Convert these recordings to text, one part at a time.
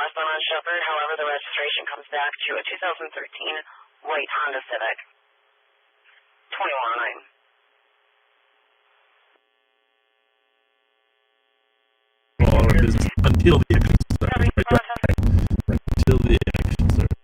last one on Shepherd. However, the registration comes back to a 2013 white Honda Civic. 21. Until the action starts. Right. Until the action starts.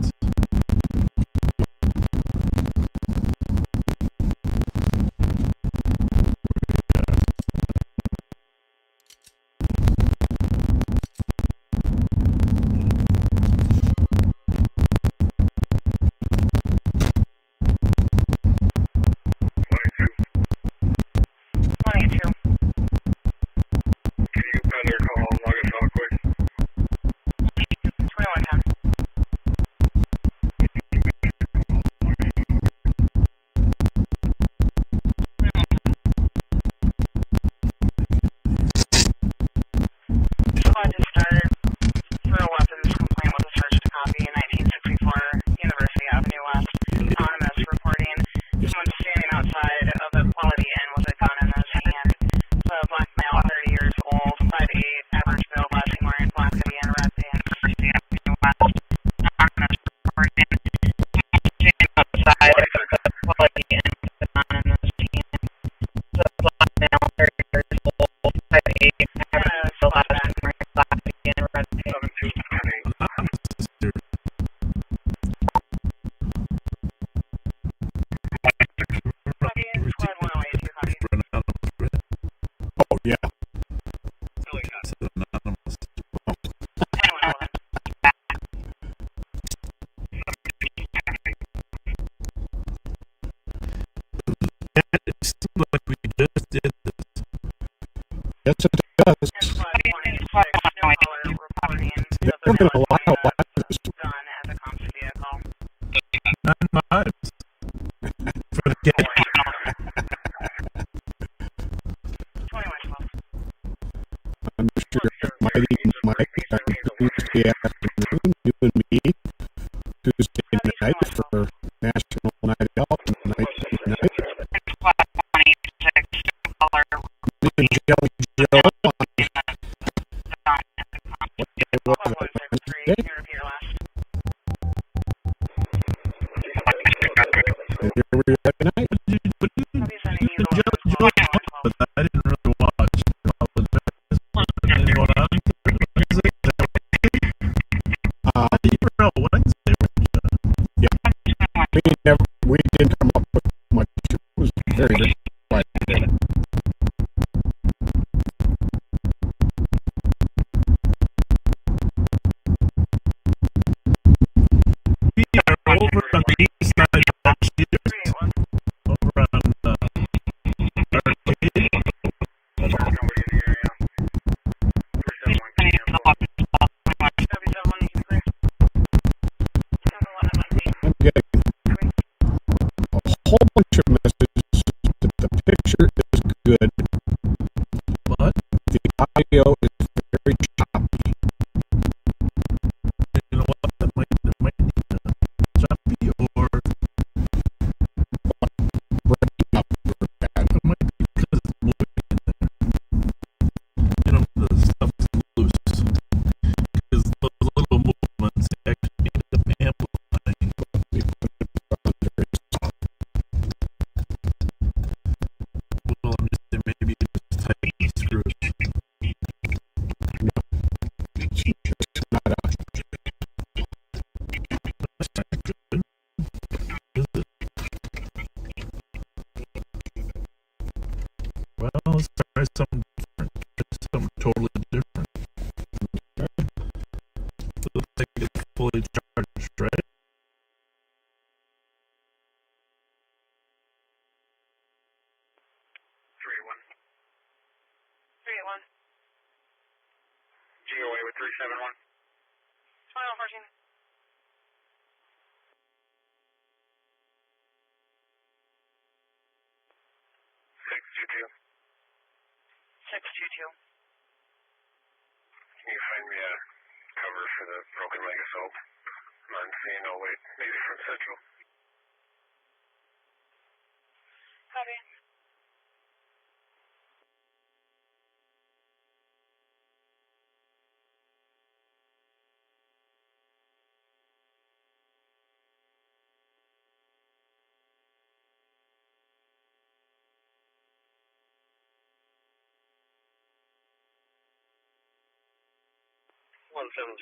170.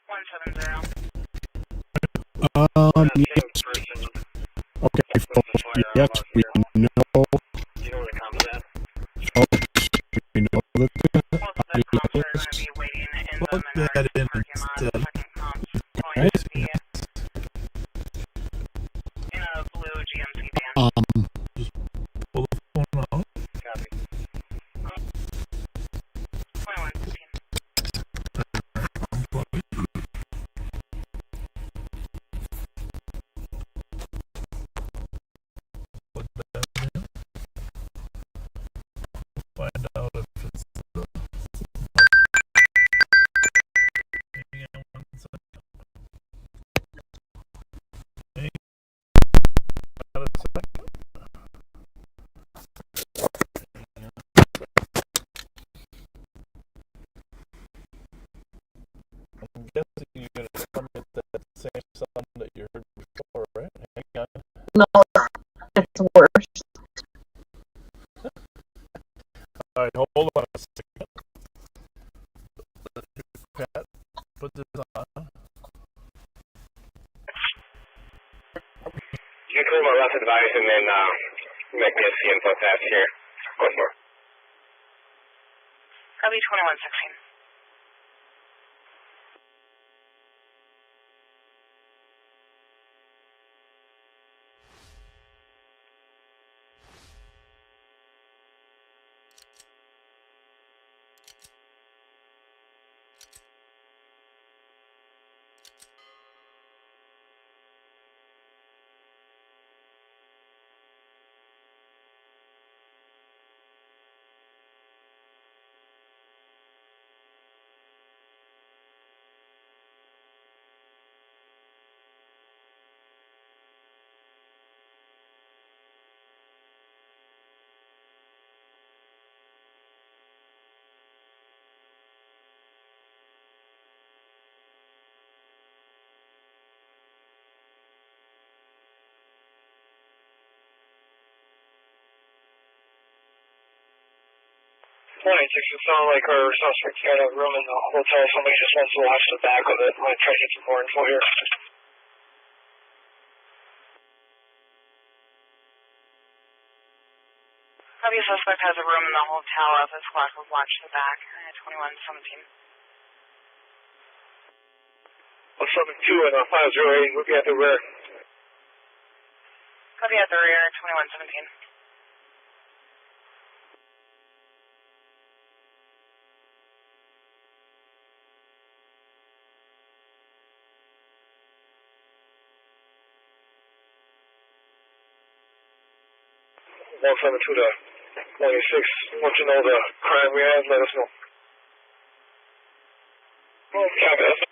170. Yes. Okay, folks, yes, we know. Do you know where the comp is at? Folks, we know that the Both of the comps are going to be waiting in the Menards parking lot. The second comp's going to be in a blue GMC van. just pull the phone out. Copy. 2116. Put that in. Find out if it's the. Hang on 1 second. Hang on a second. I'm guessing you're going to come at that same sound that you heard before, right? Hang on. No, it's worse. Alright, hold on a second. Pat, put this on. You can clear my left advice and then make me a C info pass here. Go for it. Copy 2116. It sounds like our suspect got a room in the hotel. Somebody just wants to watch the back of it. I'm going to try to get some more info here. Copy, suspect has a room in the hotel. If his squad will watch the back. 2117. 172 and 508. We'll be at the rear. Copy at the rear. 2117. One 72 to 96. Want you to know the crime we have? Let us know. Copy that.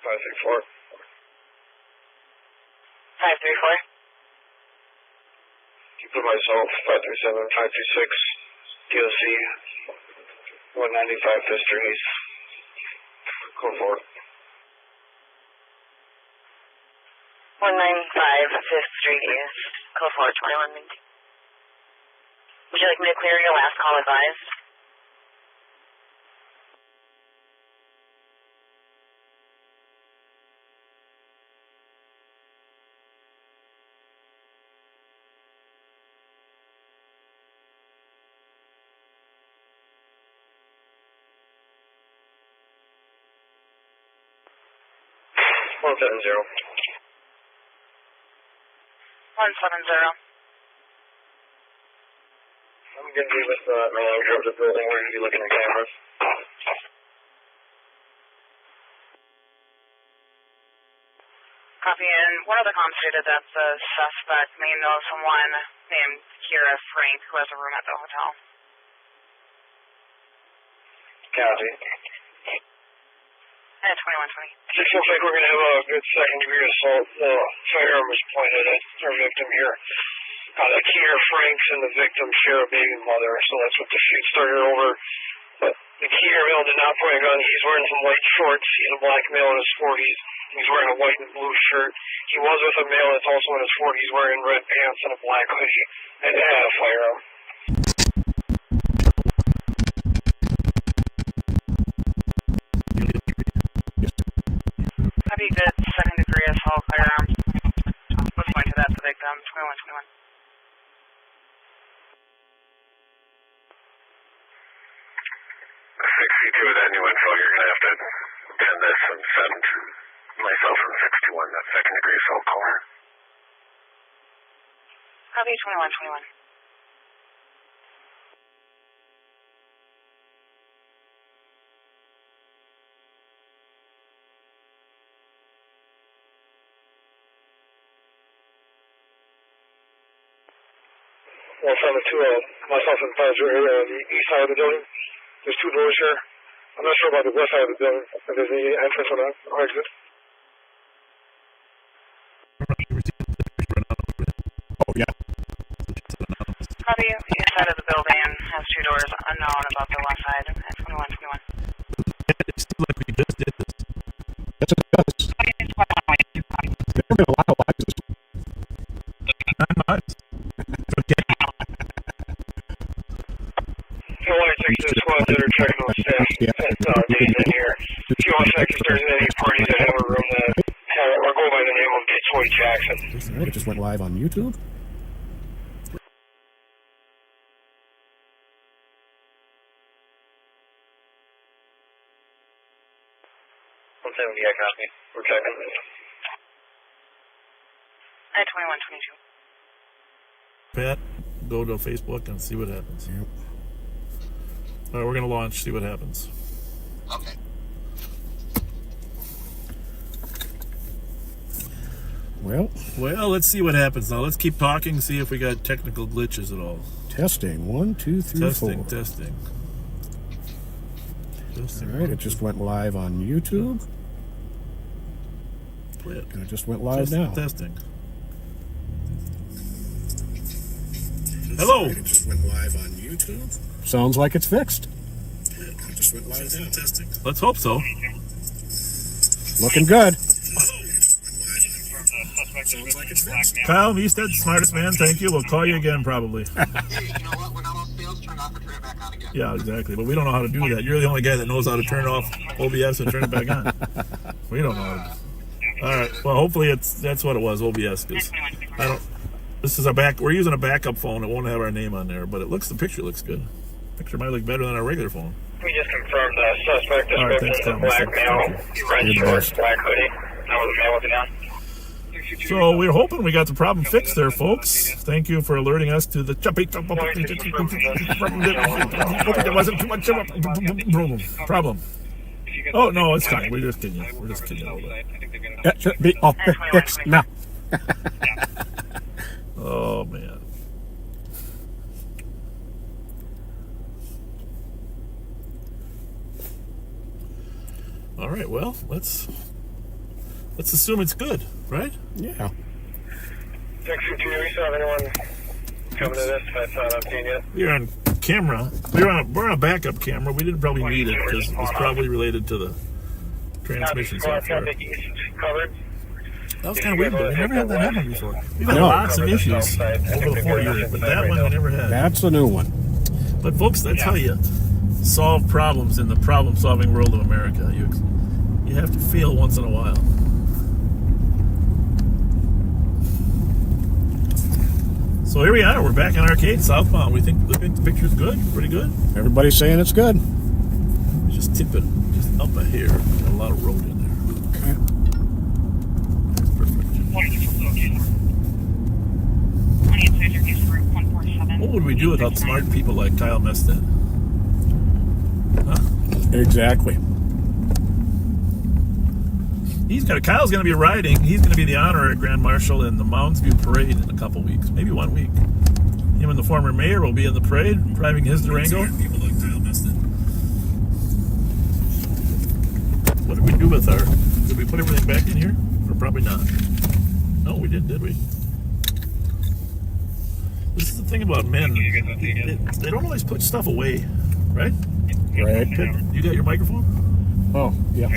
Five, 3, 4. 534. Keep it myself. 537, 526. DOC 195 Fifth Street East. Go for it. 195 Fifth Street East. Code 421. Would you like me to clear your last call advised? One 170. going to be with the manager of the building. We're going to be looking at cameras. Copy, and one other comm stated that the suspect may know someone named Kira Frank who has a room at the hotel. Copy. And 2120. This looks like we're going to have a good second-degree assault. The firearm was pointed at our victim here. The Kira Franks and the victim share a baby mother, so that's what the shoot started over. But the Kira male did not point a gun. He's wearing some white shorts. He's a black male in his 40s. He's wearing a white and blue shirt. He was with a male that's also in his 40s wearing red pants and a black hoodie and had a firearm. Copy, good second-degree assault firearm. Let's point to that to the victim. 2121. 62 with that new info, you're going to have to attend this and send myself and 61 that second-degree assault caller. Copy, 2121. Well, found the two, myself and Badger area on the east side of the building. There's two doors here. I'm not sure about the west side of the building, if there's any entrance or not, or exit. Oh, yeah. Copy, the inside of the building has two doors unknown about the west side at 2121. It seems like we just did this. Yes, it does. There have been a lot of lives. 9 lives. Okay. The squad that are checking on staff at days in here. If you want to check if there's any parties that have a room that have or go by the name of Toy Jackson. It just went live on YouTube. 170, yeah, copy. We're checking. At 2122. Pat, go to Facebook and see what happens. Yep. All right, we're going to launch, see what happens. Okay. Well, let's see what happens now. Let's keep talking, see if we got technical glitches at all. Testing. 1, 2, 3, 4. Testing. All right, it just went live on YouTube. And it just went live now. Testing. Hello. It just went live on YouTube. Sounds like it's fixed. It just went live now. Testing. Let's hope so. Looking good. Kyle Meestead, smartest man. Thank you. We'll call you again probably. Hey, you know what? When all else fails, turn off or turn it back on again. Yeah, exactly. But we don't know how to do that. You're the only guy that knows how to turn off OBS and turn it back on. We don't know how to. All right. Well, hopefully that's what it was, OBS. Because I don't. This is we're using a backup phone. It won't have our name on there, but the picture looks good. The picture might look better than our regular phone. We just confirmed the suspect All right, description thanks, is a Tom. black male, red shorts, black hoodie. That was a male with a gun. So we're hoping we got the problem fixed there, folks. Thank you for alerting us to the there wasn't too much of a problem. Oh no, it's fine. We're just kidding. We're just kidding a little bit. It should be all fixed now. Oh man. All right. Well, let's assume it's good, right? Yeah. Next to you, we still have anyone coming to this that's not seen yet? We're on camera. We're on a backup camera. We didn't probably need it because it's probably related to the transmission software. That was kind of weird, but we never had that happen before. We've had lots of issues over the 4 years, but that one we never had. That's a new one. But folks, that's how you solve problems in the problem-solving world of America. You have to fail once in a while. So here we are. We're back in Arcade, southbound. We think the picture's good, pretty good. Everybody's saying it's good. Just tip it just up a hair. Got a lot of road in there. Okay. That's perfect. What would we do without smart people like Kyle Mested? Huh? Exactly. Kyle's going to be riding. He's going to be the honorary Grand Marshal in the Mounds View Parade in a couple weeks, maybe 1 week. Him and the former mayor will be in the parade, driving his Durango. What did we do with did we put everything back in here? Or probably not. No, we did we? This is the thing about men. They don't always put stuff away, right? Right. You got your microphone? Oh, yeah.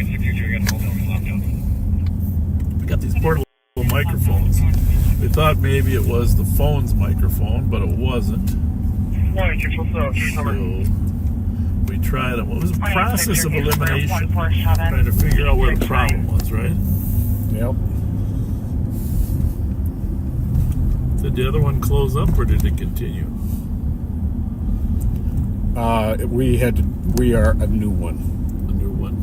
We got these portable microphones. We thought maybe it was the phone's microphone, but it wasn't. So we tried it. What was the process of elimination? Trying to figure out where the problem was, right? Yep. Did the other one close up or did it continue? We are a new one. A new one.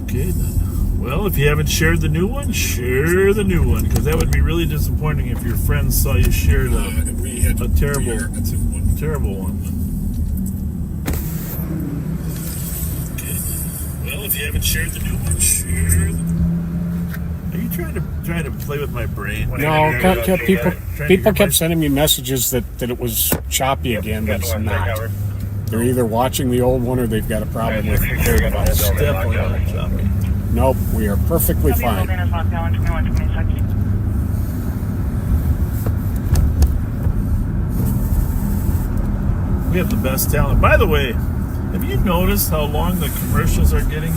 Okay then. Well, if you haven't shared the new one, share the new one, because that would be really disappointing if your friends saw you shared a terrible one. Okay. Well, if you haven't shared the new one, share the. Are you trying to play with my brain? No, people kept sending me messages that it was choppy again, but it's not. They're either watching the old one or they've got a problem with their device. It's definitely not choppy. Nope, we are perfectly fine. We have the best talent. By the way, have you noticed how long the commercials are getting?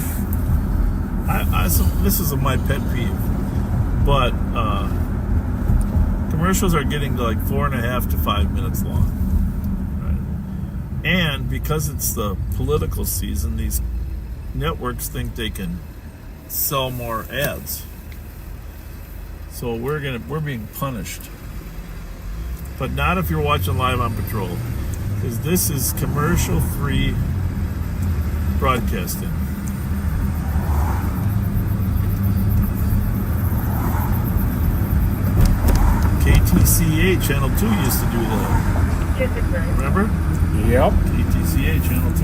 This is my pet peeve, but commercials are getting to like 4.5 to 5 minutes long. Right? And because it's the political season, these networks think they can sell more ads. So we're being punished. But not if you're watching live on patrol, because this is commercial-free broadcasting. KTCA Channel 2 used to do that. Remember? Yep. KTCA Channel 2.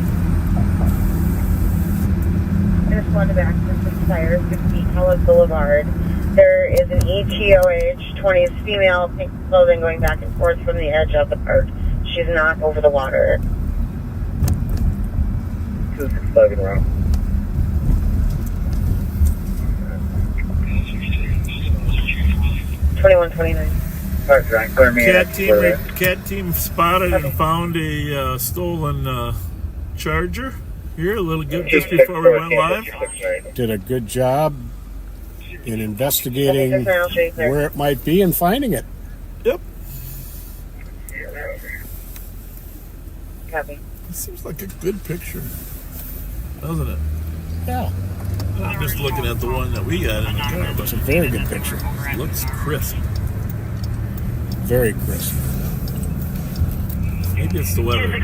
I just wanted to access the Fire 60 College Boulevard. There is an ETOH 20s female, pink clothing going back and forth from the edge of the park. She's not over the water. 265 around. Cat team spotted and found a stolen Charger. Here, a little gift just before we went live. Did a good job in investigating where it might be and finding it. Yep. Copy. It seems like a good picture, doesn't it? Yeah. I'm just looking at the one that we got in the car, but It's a very good picture. it looks crisp. Very crisp. Maybe it's the weather.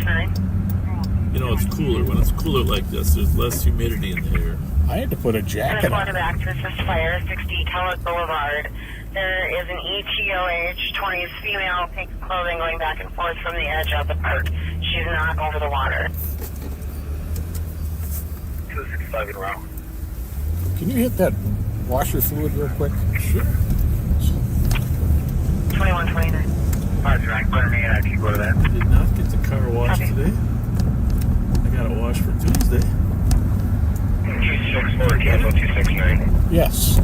You know, it's cooler. When it's cooler like this, there's less humidity in the air. I had to put a jacket on. Access to Fire 60 College Boulevard. There is an ETOH 20s female, pink clothing going back and forth from the edge of the park. She's not over the water. 265 around. Can you hit that washer fluid real quick? Sure. 2129. Alright, Frank, clear me and I can go to that. Did not get the car washed today. I got it washed for Tuesday. 264, cancel 269. Yes.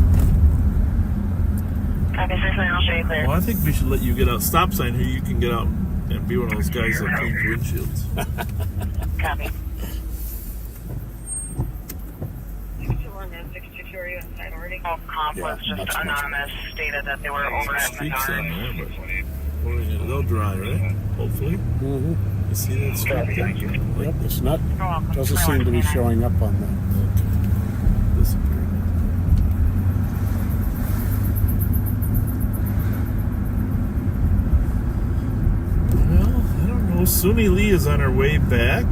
Copy 69, I'll show you clear. Well, I think we should let you get out. Stop sign here. You can get out and be one of those guys that cleans windshields. Copy. Oh, complex, Yeah, just much, anonymous, stated that they were over at Streaks on McDonald's. there, but they'll dry, right? Hopefully. Mm-hmm. You see that streak there? Yep, it's not. You're welcome. Doesn't seem to be showing up on the. Okay. Disappeared. Well, I don't know. Sumi Lee is on her way back.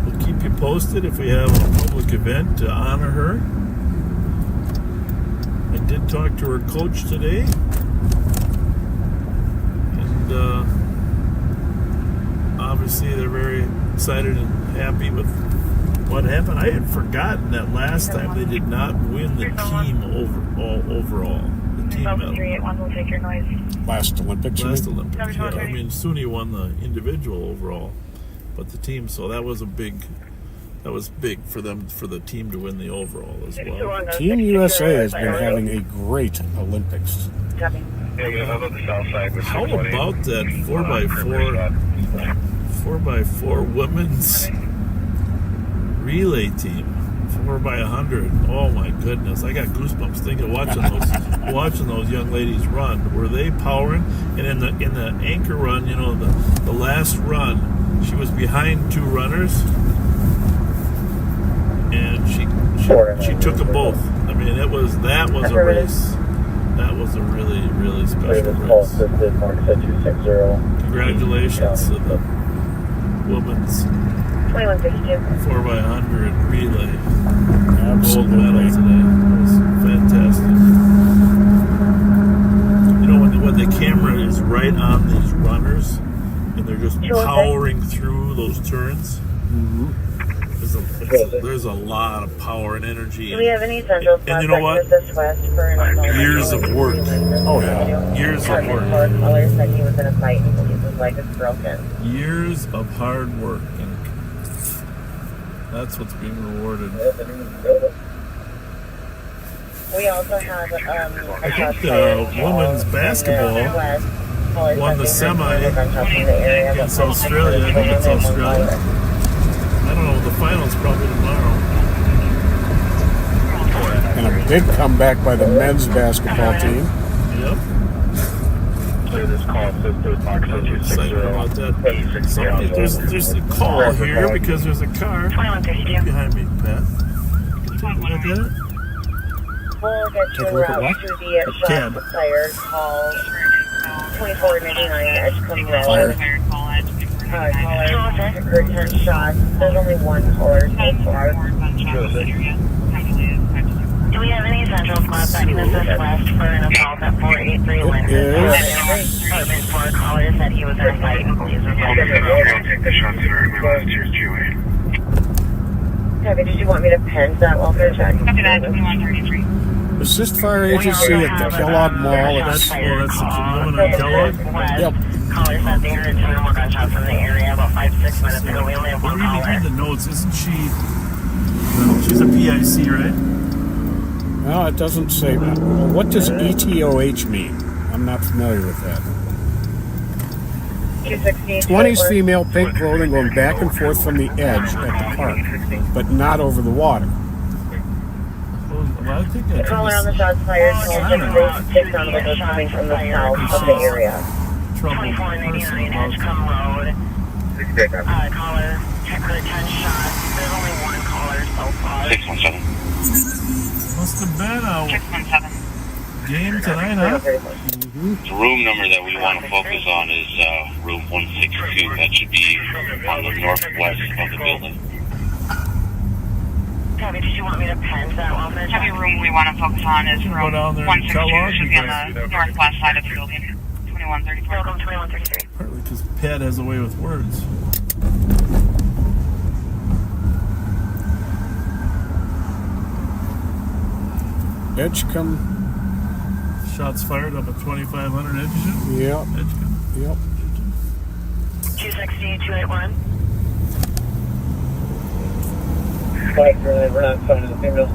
We'll keep you posted if we have a public event to honor her. I did talk to her coach today. and obviously they're very excited and happy with what happened. I had forgotten that last time they did not win the team overall. The team medal. 381 will take your noise. Last Olympics. Last Olympics. Yeah. I mean, SUNY won the individual overall, but the team. So that was big for them, for the team to win the overall as well. Team USA has been having a great Olympics. How about that 4x4 women's relay team? 4x100. Oh my goodness! I got goosebumps thinking watching those young ladies run. Were they powering? And in the anchor run, you know, the last run, she was behind two runners, and she took them both. I mean, that was a race. That was a really, really special race. Congratulations to the women's 4x100 relay gold medal today. That was fantastic. You know, when the camera is right on these runners and they're just powering through those turns, there's a lot of power and energy. Do we have any central and you know what? Years of work. Oh yeah, years of work. Color said he was in a fight and believed his leg is broken. Years of hard work, and that's what's being rewarded. We also have I think the women's basketball won the semi against Australia. I think it's Australia. I don't know, the finals probably tomorrow. And a big comeback by the men's basketball team. Yep. Excited about that. There's a call here because there's a car behind me, Pat. Take a look at it. We'll get you route to the shots fired. Call 2499 Edgecombe Road. Caller, heard 10 shots. There's only one caller so far. Do we have any central squad backing this west for an assault at 483 Lincoln? Apartment 4 caller said he was in a fight and police were I'll take the shots here. My last year's QA. Kevin, did you want me to pen that welfare check? Copy that, 2133. Assist Fire Agency at the Kellogg Mall. That's the woman at Kellogg? Yep. Caller said they heard 2 more gunshots from the area about 5-6 minutes ago. We only have one caller. Read the notes, isn't she? She's a PIC, right? No, it doesn't say that. Well, what does ETOH mean? I'm not familiar with that. 20s female, pink clothing going back and forth from the edge at the park, but not over the water. Well, I think that's Caller on the shots fired told him they picked on what was coming from the south of the area. 2499 Edgecombe Road. Caller heard 10 shots. There's only one caller so far. 617. must have been a 617. game tonight, huh? The room number that we want to focus on is room 162. That should be on the northwest of the building. Tabby, did you want me to pen that one? Heavy room we want to focus on is room down there 162, should be on the northwest side of the building. 2134. Welcome, 2133. Partly because Pat has a way with words. Edgecombe. Shots fired up at 2500 Edgecombe. Yep. Edgecombe. Yep. 260, 281. We're not finding the female.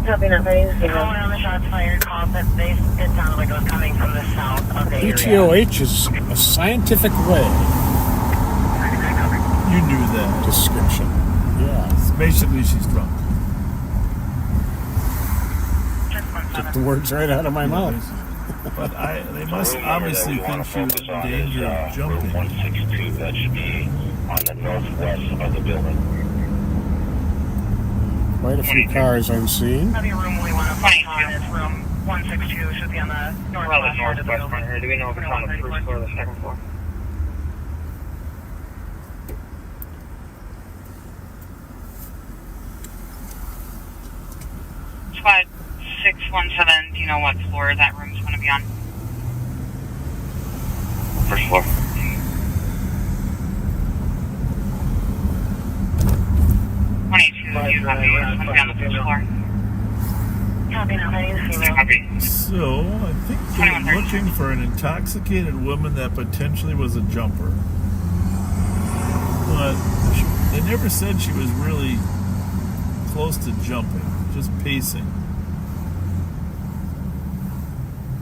Copy, not finding the female. Calling on the shots fired, called that it sounded like it was coming from the south of the area. ETOH is a scientific way You knew that. description. Yeah. Basically, she's drunk. Took the words right out of my mouth. But they must obviously think she was in danger of jumping. 162. That should be on the northwest of the building. Quite a few cars I'm seeing. Heavy room we want to focus on is room 162. Should be on the northwest side of the building. Do we know if it's on the first floor or the second floor? Squad 617, do you know what floor that room's going to be on? First floor. You copy. Somebody on the first floor. Copy. So, I think they're looking for an intoxicated woman that potentially was a jumper. But they never said she was really close to jumping, just pacing.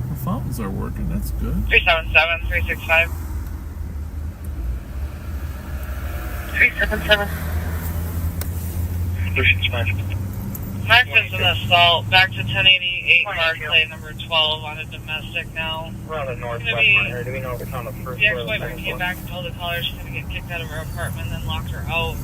The fountains are working, that's good. 377, 365. 377. 365. Mark is an assault. Back to 1088 Barclay, number 12 on a domestic now. We're on the northwest corner. Do we know if it's on the first The floor or the ex-wife second came floor? back and told the caller she's going to get kicked out of her apartment, then locked her out.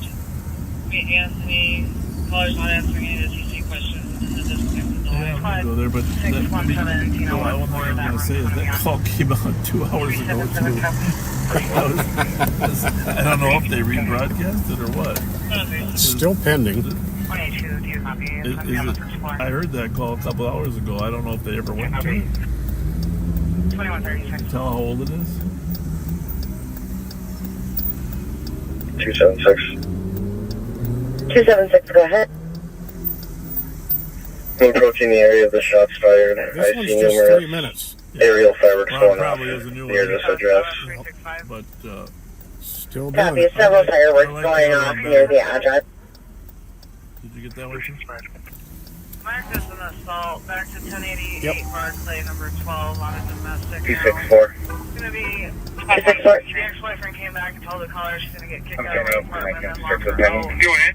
Meet Anthony. Caller's not answering any of the TC questions, and then disconnected the Yeah, line. we'll go there, but that, I mean, the one thing I'm going to say is that call came out 2 hours ago, too. I don't know if they rebroadcast it or what. It's still pending. I heard that call a couple hours ago. I don't know if they ever went to it. 2136. Tell how old it is. 276. 276, go ahead. We're approaching the area of the shots fired. This I one's see just 3 numerous minutes. aerial fireworks Well, going off probably is a new near one. this address. But Still doing Copy, it. several fireworks I like going the off other near one the address. did you get that one too? Mark is an assault. Back to 1088 Yep. Barclay, number 12 on a domestic now. 264. It's going to be... 264. The ex-boyfriend came back and told the caller she's going to get kicked Okay, out of her no, apartment, I then can locked stick with her Penny. out. Go ahead.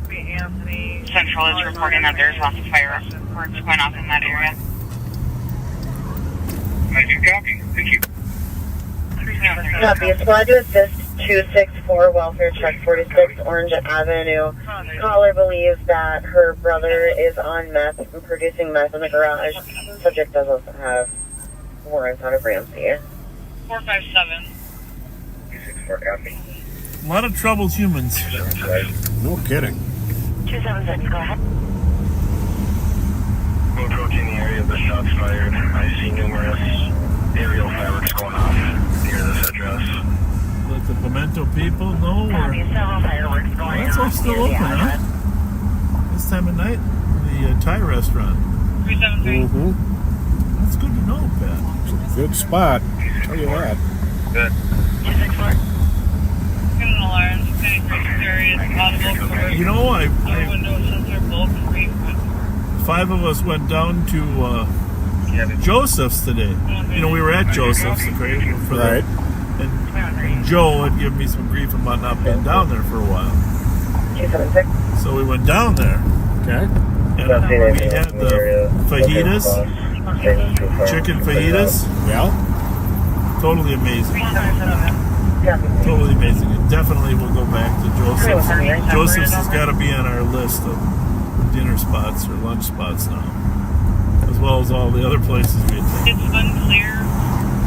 Meet Anthony. Central is reporting that there's lots of fireworks going off in that area. I do copy. Thank you. Copy, squad to assist 264 welfare check 46 Orange Avenue. Caller believes that her brother is on meth and producing meth in the garage. Subject does also have warrants out of RAMSEY. 457. 264 copy. A lot of troubled humans. No kidding. 276, go ahead. We're approaching the area of the shots fired. I see numerous aerial fireworks going off near this address. Let the Pimento people know. Copy, Or several fireworks going that's all off still near the open, address. huh? This time of night, the Thai restaurant. 373. Mm-hmm. That's good to know, Pat. It's a good spot. Tell you that. Good. 264. Get an alarm. Any crisis areas, audible, covered. You know, No window sensor, bulk, frequent. 5 of us went down to Joseph's today. You know, we were at Joseph's, the crazy for that. Right. And Joe had given me some grief about not being down there for a while. 276. So we went down there. Okay. And we had the fajitas, chicken fajitas. Yeah. Totally amazing. Copy. Totally amazing. And definitely we'll go back to Joseph's. Joseph's has got to be on our list of dinner spots or lunch spots now, as well as all the other places we attend. It's unclear.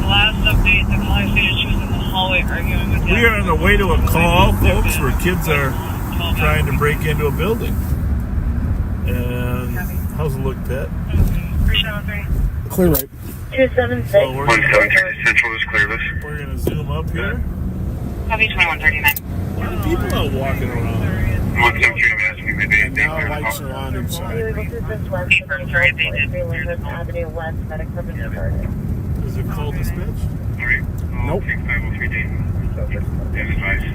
The last update, the caller stated she was in the hallway arguing with the We are on the way to a call, folks, where kids are trying to break into a building. And how's it look, Pat? 373. Clear right. 276. So we're 173 Central is clear this. going to zoom up here. Copy 2139. There are people out walking around. 173 asking me And now lights are on inside. Avenue West, medic purposes started. Is it called dispatch? Nope.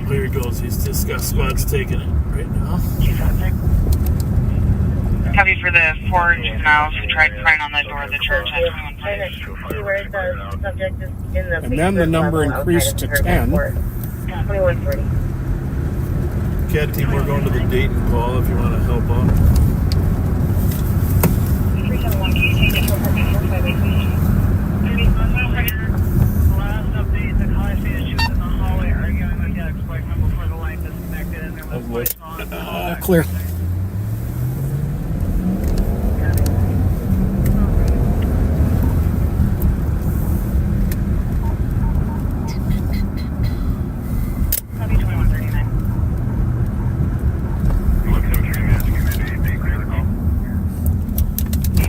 Here he goes. He's just got squads taking it right now. Copy for the 4 juveniles who tried prying on the door of the church at 2140. See where the subject is in the And then the number increased to 10. 2140. CAD team, we're going to the Dayton call if you want to help out. 371, can you take it for apartment 458? The last update, the caller stated she was in the hallway arguing with the ex-boyfriend before the line disconnected and there was voice on. Clear. Copy 2139.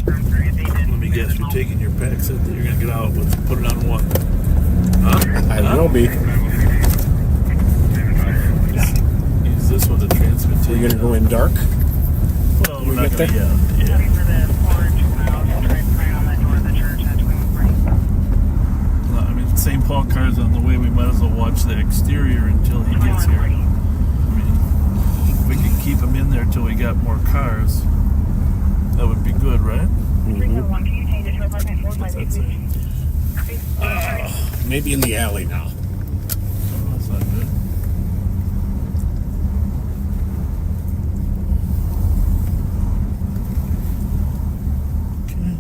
Let me guess, you're taking your pack set that you're going to get out with, put it on one. Huh? I will be. Use this with the transmitter. We're gonna go in dark. Well, we we're not get gonna. there? Yeah. For the 4 juveniles to try and pry on the door of the church at 2140. Well, I mean, St. Paul car's on the way. We might as well watch the exterior until he gets here. I mean, if we can keep him in there till we got more cars, that would be good, right? What's that say? Maybe in the alley now. Oh, that's not good. Okay.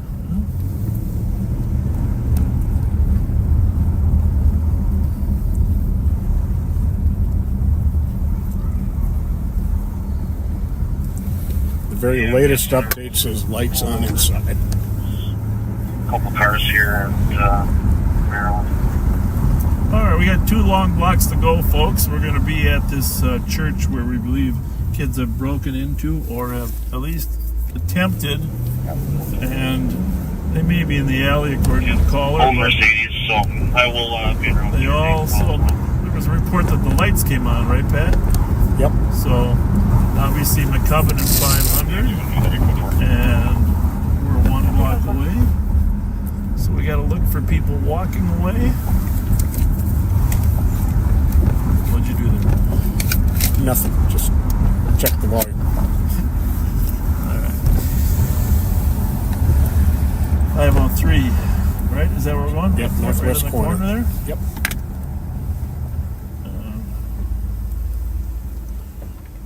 The very latest update says lights on inside. Couple cars here at Maryland. All right, we got 2 long blocks to go, folks. We're going to be at this church where we believe kids have broken into or have at least attempted, and they may be in the alley according to the caller. Old Mercedes, so I will be around. They also, there was a report that the lights came on, right, Pat? Yep. So obviously McCubbin is 500, and we're 1 block away. So we got to look for people walking away. What'd you do there? Nothing. Just check the volume. All right. 503, right? Is that where we're going? Yep, Right northwest in the corner. there? Yep.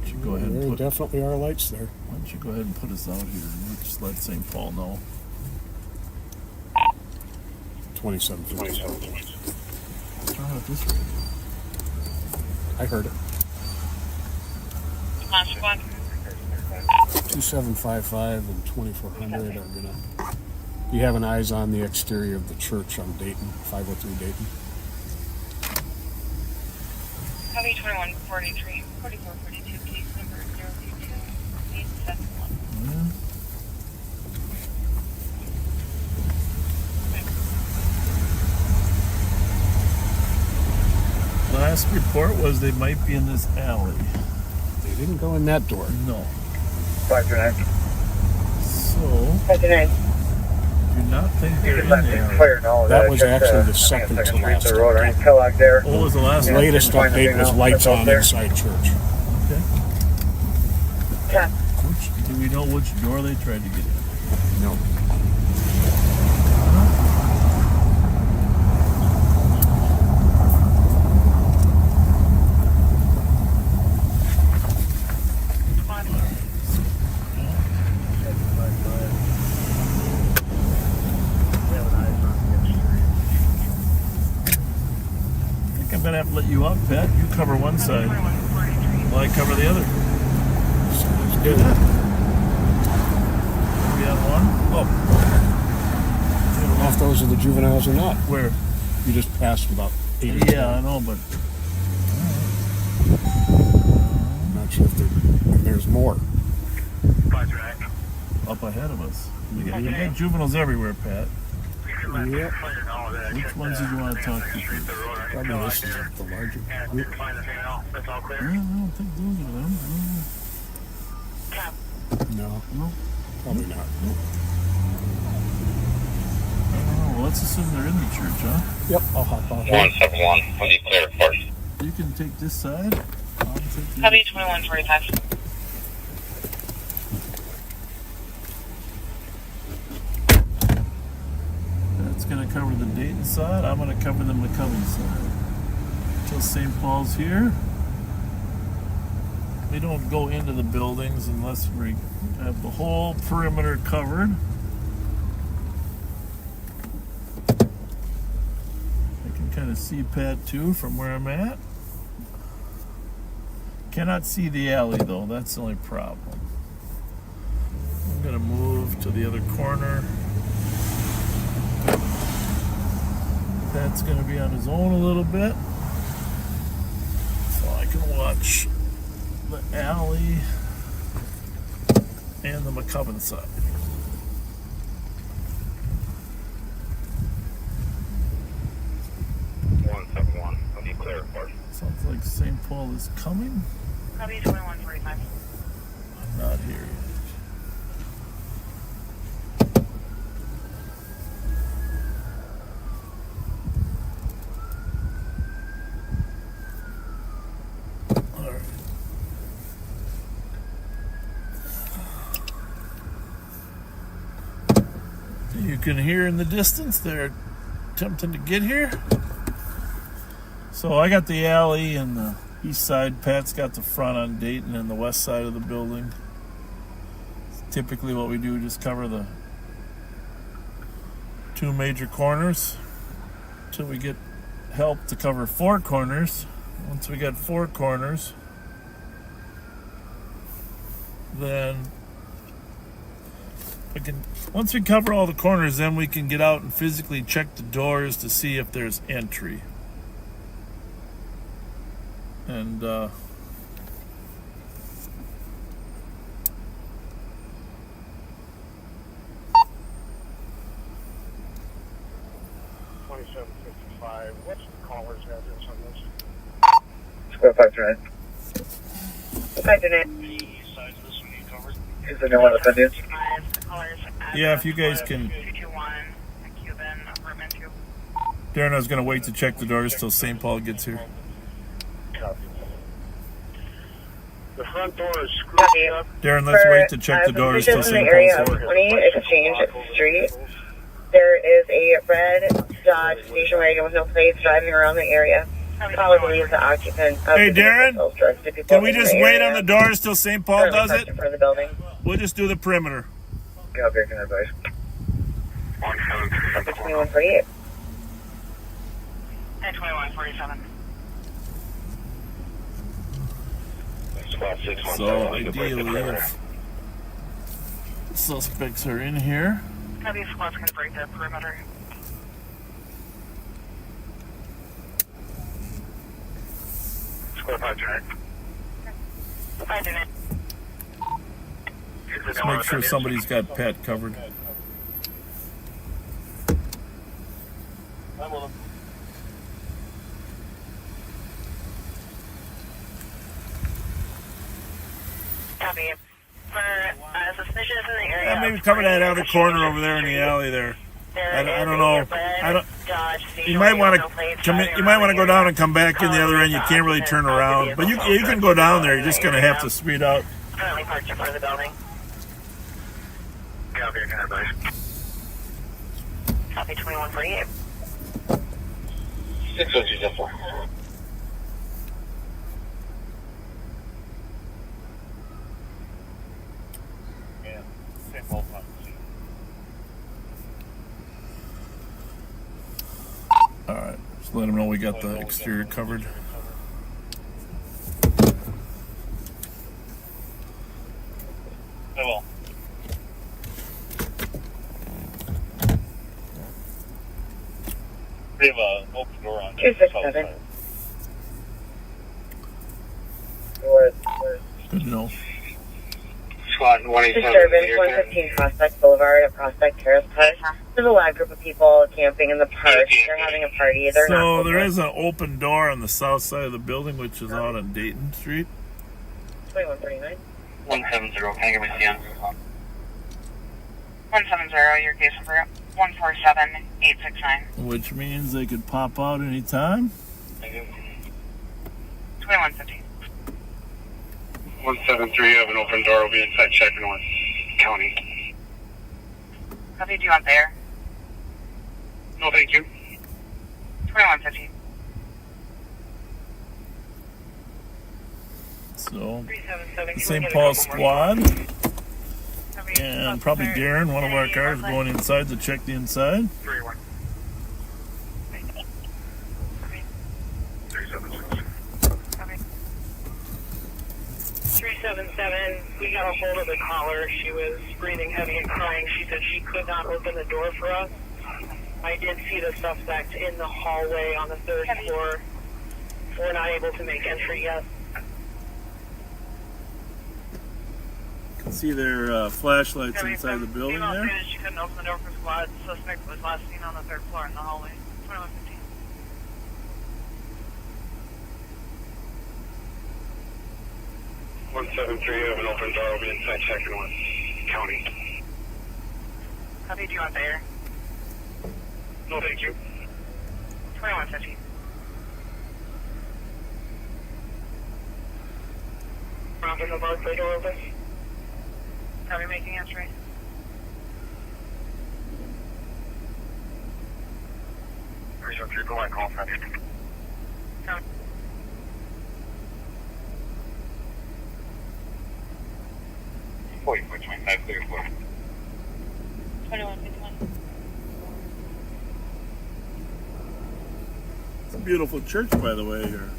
You go ahead and There put. definitely are lights there. Why don't you go ahead and put us out here and we'll just let St. Paul know. 2757. Turn out this way. I heard it. Squad. 2755 and 2400 are gonna be having eyes on the exterior of the church on Dayton, 503 Dayton. Copy 2143, 4442, case number 022-871. Yeah. Last report was they might be in this alley. They didn't go in that door. No. 529. So, 59. do not think they're in Let the me alley. clear no. That was just, actually the I think second it's to Street last to the road. update. Any Kellogg there? What was the last The one? latest Find the update thing was out lights that's out on there. inside church. Okay. Yeah. Do we know which door they tried to get in? No. I think I'm going to have to let you up, Pat. You cover one side while I cover the other. Sounds Do good. that. We have one. Oh, I don't know if those are the juveniles or not. where? You just passed about 8 or 10. Yeah, I know, but I'm not sure if there's more. up ahead of us. We got juveniles everywhere, Pat. Yep. Which ones did you want to talk to first? Probably this is the larger group. I don't think those are them. No. No. Probably not. I don't know. Well, let's assume they're in the church, huh? Yep, I'll hop off. 171, when you clear first. You can take this side. I'll take the Copy 2145. That's going to cover the Dayton side. I'm going to cover the McCubbin side. Until St. Paul's here. We don't go into the buildings unless we have the whole perimeter covered. I can kind of see Pat too from where I'm at. Cannot see the alley though, that's the only problem. I'm going to move to the other corner. Pat's going to be on his own a little bit. So I can watch the alley and the McCubbin side. Sounds like St. Paul is coming. Copy 2145. I'm not here yet. You can hear in the distance they're attempting to get here. So I got the alley and the east side. Pat's got the front on Dayton and the west side of the building. Typically what we do, just cover the two major corners until we get help to cover four corners. Once we get four corners, then once we cover all the corners, then we can get out and physically check the doors to see if there's entry. And what's the caller's address on this? Square 529. 529. Is there no one offended? yeah, if you guys can. Darren, I was going to wait to check the doors till St. Paul gets here. The front door is screwed up. Darren, let's wait to check the doors till Positions in St. the area Paul's of here. 20 Exchange Street. There is a red Dodge station wagon with no plates driving around the area. Caller believes the occupant of Hey, the Darren, vehicle directed people can we in just the wait area. on the doors till St. Paul Currently does parked it? in front of the building. We'll just do the perimeter. Copy, can I advise? 2148. And 2147. So ideally, if suspects are in here, Copy, squad's going to break the perimeter. Square 529. 529. let's make sure somebody's got Pat covered. Copy. For suspicious in the area. Yeah, maybe cover that other corner over there in the alley there. I don't know. You might want to come in, you might want to go down and come back in the other end. You can't really turn around, but you can go down there. You're just going to have to speed out. Currently parked in front of the building. Copy, can I advise? Copy 2148. 602 All right, just let them know we got the exterior covered. I will. We have an open door on the south 267. side. Good to know. Squad 187. Disturbance 115 Prospect Boulevard at Prospect Terrace Park. There's a live group of people camping in the park. They're having a party. They're not So there open. is an open door on the south side of the building, which is out on Dayton Street. 2139. 170, can I give me the answer? 170, your case number 147869. Which means they could pop out anytime. 2150. 173, have an open door. Will be inside checking North County. Copy, do you want there? No, thank you. 2150. So the St. Paul squad and probably Darren, one of our cars, going inside to check the inside. 31. 377, we got a hold of the caller. She was breathing heavy and crying. She said she could not open the door for us. I did see the suspect in the hallway on the third floor. We're not able to make entry yet. You can see their flashlights inside the building there. She couldn't open the door for squad. Suspect was last seen on the third floor in the hallway. 2115. 173, you have an open door, will be inside second one, county. Copy, do you want the air? No, thank you. 2150. Robbing the Barclay door open. Copy, making entry. Research, go on, call center. Copy. Clear for 2151. It's a beautiful church, by the way, here.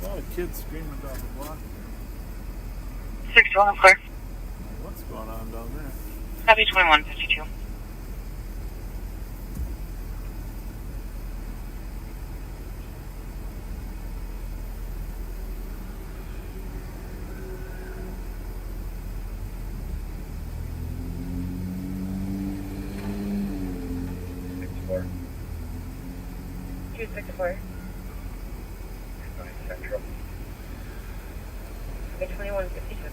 A lot of kids screaming down the block. 61, clear. What's going on down there? Copy, 2152. Two 6-4. Central. 2152.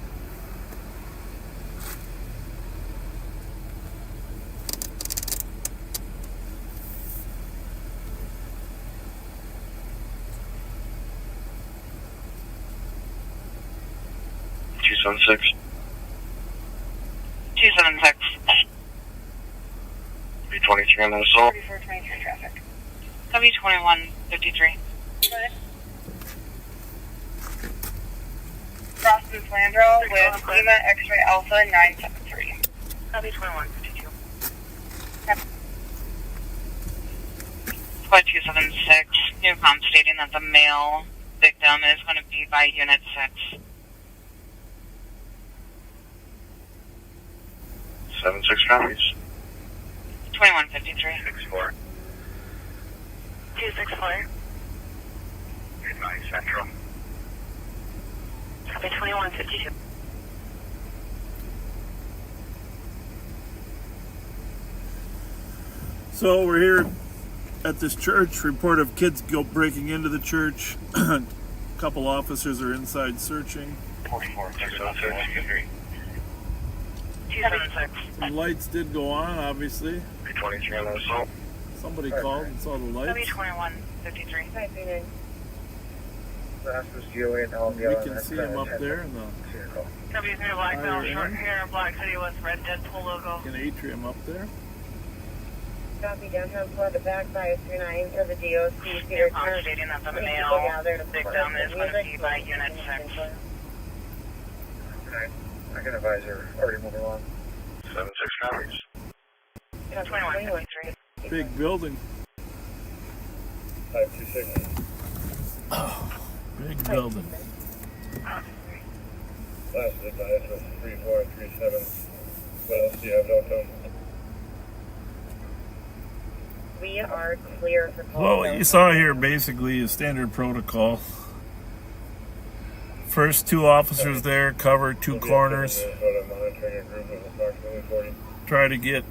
Two 76. 276. 323 on the assault. 3423 traffic. Copy, 2153. Boston Flandreau with Lima X-ray Alpha 973. Copy, 2152. Squad 276. New com stating that the male victim is going to be by Unit 6. 76 copies. 2153. 64. 264. 89 Central. Copy, 2152. So we're here at this church. Report of kids breaking into the church. A couple officers are inside searching. 44, 276. 276. Some lights did go on, obviously. 323 on the assault. Somebody called and saw the Copy, lights. 2153. 539. Last was GOA and all We the can see them up there in the Copy, is near Black Belt, Fire short in. hair, Black City with red Deadpool logo. in atrium up there. Copy downtown Florida back 539 for the DOC. New com stating that the male victim is going to be by Unit 6. Okay. I can advise you're already moving along. 76 copies. 2153. Big building. 526. Big building. Last advice was 3437. What else do you have downtown? We are clear for call. Well, what you saw here basically is standard protocol. First two officers there cover two corners. Monitoring a group of approximately 40. Try to get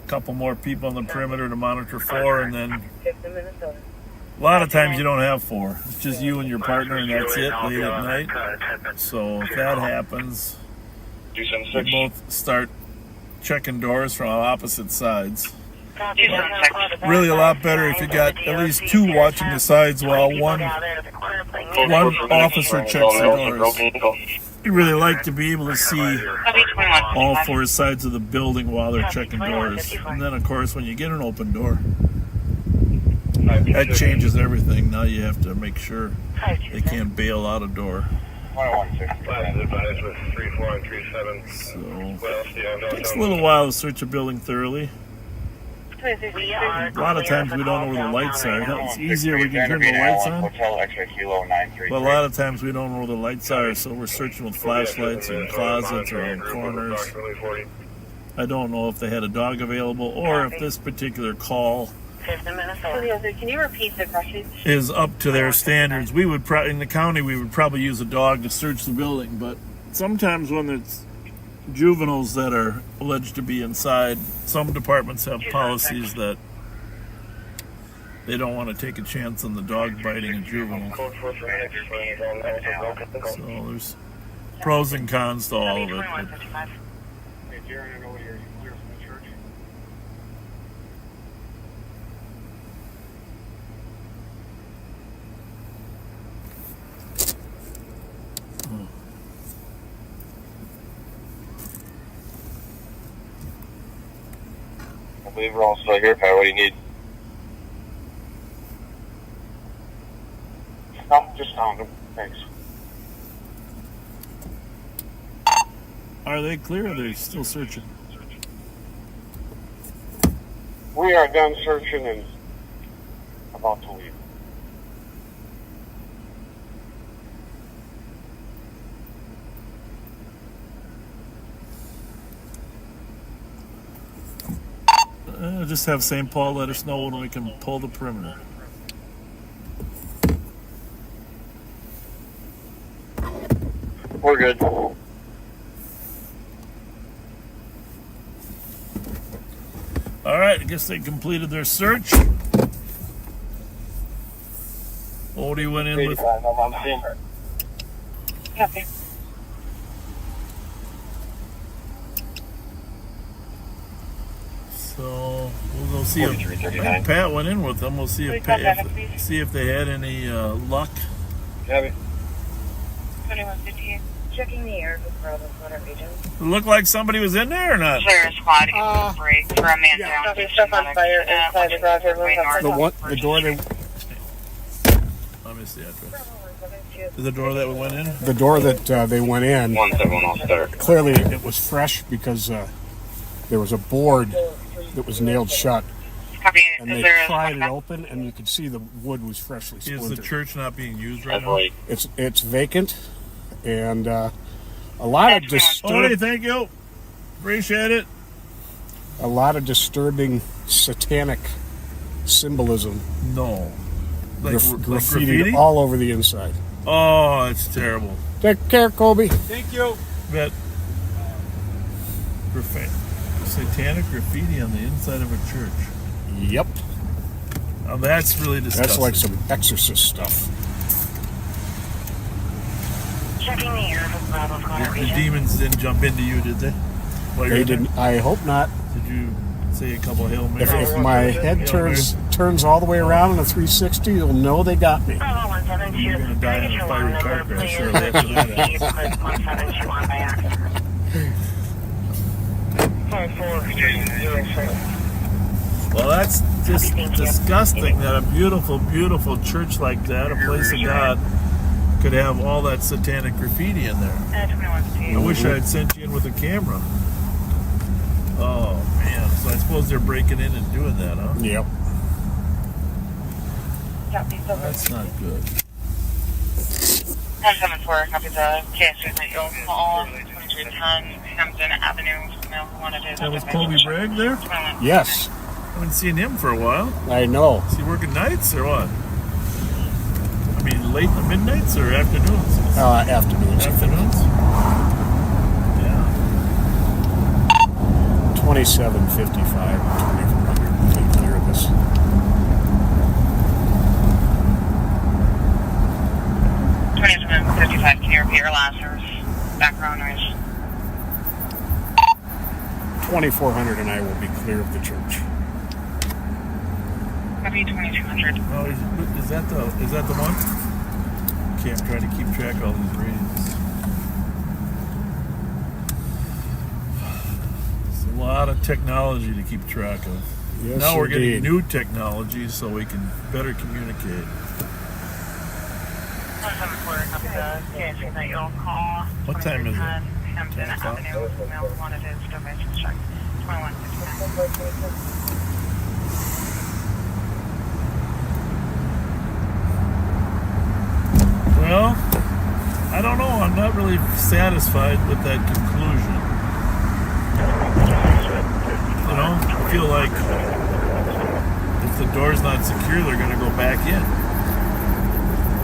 a couple more people on the perimeter to monitor four, and then 5th in Minnesota. a lot of times you don't have four. It's just you and your partner, and that's it late at night. So if that happens, you 276. both start checking doors from opposite sides. Copy, 276. Really a lot better if you got at least two watching the sides while one officer checks the doors. You really like to be able to see Copy, 21. all four sides of the building while they're checking doors. And then, of course, when you get an open door, that changes everything. Now you have to make sure they can't bail out a door. 2160. Last advice was 34 and 37. So What else do you have it takes a downtown? little while to search a building thoroughly. We are A lot of times we don't know where the lights are. It's easier we can turn the lights on. Hotel X-ray Kilo 933. But a lot of times we don't know where the lights are, so we're searching with flashlights in closets or in corners. Approximately 40. I don't know if they had a dog available or if this particular call 5th in Minnesota. Can you repeat the question? is up to their standards. We would in the county we would probably use a dog to search the building, but sometimes when it's juveniles that are alleged to be inside, some departments have policies that they don't want to take a chance on the dog biting a juvenile. So there's pros and cons to all of it. But I believe we're all still here, Pat. What do you need? No, just found them. Thanks. are they clear or are they still searching? We are done searching and about to leave. Just have St. Paul let us know when we can pull the perimeter. We're good. All right, I guess they completed their search. Odie went in with... Copy. So we'll go see if Pat went in with them. We'll see if they had any luck. Copy. 2158. Checking the air with Bravo Water region. It looked like somebody was in there or not? Clear squad to give a break for a man down. Copy, stuff on fire inside the garage. The door they Let me see the address. The door that we went in? the door that they went in, 171 all start. clearly it was fresh because there was a board that was nailed shut, Copy. and Is they there pried it a open, and you could see the wood was freshly Is splintered. the church not being used right That's now? right. It's vacant, and a lot of Odie, thank you. Appreciate it. a lot of disturbing satanic symbolism, No. Like graffiti all over the inside. Oh, it's terrible. Take care, Kobe. Thank you. But satanic graffiti on the inside of a church. Yep, Now that's really disgusting. that's like some exorcist stuff. Checking the air with Bravo Water The region. demons didn't jump into you, did they? While you They were there? didn't. I hope not. Did you say a couple Hail Marys? If my head turns all the way around in a 360, you'll know they got me. Bravo 172. You're gonna die in a fiery car crash shortly after that. 172 on by accident. 5406. Well, that's just disgusting that a beautiful, beautiful church like that, a place of God, could have all that satanic graffiti in there. 2158. I wish I had sent you in with a camera. Oh, man. So I suppose they're breaking in and doing that, huh? Yep. Copy. That's not good. 174. Copy the KSU that you'll call 2310 Hampton Avenue. Female who wanted to. That was Kobe Bragg there? Yes, I haven't seen him for a while. I know. Is he working nights or what? I mean, late midnights or afternoons? Afternoons. Afternoons? Yeah. 2755. 2400. Take care of this. 2755. Can you repeat your last words? Background noise. 2400 and I will be clear of the church. Copy 2200. Oh, is that the one? Okay, I'm trying to keep track of all these ratings. It's a lot of technology to keep track of. Yes, Now we're indeed. getting new technology so we can better communicate. 174. Copy the KSU that you'll call. What time is it? Hampton 10 o'clock? Avenue. Female who wanted to. Still check. 2159. Well, I don't know. I'm not really satisfied with that conclusion. You know, I feel like if the door's not secure, they're going to go back in.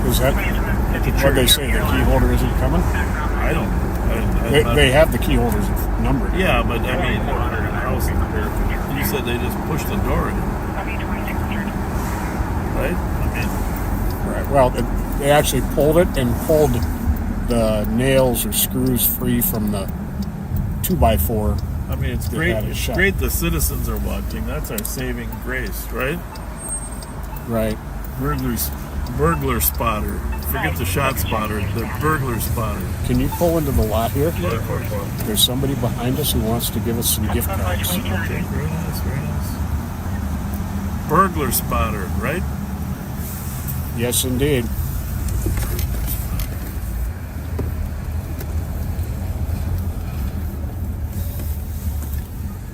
Is that what they say? The key holder isn't coming? I don't. They have the key holders numbered. Yeah, but I mean, you said they just pushed the door in, right? I mean, Right. Well, they actually pulled it and pulled the nails or screws free from the 2x4. I mean, it's great. It's great the citizens are watching. That's our saving grace, right? Right. Burglar spotter. Forget the shot spotter. The burglar spotter. Can you pull into the lot here? Yeah, of course. There's somebody behind us who wants to give us some gift cards. Okay, very nice, very nice. Burglar spotter, right? Yes, indeed.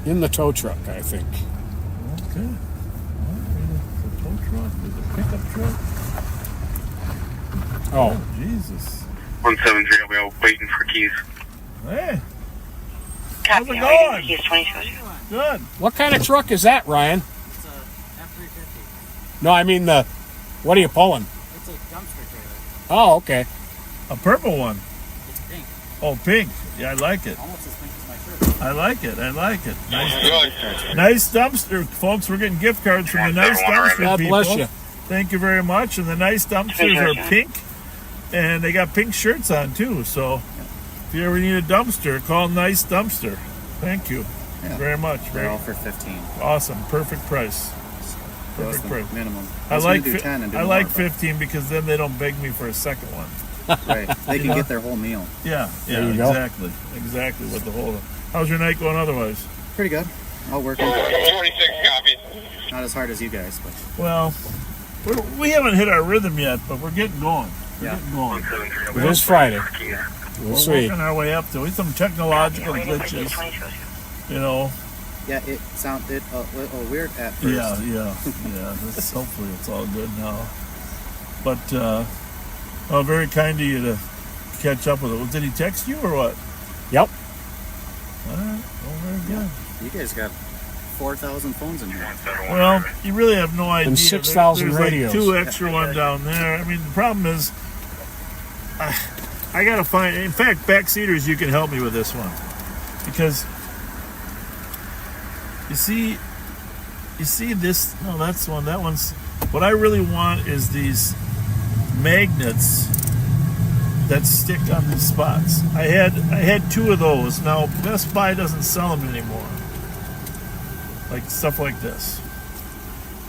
In the tow truck, I think. Okay. The tow truck, the pickup truck. Oh, Jesus. 173, I'll be waiting for keys. Hey. How's it going? Keys 22. Good. what kind of truck is that, Ryan? It's a F-350. No, I mean what are you pulling? It's a dumpster trailer. Oh, okay. A purple one. It's pink. Oh, pink. Yeah, I like it. Almost as pink as my shirt. I like it. Nice dumpster, folks. We're getting gift cards from the nice dumpster God people. bless you. Thank you very much. And the nice dumpsters are pink, and they got pink shirts on too. So if you ever need a dumpster, call Nice Dumpster. Thank you very much. They're all for 15. Awesome. Perfect price. Perfect price. Minimum. I like 10 and do I more, like but- 15 because then they don't beg me for a second one. Right. They can get their whole meal. Yeah, There you go. exactly. With the whole. How's your night going otherwise? Pretty good. All working. 46 copies. Not as hard as you guys, but Well, we haven't hit our rhythm yet, but we're getting going. We're getting going. It is Friday. We'll We're see. working our way up to it. Some technological glitches, you know. yeah, it sounded a little weird at first. Yeah. Hopefully it's all good now. But very kind of you to catch up with it. Did he text you or what? Yep. All right. Well, very good. You guys got 4,000 phones in here. Well, you really have no idea. And 6,000 There's radios. like 2 extra ones down there. I mean, the problem is, I gotta find. In fact, backseaters, you can help me with this one because you see this. No, that's one. That one's. What I really want is these magnets that stick on these spots. I had 2 of those. Now Best Buy doesn't sell them anymore. Like stuff like this.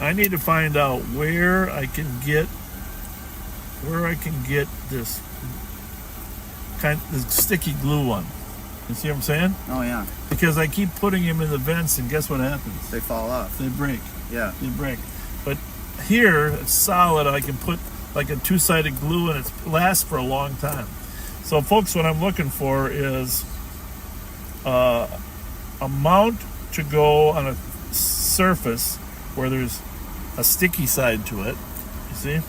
I need to find out where I can get this this sticky glue one. You see what I'm saying? Oh, yeah. Because I keep putting them in the vents, and guess what happens? They fall off. They break. Yeah. They break. But here, it's solid. I can put like a 2-sided glue, and it lasts for a long time. So, folks, what I'm looking for is a mount to go on a surface where there's a sticky side to it. You see?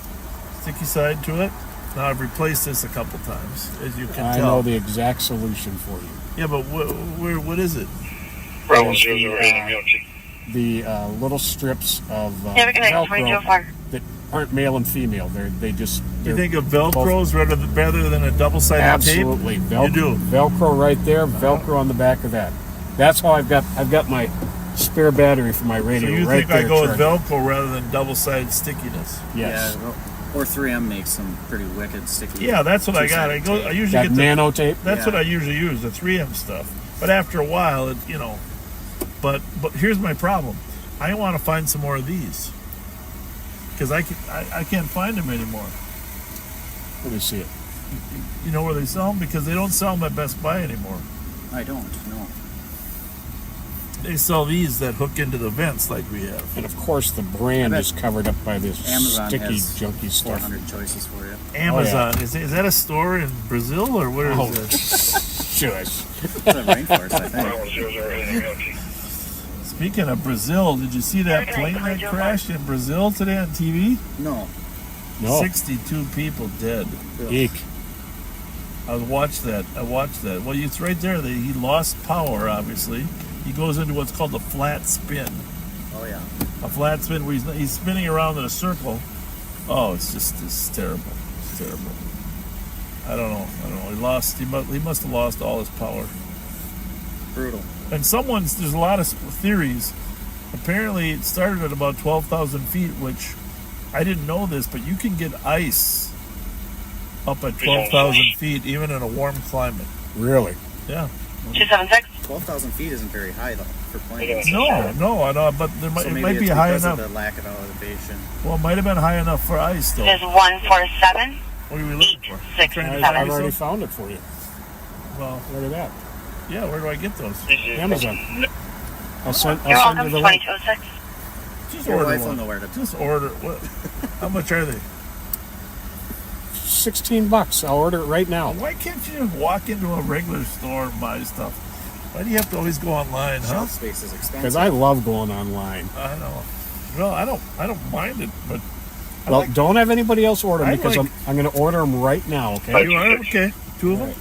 Sticky side to it. Now, I've replaced this a couple times, as you can I tell. know the exact solution for you. Yeah, but what is it? The little strips of Have a good night, Velcro 2204. that aren't male and female. They're You think of Velcros rather than a double-sided absolutely tape? Velcro, You do. Velcro right there, Velcro on the back of that. That's how I've got my spare battery for my So radio. you right think I there go with charging. Velcro rather than double-sided stickiness? Yes. Yeah, or 3M makes some pretty wicked sticky. Yeah, that's what I got. I usually That get the nano tape. That's Yeah. what I usually use, the 3M stuff. But after a while, it. But here's my problem. I want to find some more of these because I can't find them anymore. Let me see it. You know where they sell them? Because they don't sell them at Best Buy anymore. I don't know. They sell these that hook into the vents like we have. And of course, the brand I bet is covered up by this Amazon sticky, has junky stuff. 400 choices for you. Amazon. Is that a store in Brazil or where is it? Shush. It's a rainforest, I think. Speaking of Brazil, did you see that plane that crashed in Brazil today on TV? No. No. 62 people dead. Eek. I watched that. Well, it's right there. He lost power, obviously. He goes into what's called a flat spin. Oh, yeah. a flat spin where he's spinning around in a circle. Oh, it's terrible. It's terrible. I don't know. He must have lost all his power. Brutal. And there's a lot of theories. Apparently, it started at about 12,000 feet, which I didn't know this, but you can get ice up at 12,000 feet, even in a warm climate. Really? Yeah. 276. 12,000 feet isn't very high though for planes. No, I know, but it might be high enough. Of the lack of elevation. Well, it might have been high enough for ice, though. It is 147. What are we looking for? 867. I've already found it for you. Well, Look at that. yeah, where do I get those? Amazon. I'll send You're you welcome. the link. 2206. Just Your order wife will one. know where to. Just order. What? How much are they? $16. I'll order it right now. Why can't you just walk into a regular store and buy stuff? Why do you have to always go online, huh? Shelf space is expensive. Because I love going online. I know. Well, I don't mind it, but Well, don't have anybody else order I because like- I'm going to order them right now, okay? you are okay. Two of them.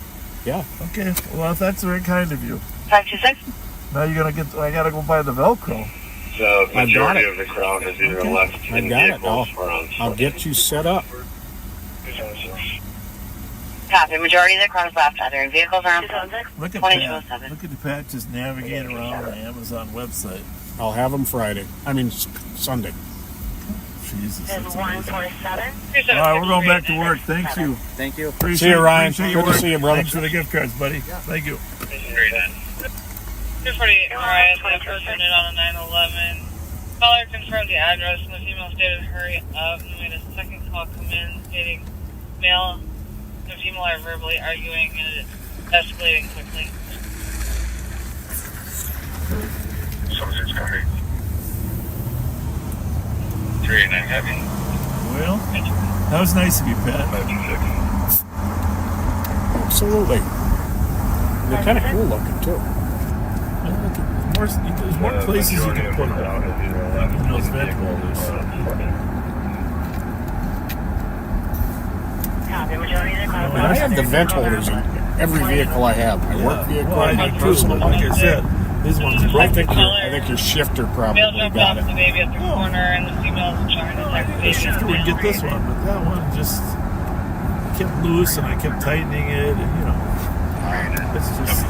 Yeah. Okay. Well, if that's very kind of you. 526. Now you're gonna get. I gotta go buy the Velcro. The I've got majority it. of the crowd is either Okay. left I in got it. vehicles or on I'll foot. get you set up. Copy. Majority of the crowd is left, either in vehicles or on foot. Look at 2207. Pat. Look at Pat just navigating around the Amazon website. I'll have them Friday. Sunday. Jesus. It is That's amazing. 147. All right, we're going back to work. Thank you. Thank you. Appreciate See you, Ryan. appreciate Good your to work. see you, brother. Thanks for the gift cards, buddy. Thank you. 248 Mariah, unit on a 911. Caller confirmed the address and the female stated hurry up and made a second call come in stating male and female are verbally arguing and it's escalating quickly. Something's coming. 389 heavy. Well, that was nice of you, Pat. 526. Absolutely. And they're kind of cool looking, too. There's more places you can put them. In those vent holders. I have the vent holders in every vehicle I have. My work vehicle, Well, I my do too. personal Like I one. said, this one's I broken. think your shifter probably Male jumped got off the it. baby at the corner and the female's trying to attack the The baby. shifter would get this one, but that one just kept loose, and I kept tightening it, and it's just.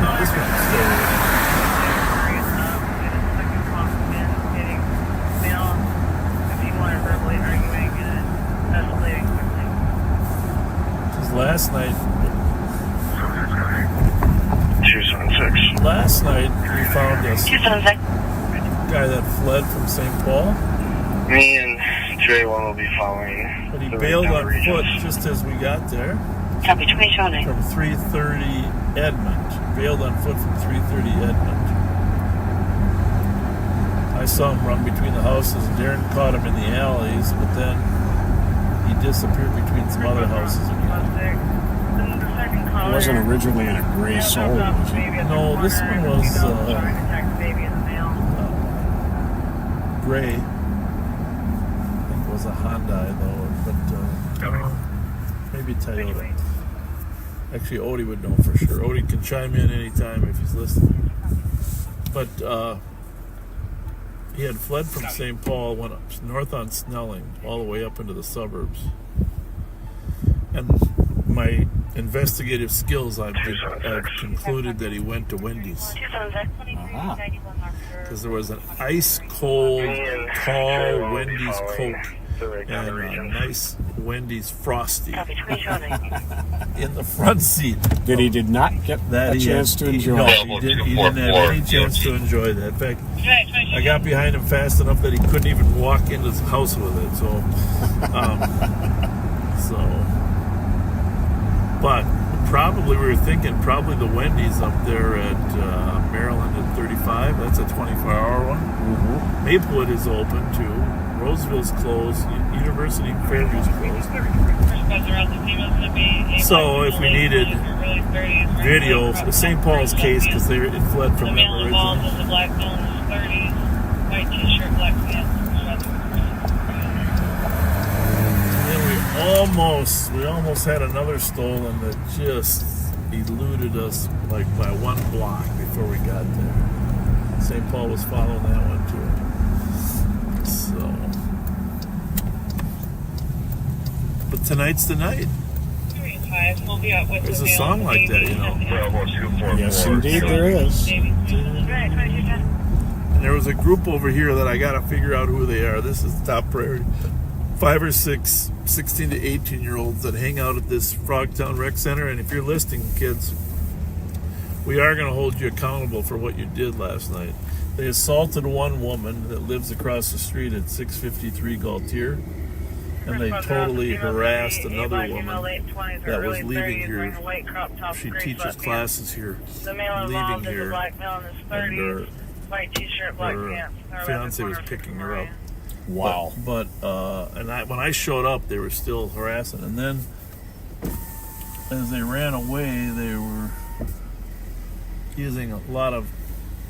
No, this one's still. Because last night we found this 276. guy that fled from St. Paul, Me and J1 will be following. but he the bailed Red on Region. foot just as we got there Copy. 2209. from 330 Edmond. Bailed on foot from 330 Edmond. I saw him run between the houses. Darren caught him in the alleys, but then he disappeared between some other houses again. It wasn't originally in a gray soul, was it? No, this one was gray. I think it was a Hyundai though, but maybe Toyota. Actually, Odie would know for sure. Odie can chime in anytime if he's listening. But he had fled from St. Paul, went up north on Snelling, all the way up into the suburbs. And my investigative skills, I've concluded that he went to Wendy's. Because there was an ice-cold, tall Wendy's Coke and a nice Wendy's Frosty in the front seat. That he did not get a chance to enjoy. No, he didn't have any chance to enjoy that. In fact, I got behind him fast enough that he couldn't even walk into his house with it. But probably we were thinking the Wendy's up there at Maryland at 35. That's a 24-hour one. Mm-hmm. Maplewood is open too. Roseville's closed. University Fairview's closed. So if we needed video, St. Paul's case, because it fled from them originally. The black phone is 30, white t-shirt, black pants. We almost had another stolen that just eluded us like by one block before we got there. St. Paul was following that one too. So, but tonight's the night. We'll be out with There's a song like that, you know. Yes, indeed, there is. And there was a group over here that I got to figure out who they are. This is top priority. 5 or 6 16 to 18-year-olds that hang out at this Frogtown Rec Center. And if you're listening, kids, we are going to hold you accountable for what you did last night. They assaulted one woman that lives across the street at 653 Gaultier. And they totally harassed another woman that was leaving here. She teaches classes here, leaving here, and her fiance was picking her up. Wow. But when I showed up, they were still harassing. And then, as they ran away, they were using a lot of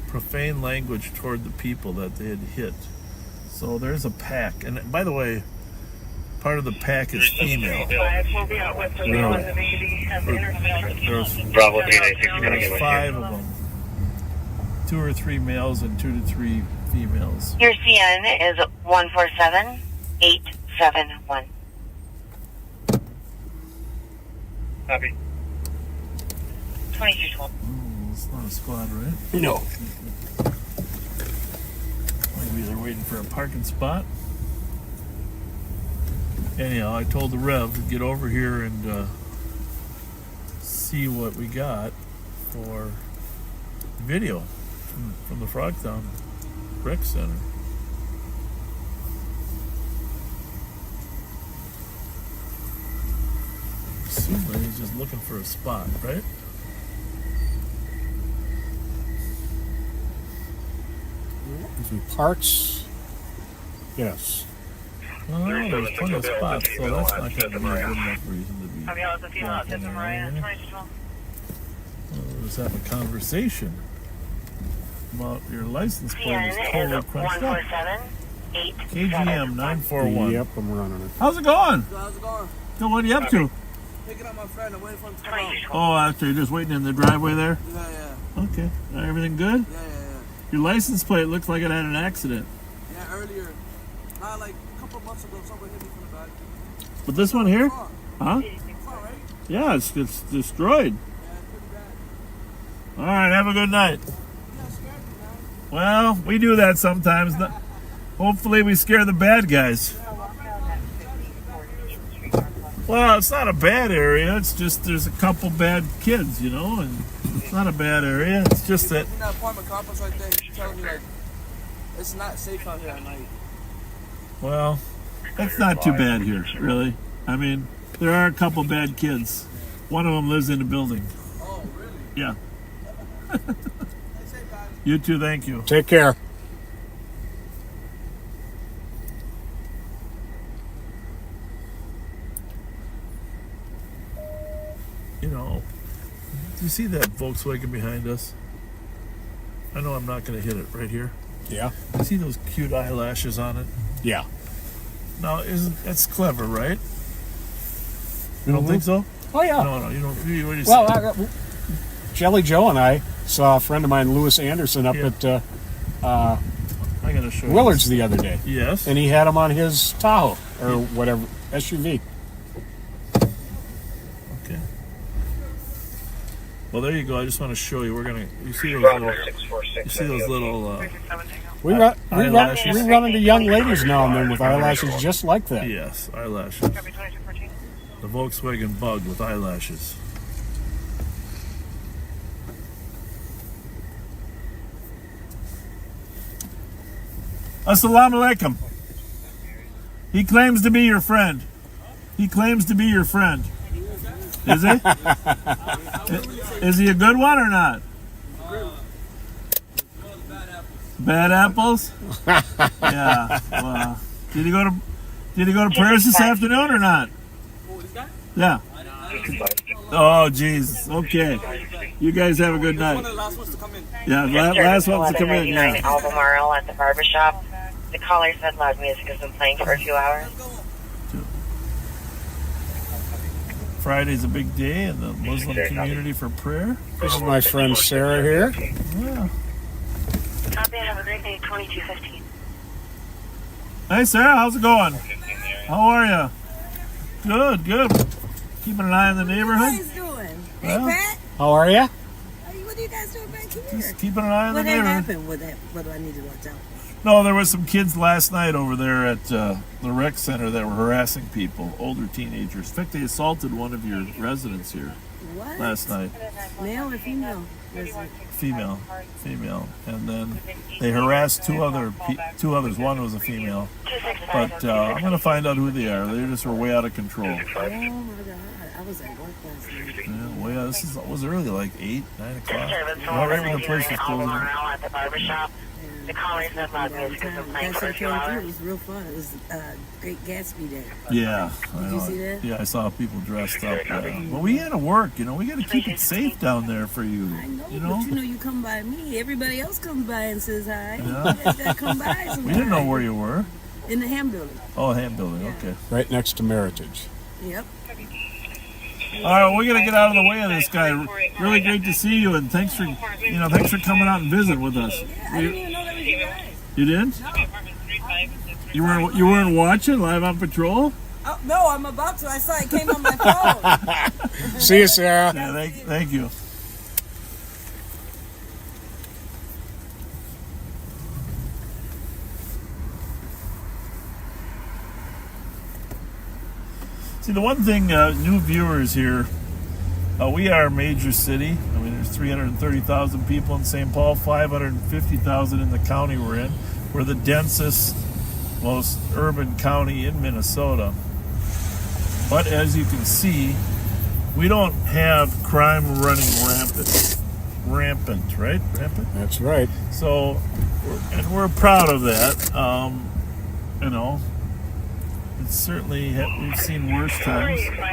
profane language toward the people that they had hit. So there's a pack. And by the way, part of the pack is female. There's 5 of them. 2 or 3 males and 2 to 3 females. Your CN is 147871. Copy. 2212. It's not a squad, right? No. Maybe they're waiting for a parking spot. Anyhow, I told the Rev to get over here and see what we got for video from the Frogtown Rec Center. Assuming he's just looking for a spot, right? Some parts. Yes. Well, there's plenty of spots, so that's not going to be a good enough reason to be. Let's have a conversation about your license plate is totally crunched up. KGM 941. Yep, I'm running it. How's it going? How's it going? So what are you up to? Picking up my friend. I'm waiting for him to come out. Oh, after you're just waiting in the driveway there? Yeah. Okay. Everything good? Yeah. Your license plate looks like it had an accident. Yeah, earlier. Not like a couple months ago, someone hit me from the back. But this one here? Huh? Car, right? Yeah, it's destroyed. Yeah, it's pretty bad. All right, have a good night. Yeah, scared me, man. Well, we do that sometimes. Hopefully we scare the bad guys. Well, it's not a bad area. It's just there's a couple bad kids, you know, and it's not a bad area. It's just that... In that apartment complex right there, he's telling me, like, it's not safe out here at night. Well, that's not too bad here, really. I mean, there are a couple bad kids. One of them lives in the building. Oh, really? Yeah. You too, thank you. Take care. You know, do you see that Volkswagen behind us? I know I'm not going to hit it right here. Yeah. You see those cute eyelashes on it? Yeah. Now, that's clever, right? You don't think so? Oh, yeah. No, you don't. What do you Well, say? Jelly Joe and I saw a friend of mine, Lewis Anderson, up at I gotta show Willard's the other day. Yes. And he had him on his Tahoe or whatever SUV. Okay. Well, there you go. I just want to show you. You see those little. You see those little. We run into young ladies now and then with eyelashes just like that. Yes, eyelashes. The Volkswagen Bug with eyelashes. Assalamu alaikum. He claims to be your friend. He claims to be your friend. Is he? Is he a good one or not? Bad apples? Yeah. Well, did he go to prayers this afternoon or not? Yeah. Oh, Jesus. Okay. You guys have a good night. One of the last ones to come in. Yeah, last ones to come in. Yeah. Albemarle at the barbershop. The caller said loud music has been playing for a few hours. Friday's a big day in the Muslim community for prayer. This is my friend Sarah here. Yeah. Copy, have a great day, 2215. Hey, Sarah, how's it going? How are you? Good, good. Keeping an eye on the neighborhood. What are you guys doing? Well, Hey, Pat? How are you? What are you guys doing back here? Just keeping an eye on the What neighborhood. happened? What do I need to watch out for? No, there was some kids last night over there at the rec center that were harassing people, older teenagers. In fact, they assaulted one of your residents here What? last night. Male or female? Female, and then they harassed two others. One was a female, but I'm going to find out who they are. They just were way out of control. Oh my God! I was at work last night. Yeah, well, yeah, this was early, like 8, 9 o'clock. Well, right when the place was closing. At the barbershop. The callers have not been That shit came through. It was real fun. It was Great Gatsby Day. Yeah. Did you see that? Yeah, I saw people dressed up. Well, we had to work, you know. We got to keep it safe down there for you. I know, you know? but you come by me. Everybody else comes by and says hi. Yeah. You guys gotta come by sometime. We didn't know where you were. In the ham building. Oh, ham building. Yeah. Okay. Right next to Meritage. Yep. All right, we're gonna get out of the way of this guy. Really great to see you, and thanks for coming out and visit with us. I didn't even know that was you guys. You didn't? You weren't watching live on patrol? Oh, no, I'm about to. I saw it came on my phone. See you, Sarah. Yeah, thank you. See, the one thing, new viewers here, we are a major city. I mean, there's 330,000 people in St. Paul, 550,000 in the county we're in. We're the densest, most urban county in Minnesota. But as you can see, we don't have crime running rampant, right? Rampant? That's right. So, we're proud of that. You know, it's certainly, we've seen worse times. But,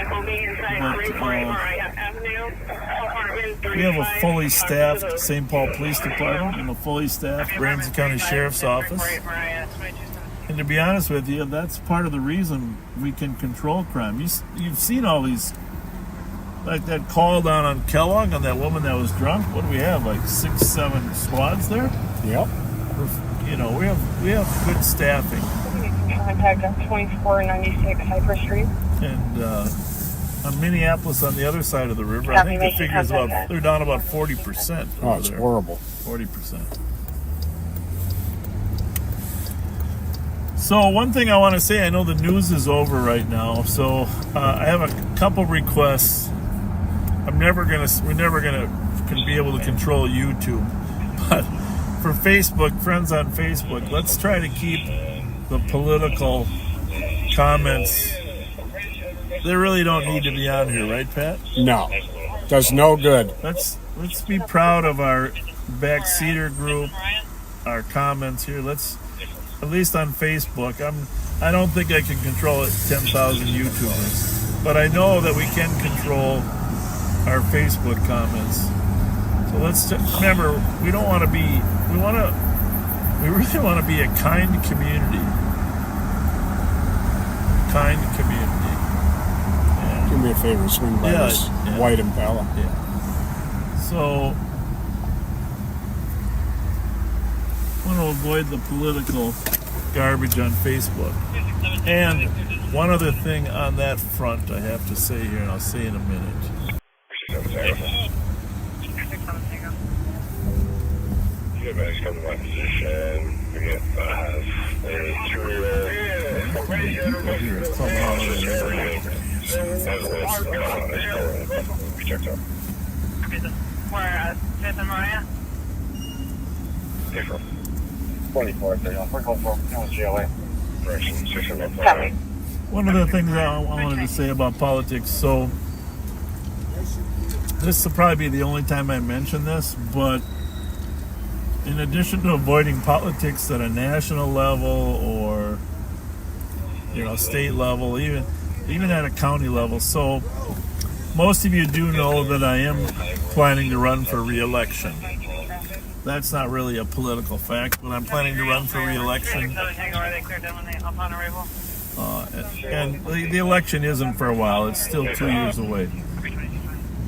we have a fully staffed St. Paul Police Department and a fully staffed Ramsey County Sheriff's Office. And to be honest with you, that's part of the reason we can control crime. You've seen all these, like that call down on Kellogg on that woman that was drunk. What do we have, like 6, 7 squads there? Yep. We have good staffing. Contact on 2496 Hyper Street. And on Minneapolis, on the other side of the river, I think the figure's they're down about 40%. Oh, it's horrible. 40%. So one thing I want to say, I know the news is over right now, so I have a couple requests. We're never gonna be able to control YouTube, but for Facebook, friends on Facebook, let's try to keep the political comments. They really don't need to be on here, right, Pat? No, does no good. Let's be proud of our backseater group, our comments here. Let's, at least on Facebook, I don't think I can control 10,000 YouTubers, but I know that we can control our Facebook comments. So let's remember, we really want to be a kind community. Kind community. Yeah. Do me a favor, swing by this white Impala. Yeah. So, I want to avoid the political garbage on Facebook. And one other thing on that front I have to say here, and I'll say in a minute. You guys come to my position. We get we checked out. We're at 5th and Mariah. April. 24, we're going for GLA. Direction 605. One of the things I wanted to say about politics, so this will probably be the only time I mention this, but in addition to avoiding politics at a national level or state level, even at a county level, so most of you do know that I am planning to run for re-election. That's not really a political fact, but I'm planning to run for re-election. And the election isn't for a while. It's still 2 years away.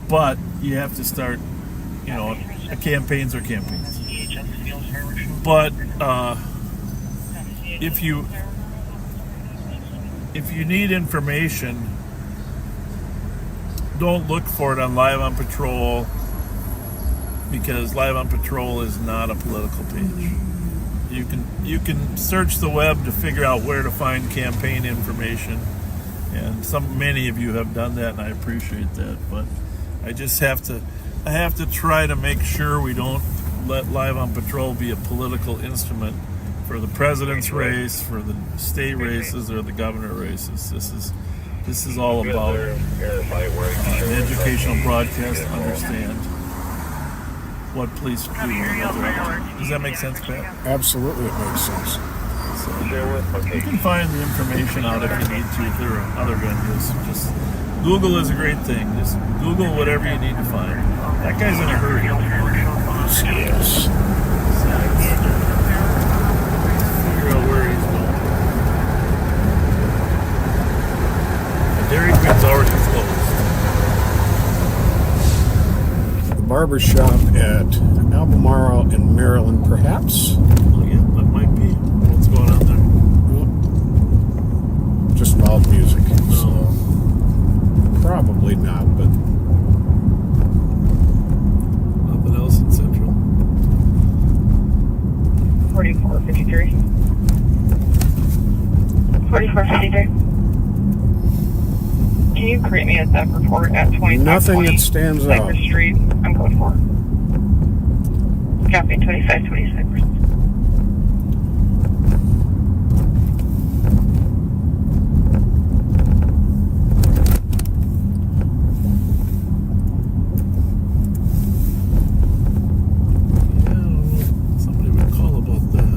But you have to start, campaigns are campaigns. But if you need information, don't look for it on Live on Patrol, because Live on Patrol is not a political page. You can search the web to figure out where to find campaign information, and many of you have done that, and I appreciate that. But I just have to try to make sure we don't let Live on Patrol be a political instrument for the president's race, for the state races, or the governor races. This is all about an educational broadcast to understand what police do. Does that make sense, Pat? Absolutely, it makes sense. So, you can find the information out if you need to. If there are other venues, just Google is a great thing. Just Google whatever you need to find. That guy's in a hurry. Yes. Figure out where he's going. The Dairy Queen's already closed. The barber shop at Albemarle in Maryland, perhaps? Oh, yeah, that might be. What's going on there? Just loud music. So probably not, but nothing else in Central. 4453. 4453. Can you create me a SEP report at 2520 nothing that stands out. Cypress Street? I'm code 4. Copy, 2520 Cypress. Somebody would call about that.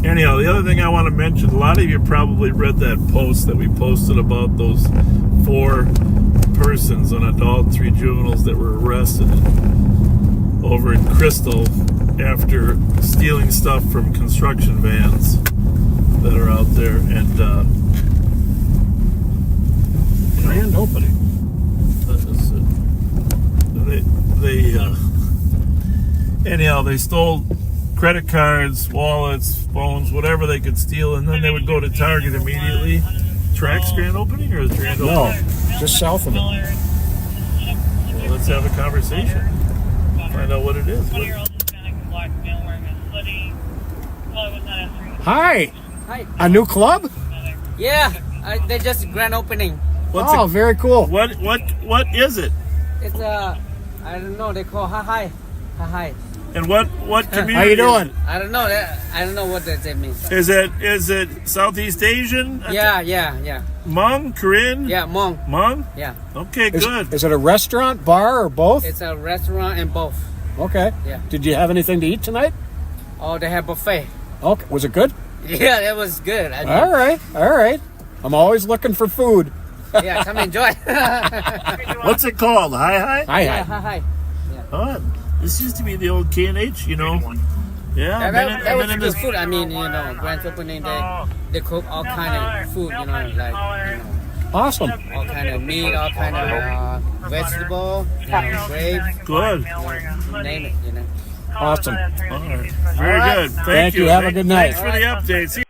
Anyhow, the other thing I want to mention, a lot of you probably read that post that we posted about those 4 persons, an adult and 3 juveniles, that were arrested over in Crystal after stealing stuff from construction vans that are out there. And grand opening. Anyhow, they stole credit cards, wallets, phones, whatever they could steal, and then they would go to Target immediately. Track's grand opening or the grand opening? No, just south of it. Well, let's have a conversation. Find out what it is. Hi. Hi. A new club? Yeah, they just grand opening. Very cool. What is it? It's I don't know. They call hi. And what community? How you doing? I don't know. I don't know what that means. Is it Southeast Asian? Yeah. Hmong, Korean? Yeah, Hmong. Hmong? Yeah. Okay, good. Is it a restaurant, bar, or both? It's a restaurant and both. Okay. Yeah. Did you have anything to eat tonight? Oh, they have buffet. Okay. Was it good? Yeah, that was good. I mean, All right. I'm always looking for food. Yeah, come enjoy. What's it called? Hi. Yeah, hi. Yeah. Oh, this used to be the old K&H, you know. Yeah, that was good food. I mean, grand opening, they cook all kind of food, Awesome. All kind of meat, all kind of vegetable, grape. Good. Name it, Awesome. All right. Very good. Thank you. Have a good night. Thanks for the updates. How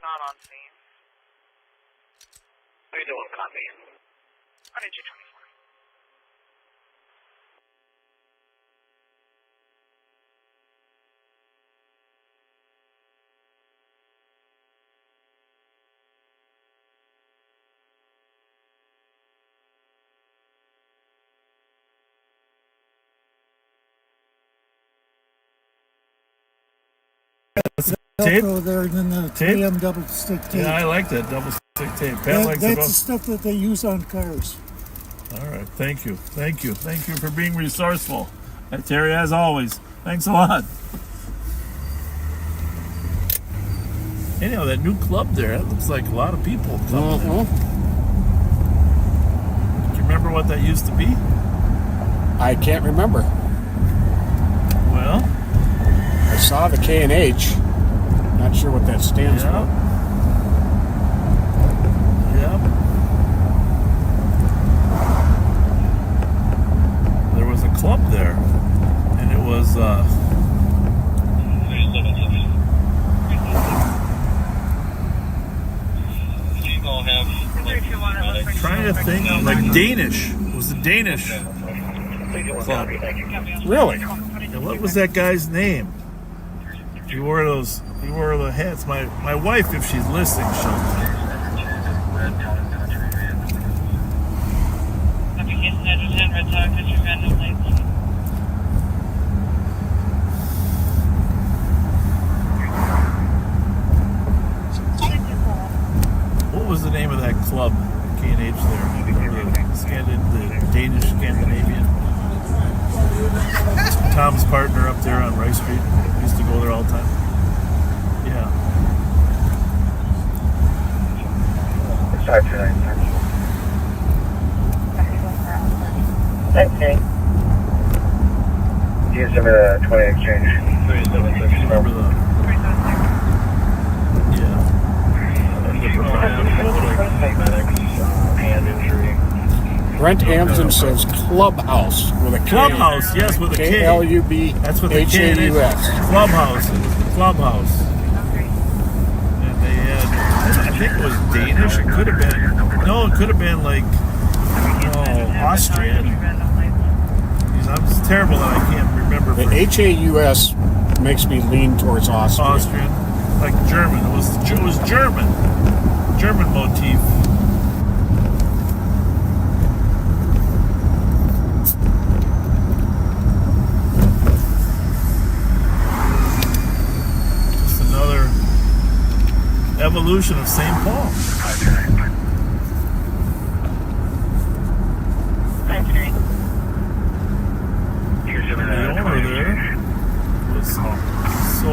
you doing, copy? How did you 24? Tape? There, and then the Tape? 3M double stick tape. Yeah, I like that double stick tape. Pat likes it. That's the stuff that they use on cars. All right, thank you for being resourceful. And Terry, as always, thanks a lot. Anyhow, that new club there, that looks like a lot of people coming there. Do you remember what that used to be? I can't remember. Well, I saw the K&H. Not sure what that stands for. club there, and it was trying to think, like Danish. It was a Danish club. Really? And what was that guy's name? He wore the hats. My wife, if she's listening, she'll know. Application address 10, Red Sox, Country Random Lights. What was the name of that club, K&H there? The Danish Scandinavian. Tom's partner up there on Rice Street. We used to go there all the time. Yeah. Okay. You send me the 20 exchange. Remember the... Yeah. Hand injury. Brent Amson says clubhouse with a K. Clubhouse, yes, with a K. K-L-U-B That's what the K is. H-A-U-S. Clubhouse. Clubhouse. And they had, I think it was Danish. It could have been, no, it could have been like, Austrian. I'm terrible that I can't remember. The H-A-U-S makes me lean towards Austrian. Austrian. Like German. It was German. German motif. Just another evolution of St. Paul. The owner there was so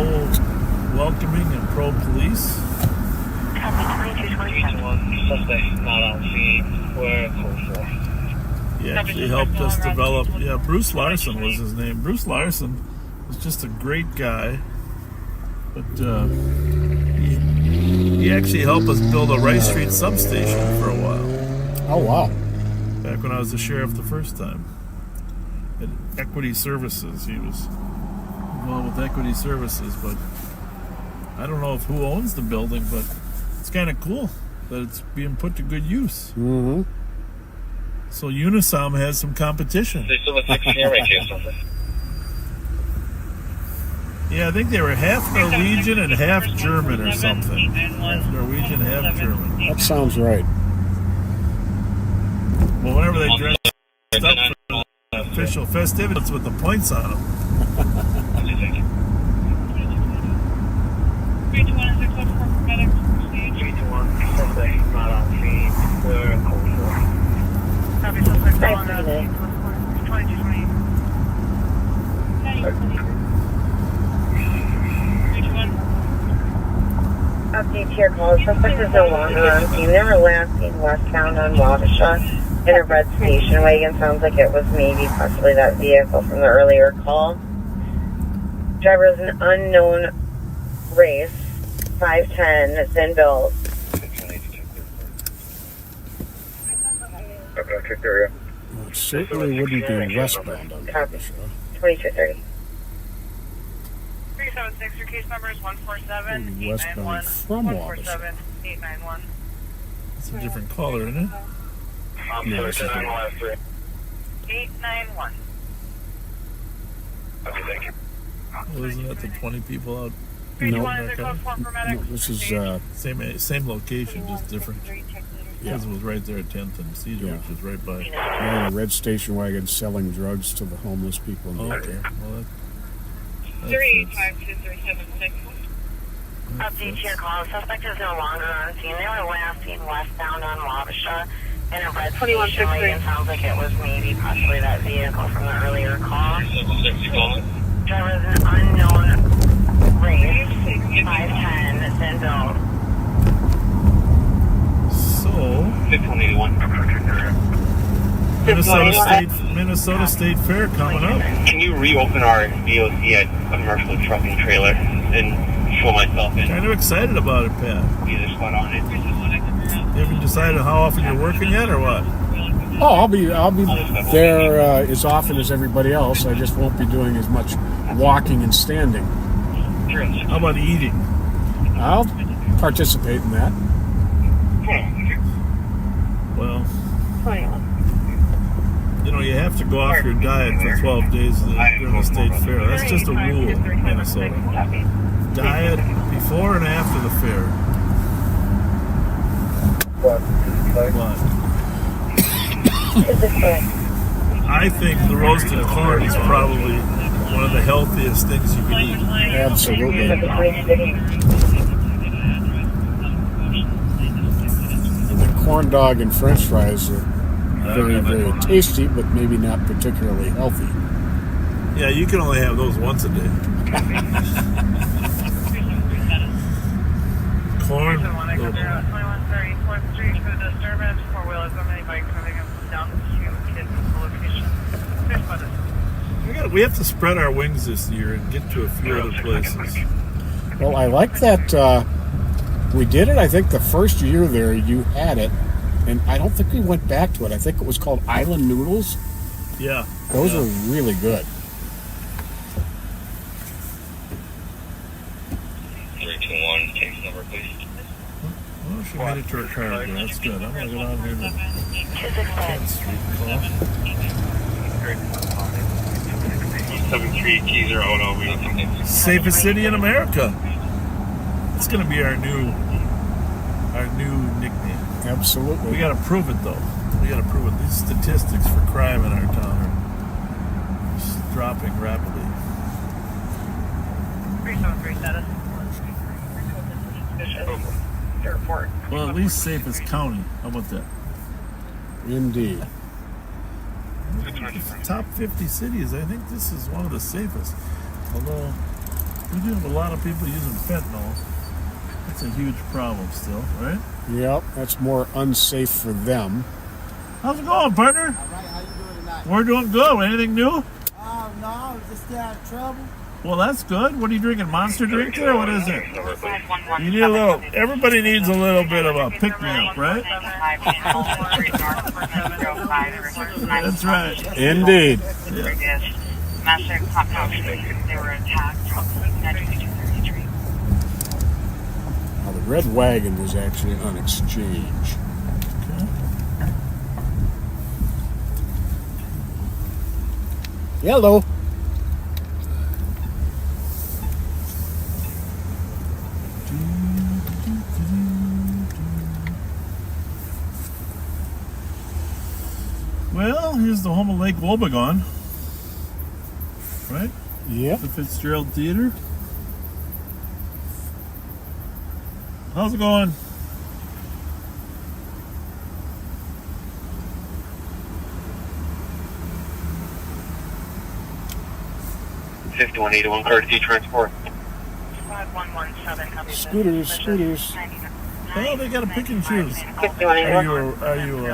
welcoming and pro-police. Suspect not on scene. We're code 4. He actually helped us develop. Yeah, Bruce Larson was his name. Bruce Larson was just a great guy, but he actually helped us build a Rice Street substation for a while. Oh wow! Back when I was the sheriff the first time. At Equity Services, he was involved with Equity Services, but I don't know who owns the building, but it's kind of cool that it's being put to good use. Mm-hmm. So Unisom has some competition. They still have 6 camera case on Yeah, I think they were half Norwegian and half German or something. Half Norwegian, half German. That sounds right. Well, whenever they dress up for the official festivities with the points on them. 321 is code 4 for medics. 321, suspect not on scene. We're code 4. Copy, suspect not on scene. 2220. 321. Update to your call. Suspect is no longer on scene. They were last seen westbound on Wabasha in a red station wagon. Sounds like it was maybe possibly that vehicle from the earlier call. Driver is an unknown race, 5'10", thin build. It certainly wouldn't be westbound on Wabasha. 2230. 376, your case number is 147 Westbound from Wabasha. 891. That's a different caller, isn't it? No, this is the 891. Okay, thank you. Well, isn't that the 20 people out? No, this is same location, just different. Because it was right there at 10th and Cedar, which is right by. Yeah, a red station wagon selling drugs to the homeless people in the area. Well, 3852376. Update to your call. Suspect is no longer on scene. They were last seen westbound on Wabasha in a red station wagon. Sounds like it was maybe possibly that vehicle from the earlier call. Driver is an unknown race, 5'10", thin build. So, Minnesota State Fair coming up. Can you reopen our VOC at Commercial Trucking Trailer and show myself in? Kind of excited about it, Pat. Either spot on it. You haven't decided how often you're working yet, or what? Oh, I'll be there as often as everybody else. I just won't be doing as much walking and standing. How about eating? I'll participate in that. Well, you know, you have to go off your diet for 12 days during the state fair. That's just a rule in Minnesota. Diet before and after the fair. But I think the roasted corn is probably one of the healthiest things you can eat. Absolutely. And the corn dog and French fries are very, very tasty, but maybe not particularly healthy. Yeah, you can only have those once a day. Corn. We have to spread our wings this year and get to a few other places. Well, I like that we did it. I think the first year there you had it, and I don't think we went back to it. I think it was called Island Noodles. Yeah. Those are really good. 321, case number, please. Well, she made it to her car again. That's good. I'm going to go down here to 10th Street and call. 73 Keys or Ono. Safest city in America. It's going to be our new nickname. Absolutely. We got to prove it, though. We got to prove it. These statistics for crime in our town are just dropping rapidly. 373 status. Airport. Well, at least safest county. How about that? Indeed. Top 50 cities, I think this is one of the safest. Although we do have a lot of people using fentanyl. That's a huge problem still, right? Yep, that's more unsafe for them. How's it going, partner? All right, how you doing tonight? We're doing good. Anything new? No, just stay out of trouble. Well, that's good. What are you drinking? Monster drink there? What is it? You need a little. Everybody needs a little bit of a pick-me-up, right? That's right. Indeed. Yeah. Now, the red wagon was actually on exchange. Okay. Yellow. Well, here's the home of Lake Wobegon, right? Yeah. The Fitzgerald Theater. How's it going? $5181 courtesy transport. 5117. Scooters. Well, they got to pick and choose. Are you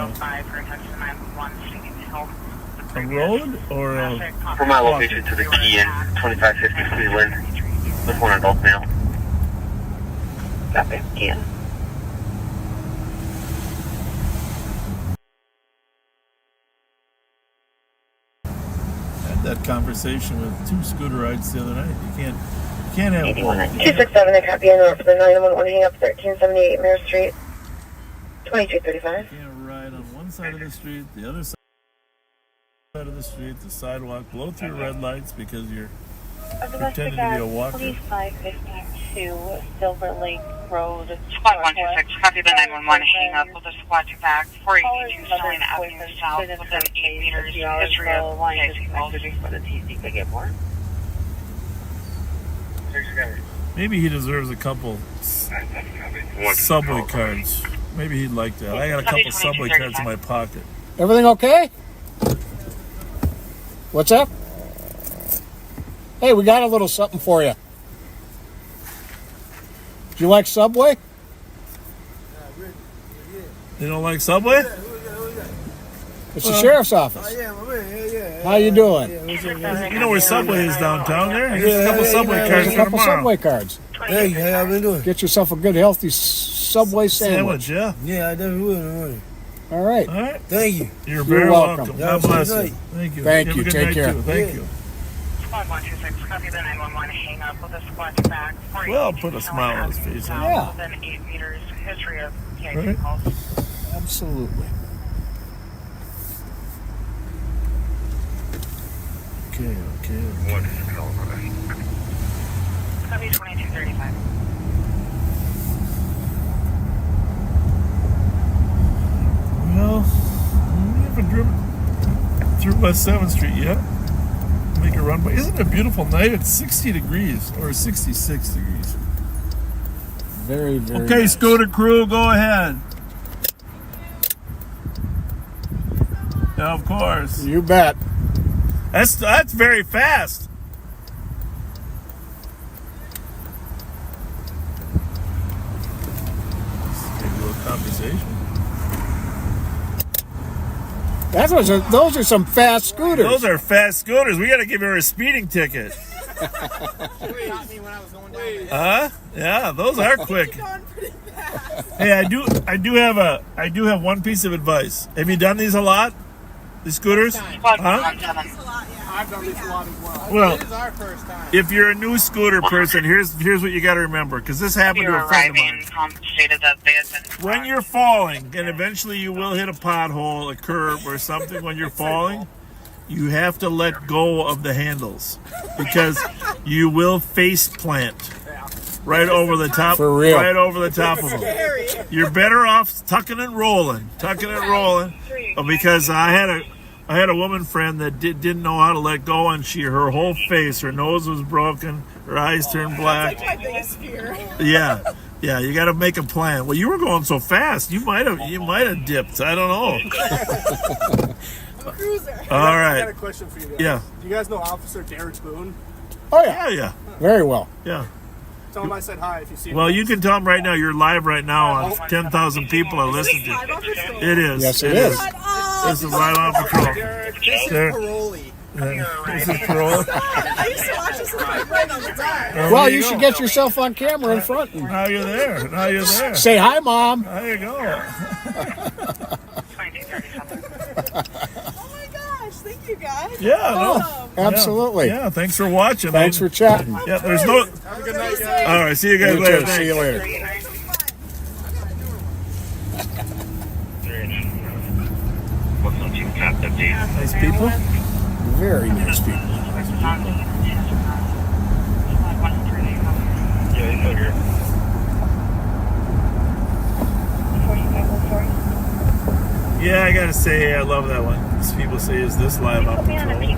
a road or a... From my location to the key in 2550 Cleveland. With one adult male. Copy. Yeah. Had that conversation with two scooterites the other night. You can't have both. 267, I copy on North for the 911 hang up 1378 Mirror Street, 2235. You can't ride on one side of the street, the other side of the street, the sidewalk, blow through red lights because you're pretending to be a walker. 4552 Silver Lake Road. Squad 126, copy the 911 hang up with a squad to back, 482 Sterling Avenue South, within 8 meters, history of taxi calls. For the TC, could get more. Maybe he deserves a couple subway cards. Maybe he'd like that. I got a couple subway cards in my pocket. Everything okay? What's up? Hey, we got a little something for you. Do you like Subway? You don't like Subway? It's the sheriff's office. How you doing? You know where Subway is downtown there? Here's a couple Subway cards for tomorrow. Subway cards. Hey, how y'all been doing? Get yourself a good, healthy Subway sandwich. Yeah. Yeah, I definitely will. All right. All right. Thank you. You're very welcome. Y'all God have a bless good you. night. Thank you. Thank Have you. a good Take night, care. too. Thank you. Squad 126, copy the 911 hang up with a squad back. Well, put a smile on his face. Yeah. Within 8 meters, history of PIP Right. calls. Absolutely. Okay. Copy 2235. Well, we haven't driven through West 7th Street yet. Make a run, but isn't it a beautiful night? It's 60 degrees or 66 degrees. Very, very Okay, nice. scooter crew, go ahead. Yeah, of course. You bet. That's very fast. Maybe a little conversation. Those are some fast scooters. Those are fast scooters. We got to give her a speeding ticket. Huh? Yeah, those are quick. Hey, I do have one piece of advice. Have you done these a lot? These scooters? Huh? I've done this a lot as well. Well, This is our first time. if you're a new scooter person, here's what you got to remember, because this happened to a friend of mine. Stated that they had been When you're falling, and eventually you will hit a pothole, a curb, or something when you're falling, you have to let go of the handles, because you will face plant right over the top. For real. Right over the top of them. You're better off tucking and rolling, because I had a woman friend that didn't know how to let go, and her whole face, her nose was broken, her eyes turned black. That's like my biggest fear. Yeah, you got to make a plan. Well, you were going so fast, you might have dipped. I don't know. I'm a cruiser. All right. I got a question for you guys. Yeah. Do you guys know Officer Derek Boone? Oh yeah. Yeah. Very well. Yeah. Tell him I said hi if you see him. Well, you can tell them right now. You're live right now on 10,000 people are listening to you. It is. Yes, it is. This is Live on Patrol. Derek, this is Derek. Parolee. This is Parolee. I used to watch this with my friend all the time. Well, you should get yourself on camera in front. And Now you're there. say hi, Mom. There you go. Oh my gosh, thank you guys. Yeah, no. Absolutely. Yeah, thanks for watching. Thanks for chatting. Yeah, there's no. Have a good night, guys. All right, see you guys You later. too. See you later. Nice people. Very nice people. Yeah, he's out here. Yeah, I gotta say, I love that one. These people say, "Is this Live on Patrol?" You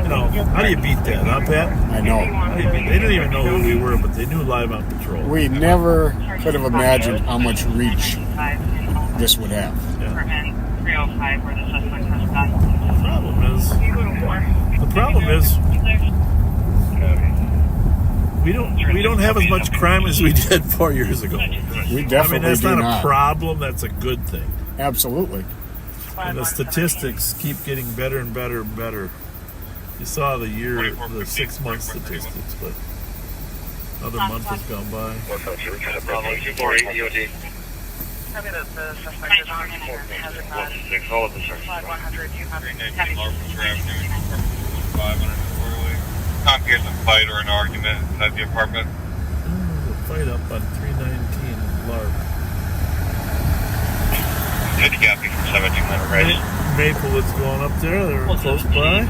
know, how do you beat that, huh, Pat? I know. How do you beat? They didn't even know who we were, but they knew Live on Patrol. We never could have imagined how much reach this would have. Yeah. 305 where the suspect has gone. The problem is, we don't have as much crime as we did 4 years ago. We definitely that's do not not. a problem. That's a good thing. Absolutely. And the statistics keep getting better and better and better. You saw the 6 month statistics, but another month has gone by. Copy that the suspect is on and hasn't gone. All of the search. 100, 200. Not getting a fight or an argument inside the apartment. A fight up on 319 Lark. Handicapping from 1700, right? Maplewood's going up there. They're close by.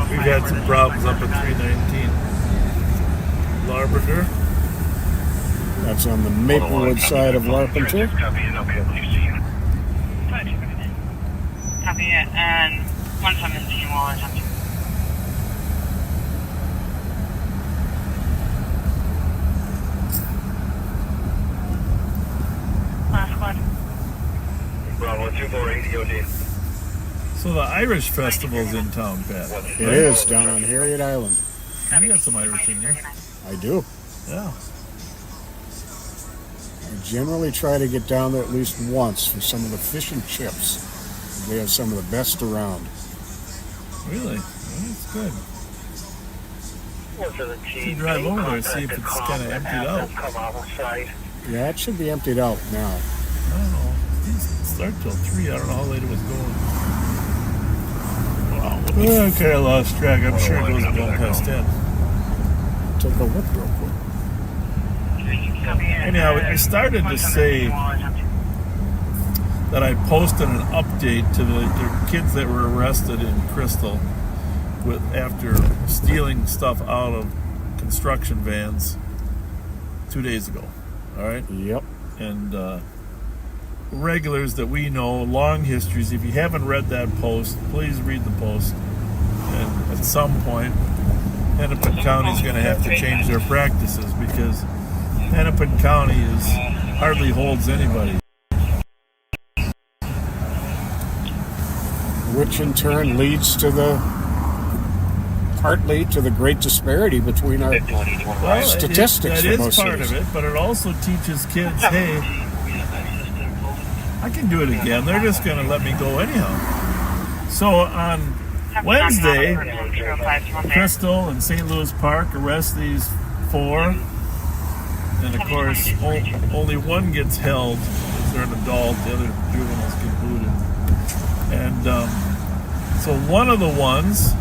We've had some problems up at 319 Larpenteur. That's on the Maplewood side of Larpenteur. Copy it, and 117 will attempt to. Last one. Bravo 2480 OD. So the Irish Festival's in town, Pat. It is down on Harriet Island. You got some Irish in here. I do. Yeah. I generally try to get down there at least once for some of the fish and chips. They have some of the best around. Really? Well, that's good. Should drive over there and see if it's kind of emptied out. Yeah, it should be emptied out now. I don't know. It didn't start till 3. I don't know how late it was going. Wow. Okay, I lost track. I'm sure it goes well past 10. Take a look real quick. Anyhow, I started to say that I posted an update to the kids that were arrested in Crystal after stealing stuff out of construction vans 2 days ago. All right? Yep. And regulars that we know, long histories. If you haven't read that post, please read the post. And at some point, Hennepin County is going to have to change their practices because Hennepin County hardly holds anybody. Which in turn leads to partly to the great disparity between our statistics. That is part of it, but it also teaches kids, hey, I can do it again. They're just going to let me go anyhow. So on Wednesday, Crystal and St. Louis Park arrest these 4. And of course, only one gets held because they're an adult. The other juveniles get booted. And so one of the ones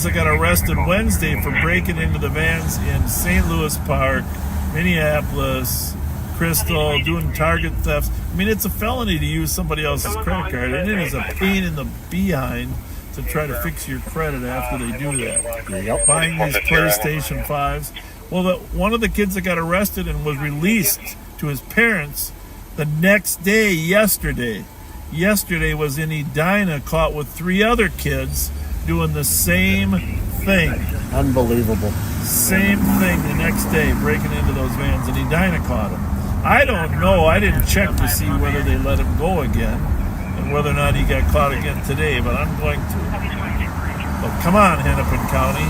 that got arrested Wednesday for breaking into the vans in St. Louis Park, Minneapolis, Crystal, doing target thefts. I mean, it's a felony to use somebody else's credit card, and it is a pain in the behind to try to fix your credit after they do that. Buying these PlayStation 5s. Well, one of the kids that got arrested and was released to his parents the next day, yesterday was in Edina, caught with 3 other kids doing the same thing. Unbelievable. Same thing the next day, breaking into those vans, and Edina caught him. I don't know. I didn't check to see whether they let him go again and whether or not he got caught again today, but I'm going to. But come on, Hennepin County.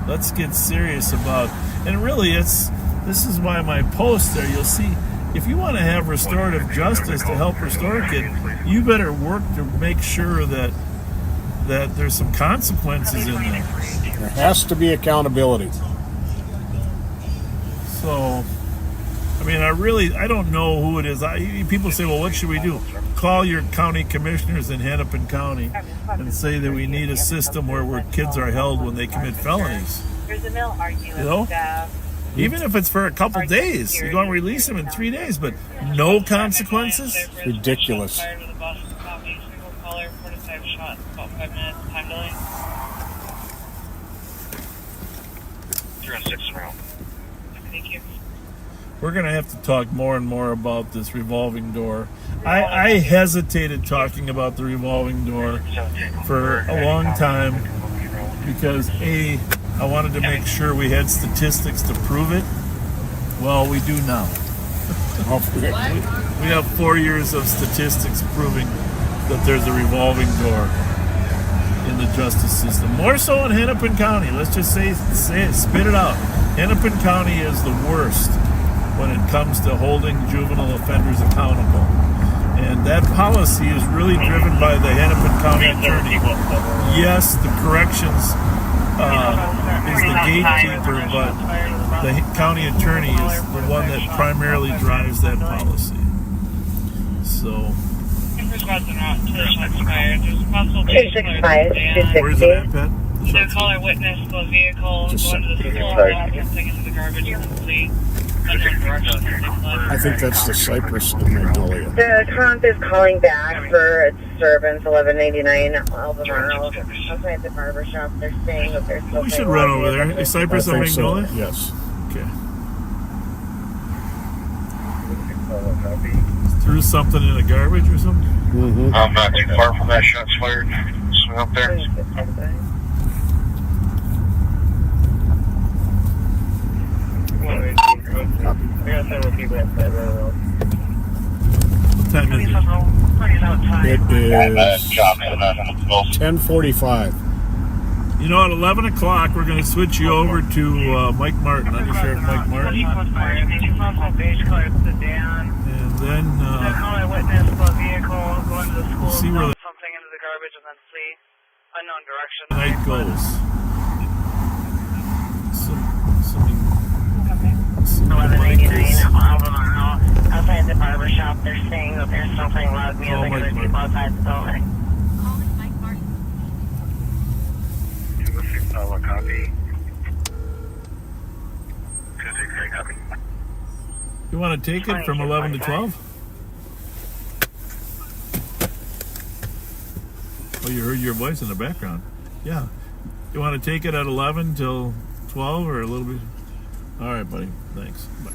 Let's get serious about, and really this is why my post there, you'll see, if you want to have restorative justice to help restore a kid, you better work to make sure that there's some consequences in there. There has to be accountability. So, I mean, I don't know who it is. People say, well, what should we do? Call your county commissioners in Hennepin County and say that we need a system where kids are held when they commit felonies. You know? Even if it's for a couple days, you're going to release them in 3 days, but no consequences? Ridiculous. We're going to have to talk more and more about this revolving door. I hesitated talking about the revolving door for a long time because, A, I wanted to make sure we had statistics to prove it. Well, we do now. We have 4 years of statistics proving that there's a revolving door in the justice system. More so in Hennepin County. Let's just say it, spit it out. Hennepin County is the worst when it comes to holding juvenile offenders accountable. And that policy is really driven by the Hennepin County attorney. Yes, the corrections is the gatekeeper, but the county attorney is the one that primarily drives that policy. So. 265, Where's it at, Pat? The caller witnessed the vehicle going to the school and taken to the garbage and complete. I think that's the Cypress in Magnolia. The comp is calling back for a disturbance, 1189 Albemarle. Outside the barber shop, they're saying that they're still. We should run over there. Is Cypress on Magnolia? So. Yes. Okay. Threw something in the garbage or something? Mm-hmm. I'm not too far from that. Shots fired. Swing up there. I got several people outside right now. What time is it? It is 10:45. You know, at 11 o'clock, we're going to switch you over to Mike Martin, Undersheriff Mike Martin. And then we'll see where the something into the garbage and then flee unknown direction. night goes. shop. They're saying that they're still playing loud music and there's people outside the building. Copy. 263, copy. You want to take it from 11 to 12? Oh, you heard your voice in the background. Yeah. You want to take it at 11 till 12 or a little bit? All right, buddy. Thanks. Bye.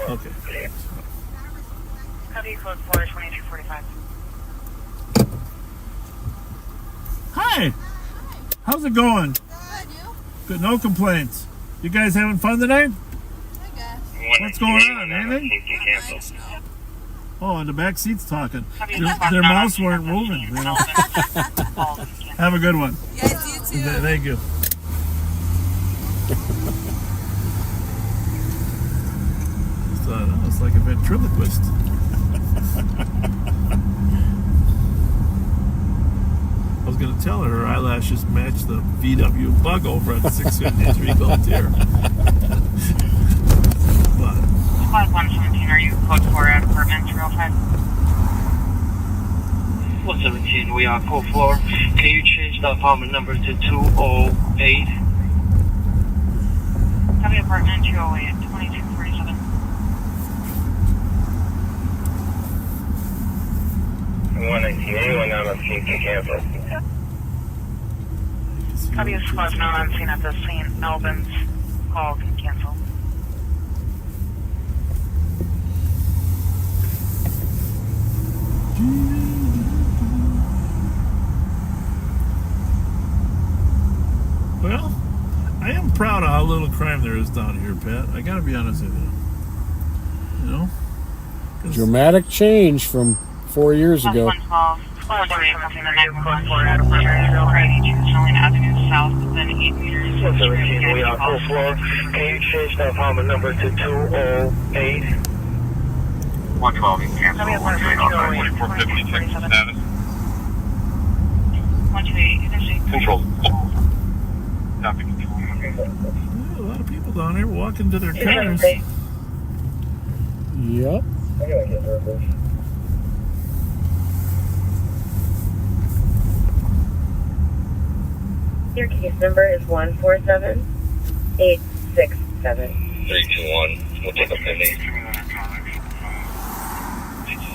Okay. Copy code 4, 2245. Hi. How's it going? Good, you? Good. No complaints. You guys having fun today? I guess. What's going on? Anything? Oh, and the back seat's talking. Their mouths weren't moving. You know? Have a good one. Yes, you too. Thank you. It's like a ventriloquist. I was going to tell her eyelashes match the VW bug over at 653 Gaultier. But Squad 117, are you code 4 at apartment 305? 117, we are code 4. Can you change the apartment number to 208? Copy apartment 208, 2247. 119, anyone not on scene can cancel. Copy of squad's not on scene at the St. Albans. Call can cancel. well, I am proud of how little crime there is down here, Pat. I got to be honest with you. You know? Dramatic change from 4 years ago. 112. Squad 117, are you code 4 at apartment 382 Sterling Avenue South within 8 meters. 117, we are code 4. Can you change the apartment number to 208? 112, you can cancel. Copy apartment 208, 2247. 128, you can see. Control. Copy control. Yeah, a lot of people down here walking to their cars. Yep. I gotta get verbal. Your case number is 147867. 321, we'll take a pending.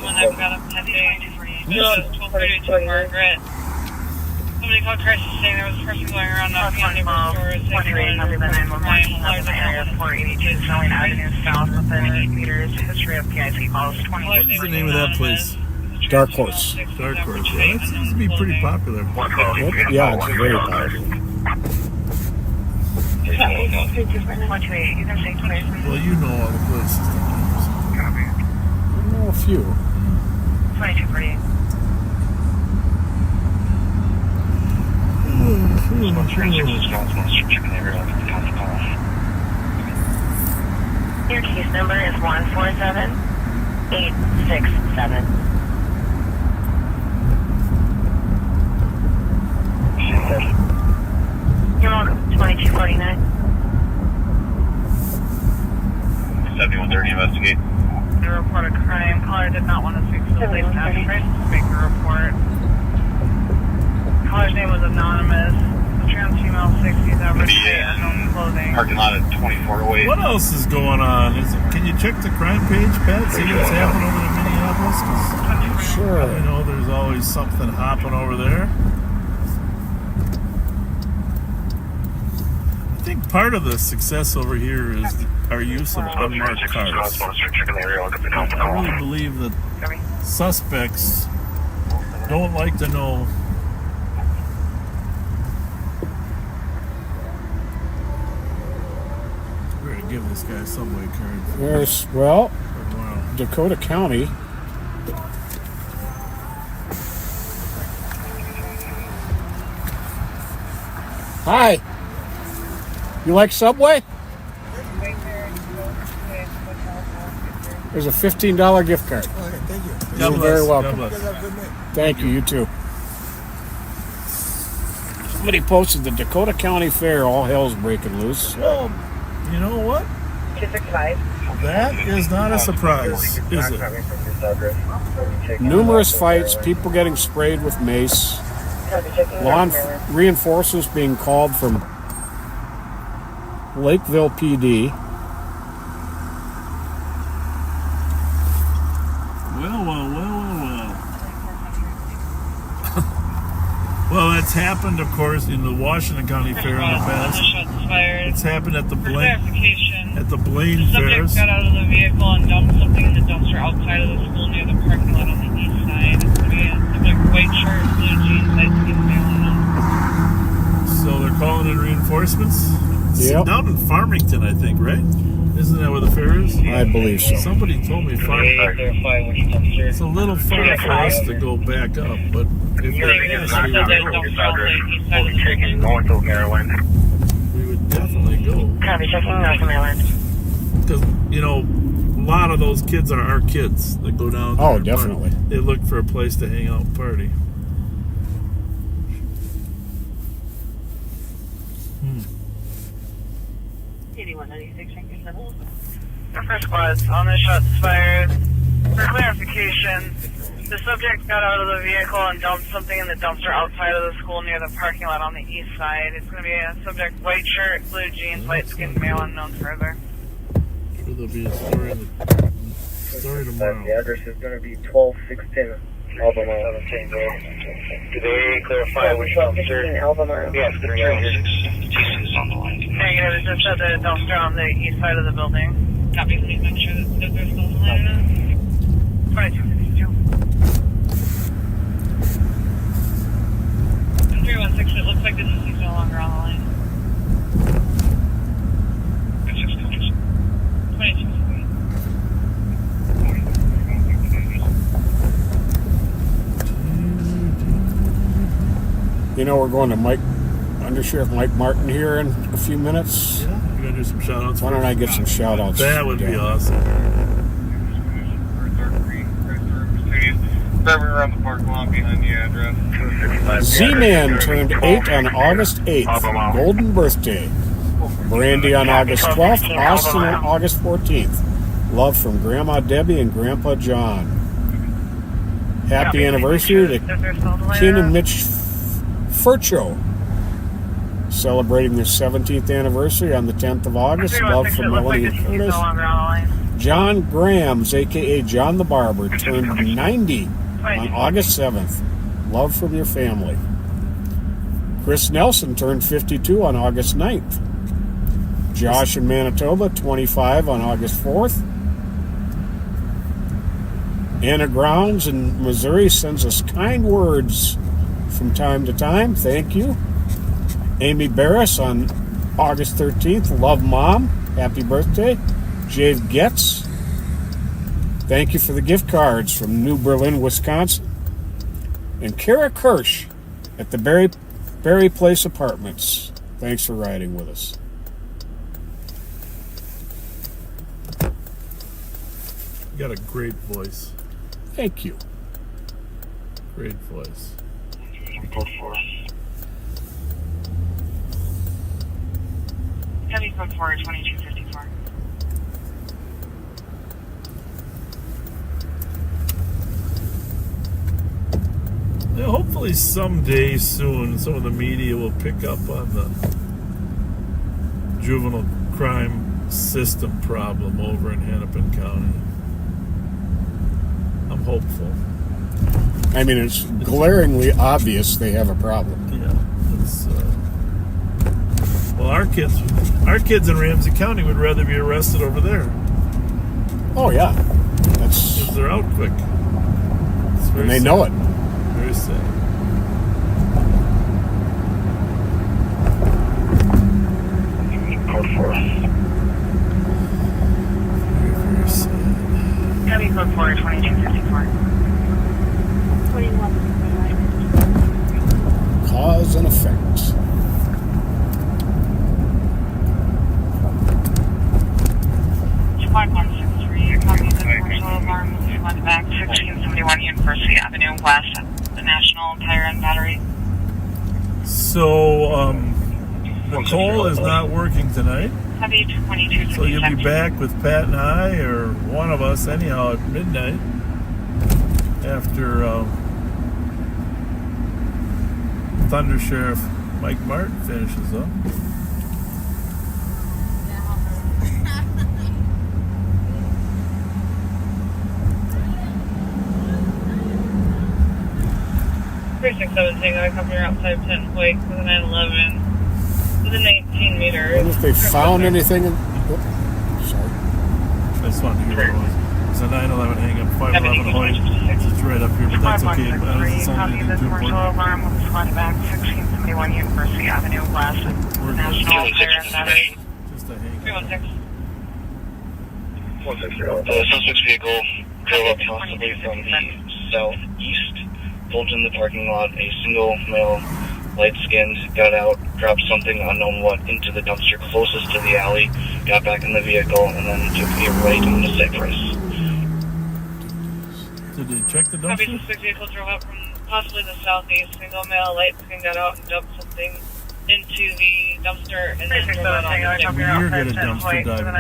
When I've got a pending, this is 1232 Margaret. Somebody called crisis saying there was a person going around knocking on neighbor's doors. They wanted to Line area 482 Sterling Avenue South within 8 meters. History of PIC calls 20. What's the name of that place? Dark Horse. Dark Horse. Yeah, that seems to be pretty popular. Yeah, it's very popular. 128, you can say twice. Well, you know all the places. I know a few. 2248. Your case number is 147867. You're welcome. 2249. 7130, investigate. The report of crime. Caller did not want to speak to the police staff. Tried to make a report. Caller's name was anonymous. The trans female, 60s, average height, unknown clothing. Parking lot at 2408. What else is going on? Can you check the crime page, Pat? See what's happening over in Minneapolis? 'Cause Sure. I know there's always something hopping over there. I think part of the success over here is our use of unmarked cars. I really believe that suspects don't like to know we're going to give this guy a subway card. There's, well, Dakota County. Hi. You like Subway? There's a $15 gift card. Okay, thank you. You're very welcome. You guys have a good night. Thank you, you too. Somebody posted the Dakota County Fair, all hell's breaking loose. Well, You know what? 265. That is not a surprise, is it? Numerous fights, people getting sprayed with mace, reinforcements being called from Lakeville PD. Well. Well, that's happened, of course, in the Washington County Fair in the past. It's happened at the Blaine fairs. Subject got out of the vehicle and dumped something in the dumpster outside of the school near the parking lot on the east side. It's going to be a subject white shirt, blue jeans, light skin, male unknown. So they're calling in reinforcements? Yep. Down in Farmington, I think, right? Isn't that where the fair is? I believe so. Somebody told me Farmington. It's a little far for us to go back up, but if they ask, we would definitely go. Copy, checking North Maryland. Because, you know, a lot of those kids are our kids that go down there. Oh, definitely. They look for a place to hang out and party. First squads, on the shots fired. For clarification, the subject got out of the vehicle and dumped something in the dumpster outside of the school near the parking lot on the east side. It's going to be a subject white shirt, blue jeans, light skinned male unknown further. Sure there'll be a story tomorrow. The address is going to be 12610 Albemarle. Do they clarify which dumpster? Albemarle. Yes, they're right here. Negative, it's just at the dumpster on the east side of the building. Copy, please make sure that they're still on the line or not. 2252. 316, it looks like the DC's no longer on the line. 22. You know, we're going to Undersheriff Mike Martin here in a few minutes. Yeah, you're going to do some shout-outs. Why don't I get some shout-outs? That would be awesome. Around the parking lot behind the address. Z-Man turned 8 on August 8th. Golden birthday. Brandy on August 12th. Austin on August 14th. Love from Grandma Debbie and Grandpa John. Happy anniversary to Ken and Mitch Furcho. Celebrating their 17th anniversary on the 10th of August. Love from Melanie and Curtis. John Grams, a.k.a. John the Barber, turned 90 on August 7th. Love from your family. Chris Nelson turned 52 on August 9th. Josh in Manitoba, 25 on August 4th. Anna Grounds in Missouri sends us kind words from time to time. Thank you. Amy Barris on August 13th. Love Mom. Happy birthday. Jave Getz. Thank you for the gift cards from New Berlin, Wisconsin. And Kara Kirsch at the Berry Place Apartments. Thanks for riding with us. You got a great voice. Thank you. Great voice. Heavy code 4, 2254. Yeah, hopefully someday soon some of the media will pick up on the juvenile crime system problem over in Hennepin County. I'm hopeful. I mean, it's glaringly obvious they have a problem. Yeah. It's, well, our kids in Ramsey County would rather be arrested over there. Oh, yeah. That's because they're out quick. And they sad. know it. Very sad. Code 4. Very sad. Heavy code 4, 2254. 21. Cause and effect. Squad 163, copy the commercial alarm moving on the back, 1671 University Avenue West, the National Tire and Battery. So, Nicole is not working tonight. Heavy 22. So you'll be back with Pat and I, or one of us anyhow, at midnight after Thunder Sheriff Mike Martin finishes up. Precinct 17, I come here outside 10 Quake with a 911 with a 19 meter. Wonder if they found anything in... Sorry. I just wanted to hear what it was. It's a 911 hang up, 511 Hoyt. It's right up here, but that's okay. It's something too important. Alarm with squad back 1671 University Avenue West. National Fair and Saturday. Just a hang 316. The suspect's vehicle drove up possibly from the southeast, pulled in the parking lot. A single male, light-skinned, got out, dropped something unknown what into the dumpster closest to the alley, got back in the vehicle, and then took a right into Cypress. Did they check the Copy, dumpster? suspect vehicle drove up from possibly the southeast. Single male, light skin, got out and dumped something into the dumpster and then drove out on the We're good at dumpster diving.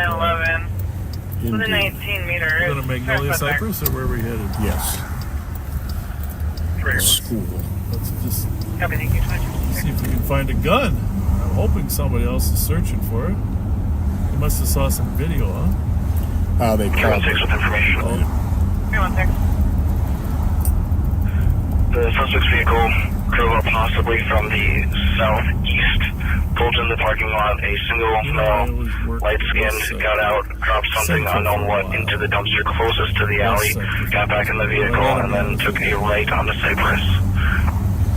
with a 19 meter. We're going to Magnolia Cypress, or where are we headed? Yes. School. Let's just see if we can find a gun. I'm hoping somebody else is searching for it. They must have saw some video, huh? They called it. The suspect's vehicle drove up possibly from the southeast, pulled in the parking lot. A single male, light-skinned, got out, dropped something unknown what into the dumpster closest to the alley, got back in the vehicle, and then took a right onto Cypress.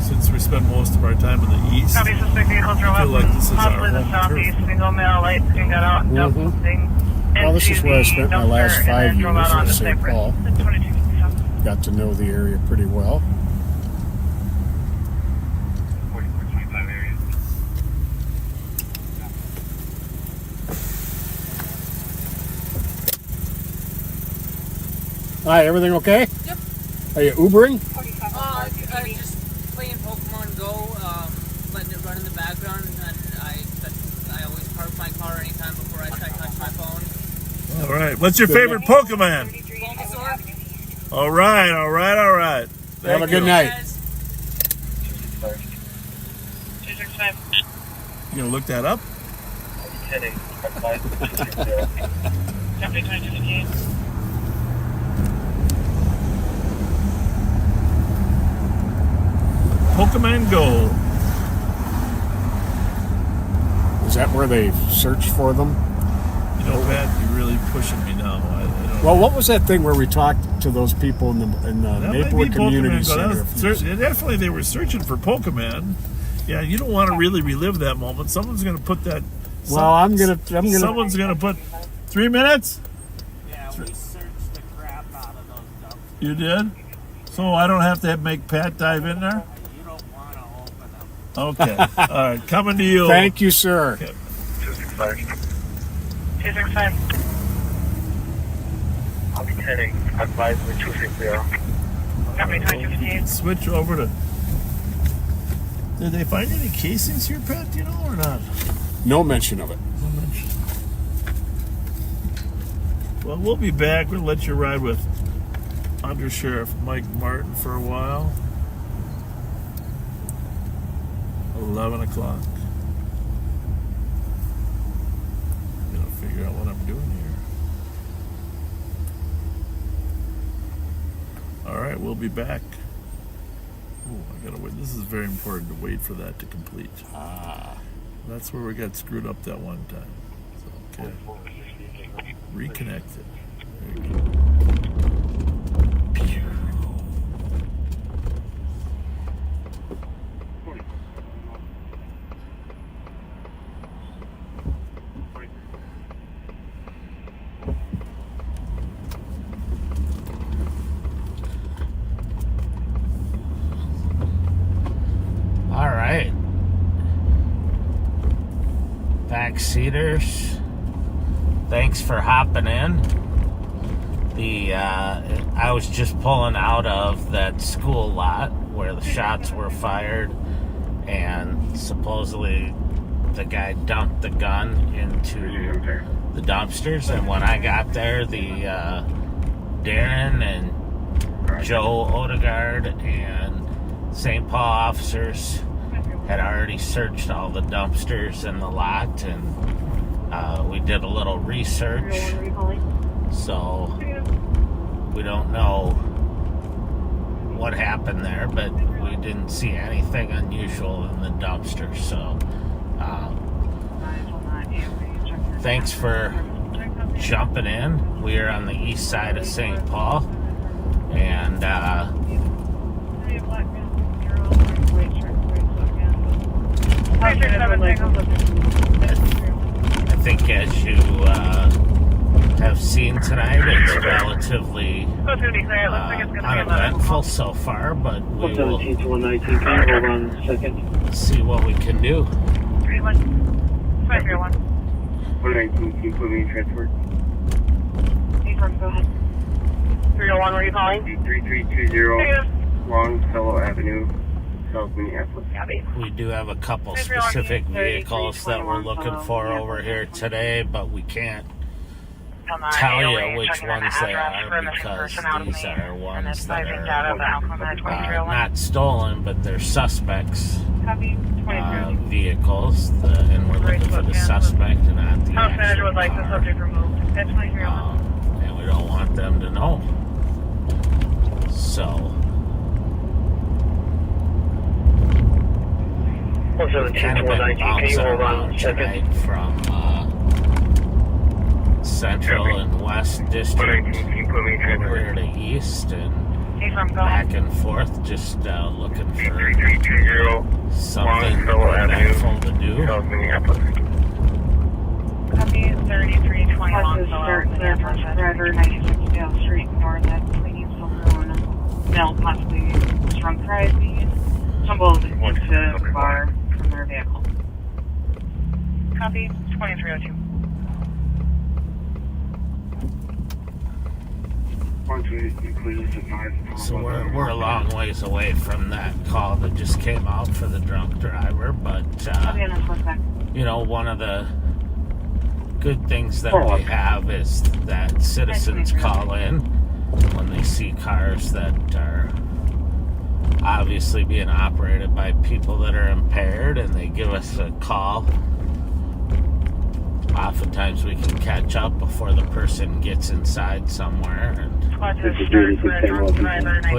Since we spend most of our time in the east, I feel like this is our home turf. Single male, light skin, got out and dumped something. Well, this is where I spent my last 5 years in St. Paul. Got to know the area pretty well. Hi, everything okay? Yep. Are you Ubering? Just playing Pokemon Go, letting it run in the background, and I always park my car anytime before I touch my phone. All right. What's your favorite Pokemon? Bulbasaur. All right. Have a good night. You gonna look that up? Pokemon Go. Is that where they search for them? You know, Pat, you're really pushing me now. I don't Well, what was that thing where we talked to those people in the that Maplewood might be Community Pokemon Go. Center? Definitely, they were searching for Pokemon. Yeah, you don't want to really relive that moment. Someone's going to put that. Well, I'm gonna. Someone's going to put 3 minutes. Yeah, we searched the crap out of those dumps. You did. So I don't have to make Pat dive in there. You don't want to open them. Okay. All right. Coming to you. Thank you, sir. Okay. 265. I'll be 10-8. Advise with 260. Switch over to. Did they find any casings here, Pat? Do you know, or not? No mention of it. No mention. Well, we'll be back. We'll let you ride with Under Sheriff Mike Martin for a while. 11 o'clock. I'm gonna figure out what I'm doing here. All right, we'll be back. Oh, I gotta wait. This is very important to wait for that to complete. That's where we got screwed up that one time. So, okay. Reconnected. Very good. All right. Backseaters, thanks for hopping in. I was just pulling out of that school lot where the shots were fired, and supposedly the guy dumped the gun into the dumpsters, and when I got there, the Darren and Joe Odegaard and St. Paul officers had already searched all the dumpsters in the lot, and we did a little research, so we don't know what happened there, but we didn't see anything unusual in the dumpster. So thanks for jumping in. We are on the east side of St. Paul, and I think, as you have seen tonight, it's relatively uneventful so far, but we will see what we can do. 119, put me in transport. Go ahead. 301, where are you calling? 3320 Longfellow Avenue, South Minneapolis. We do have a couple specific vehicles that we're looking for over here today, but we can't tell you which ones they are, because these are ones that are not stolen, but they're suspects vehicles, and we're looking for the suspect and not the actual car. And we don't want them to know. So kind of been bouncing around tonight from Central and West District over here to East and back and forth, just looking for something eventful to do. Copy 3320 Longfellow, driver 96 Dale Street, north at Cleaning Saloon. Male possibly drunk driving, stumbled into the bar from their vehicle. Copy 2302. So we're a long ways away from that call that just came out for the drunk driver, but you know, one of the good things that we have is that citizens call in when they see cars that are obviously being operated by people that are impaired, and they give us a call. Oftentimes we can catch up before the person gets inside somewhere and put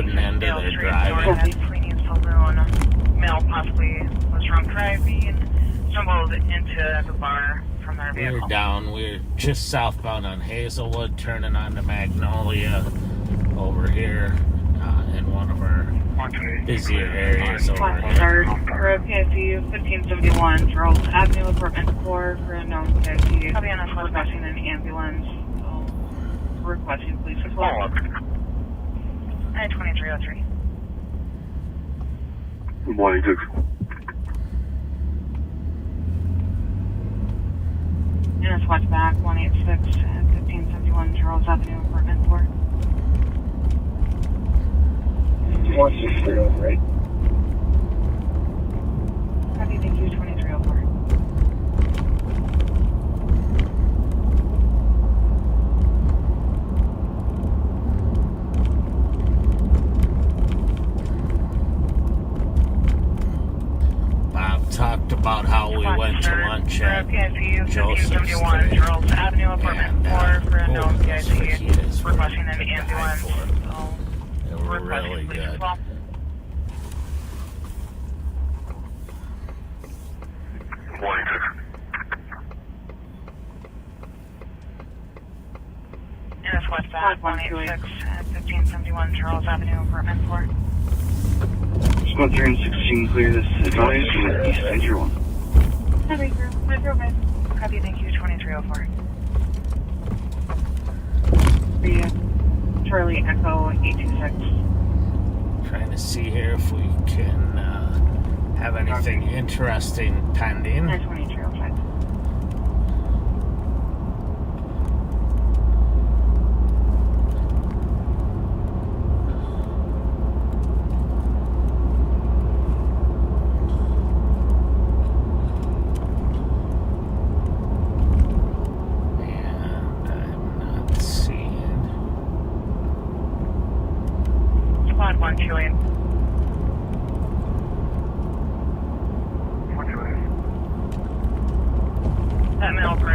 an end to their driving. Male possibly was drunk driving, stumbled into the bar from their vehicle. We're just southbound on Hazelwood, turning onto Magnolia over here in one of our busier areas over here. For a PIC 1571, Charles Avenue, apartment 4, for a known PIC. Requesting an ambulance. So, requesting police support. 2303. Good morning, Duke. Units watch back 186 at 1571 Charles Avenue, apartment 4. 160, right? Copy, thank you, 2304. Bob talked about how we went to lunch at Joseph's today. Charles Avenue, apartment 4, for a known PIC. Requesting an ambulance. They were really good. Units westbound 186 at 1571 Charles Avenue, apartment 4. Squad 316, clear this advice with East Entry 1. Copy, Metro Bay. Copy, thank you, 2304. Charlie Echo 826. Trying to see here if we can have anything interesting pending. 2305.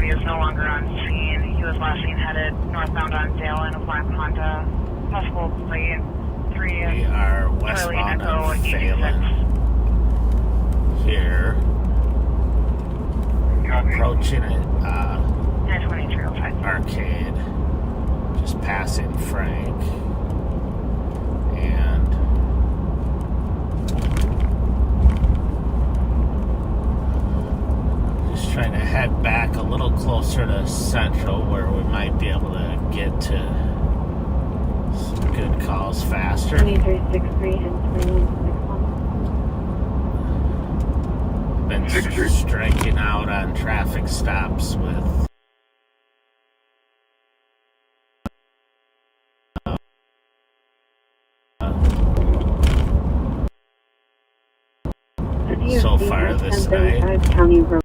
is no longer on scene. He was last seen headed northbound on Dale in a black Honda. Possible plate 3. We are westbound on Phelan here. Approaching it, 92305. arcade. Just passing Frank. And just trying to head back a little closer to Central where we might be able to get to some good calls faster. 2363 and 2161. Been striking out on traffic stops with so far this night. County Road.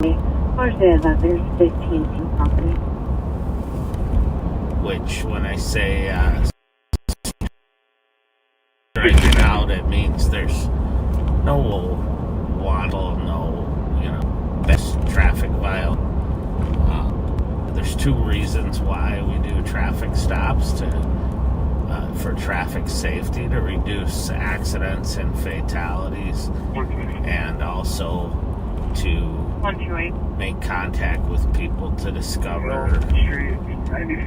Or say that there's 15 feet property. Which, when I say striking out, it means there's no waddle, no, best traffic violation. There's 2 reasons why we do traffic stops for traffic safety, to reduce accidents and fatalities, and also to 128. make contact with people to discover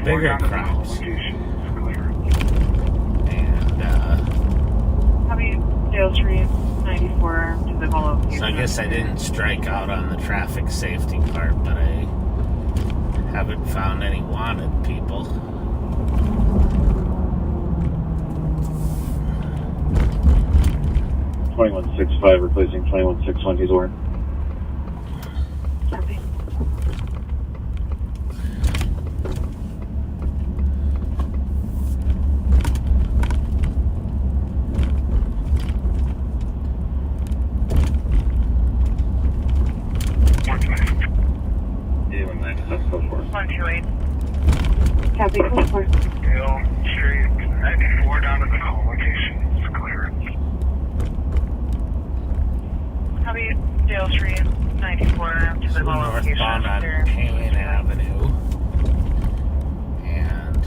bigger crimes. And Copy, Dale Street 94 to the call location. so I guess I didn't strike out on the traffic safety part, but I haven't found any wanted people. .2165 replacing 2161. He's over. Copy. Copy, code 4. Dale Street 94 down to the call location. It's clear. Copy, Dale Street 94 to the call location. Northbound on Payne Avenue. And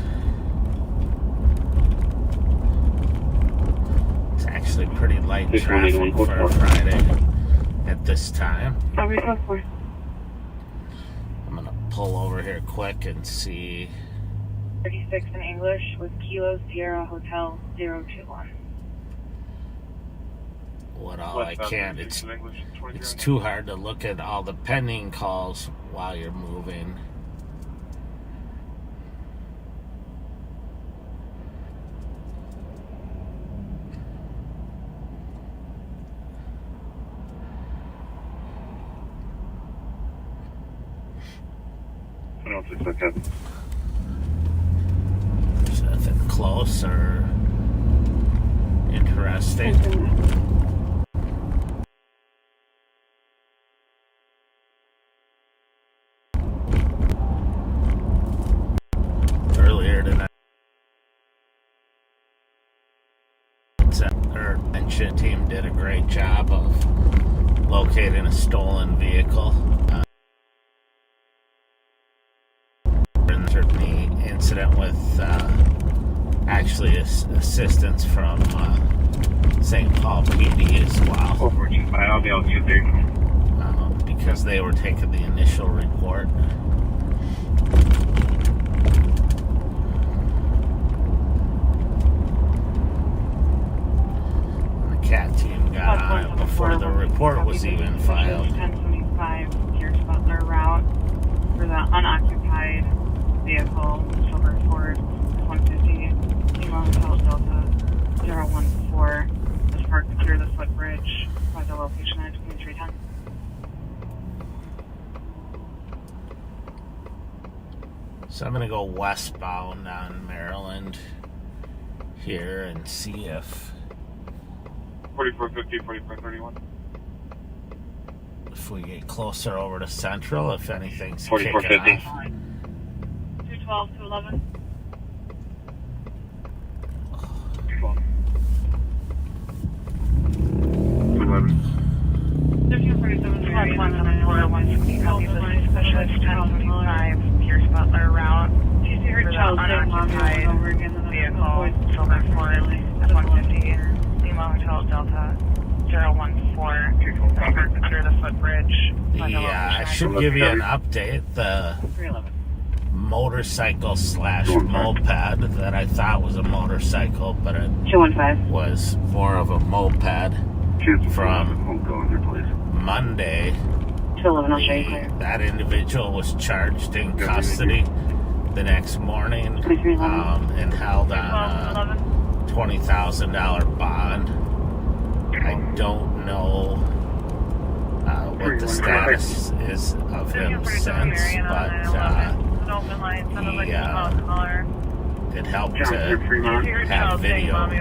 it's actually pretty light traffic for a Friday at this time. Copy, code 4. I'm gonna pull over here quick and see. 36 in English with Kilo Sierra Hotel 021. What all I can. It's too hard to look at all the pending calls while you're moving. There's nothing close or interesting. Earlier tonight, our pension team did a great job of locating a stolen vehicle. The incident with actually assistance from St. Paul PD as well. Because they were taking the initial report. And the CAT team got on it before the report was even filed. 1075 Pierce Butler route for the unoccupied vehicle, Silver Ford 150, Lima Hotel Delta 014, was parked near the footbridge by the location at 2310. So I'm going to go westbound on Maryland here and see if 4450, 4431. If we get closer over to Central, if anything's 4450. 212 to 11. 211. 1347, 1 copy the suspicious 1075 Pierce Butler route. She's her child saying mommy over and over again. Vehicle, Silver Ford, F-150, Lima Hotel Delta 014, under the footbridge. Yeah, I should give you an update. The motorcycle / moped that I thought was a motorcycle, but it 215 was more of a moped from Monday. 211 That individual was charged in custody the next morning and held on a $20,000 bond. I don't know what the status is of him since, but it helped to have video of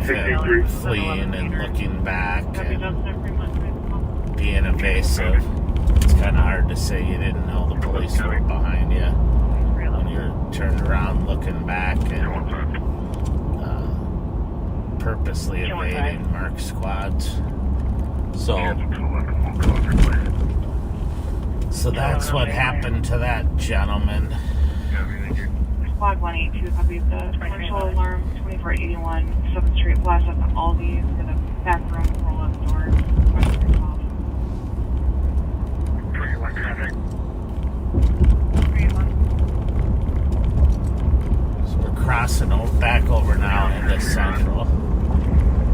him fleeing and looking back and being evasive. It's kind of hard to say you didn't know the police were behind you when you're turned around looking back and purposely evading marked squads. So that's what happened to that gentleman. Squad 182, copy of the commercial alarm 2481 7th Street Plaza at the Aldi for the back room roll-up door. So we're crossing back over now into Central.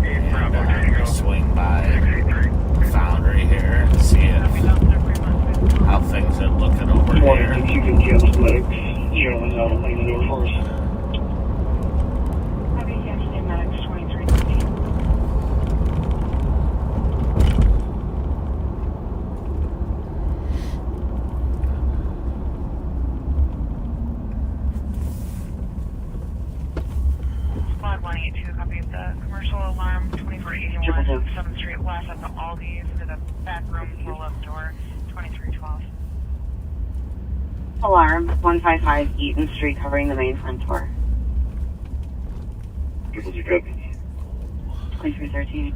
And we'll swing by the Foundry here and see how things are looking over here. Squad 182, copy of the commercial alarm 2481 7th Street West at the Aldi for the back room roll-up door 2312. Alarm 155 Eaton Street covering the main front door. 2313.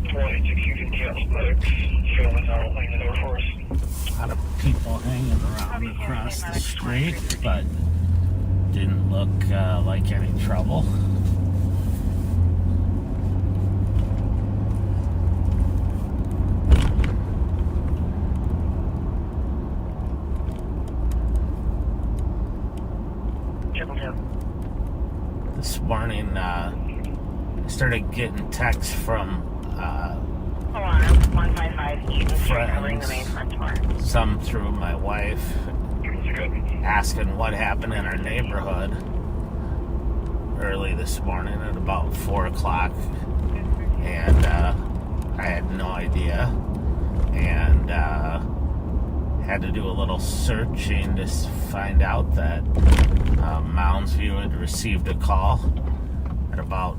A lot of people hanging around across the street, but didn't look like any trouble. This morning, I started getting texts from friends, some through my wife, asking what happened in our neighborhood early this morning at about 4 o'clock, and I had no idea, and had to do a little searching to find out that Mounds View had received a call at about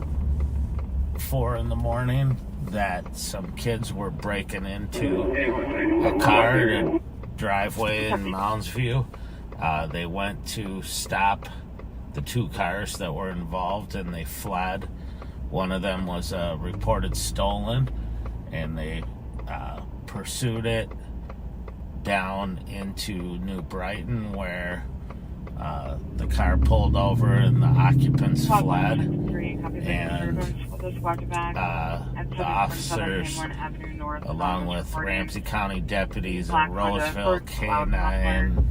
4 in the morning that some kids were breaking into a car in a driveway in Mounds View. They went to stop the 2 cars that were involved and they fled. One of them was reported stolen, and they pursued it down into New Brighton, where the car pulled over and the occupants fled, and the officers, along with Ramsey County deputies and Roseville K-9,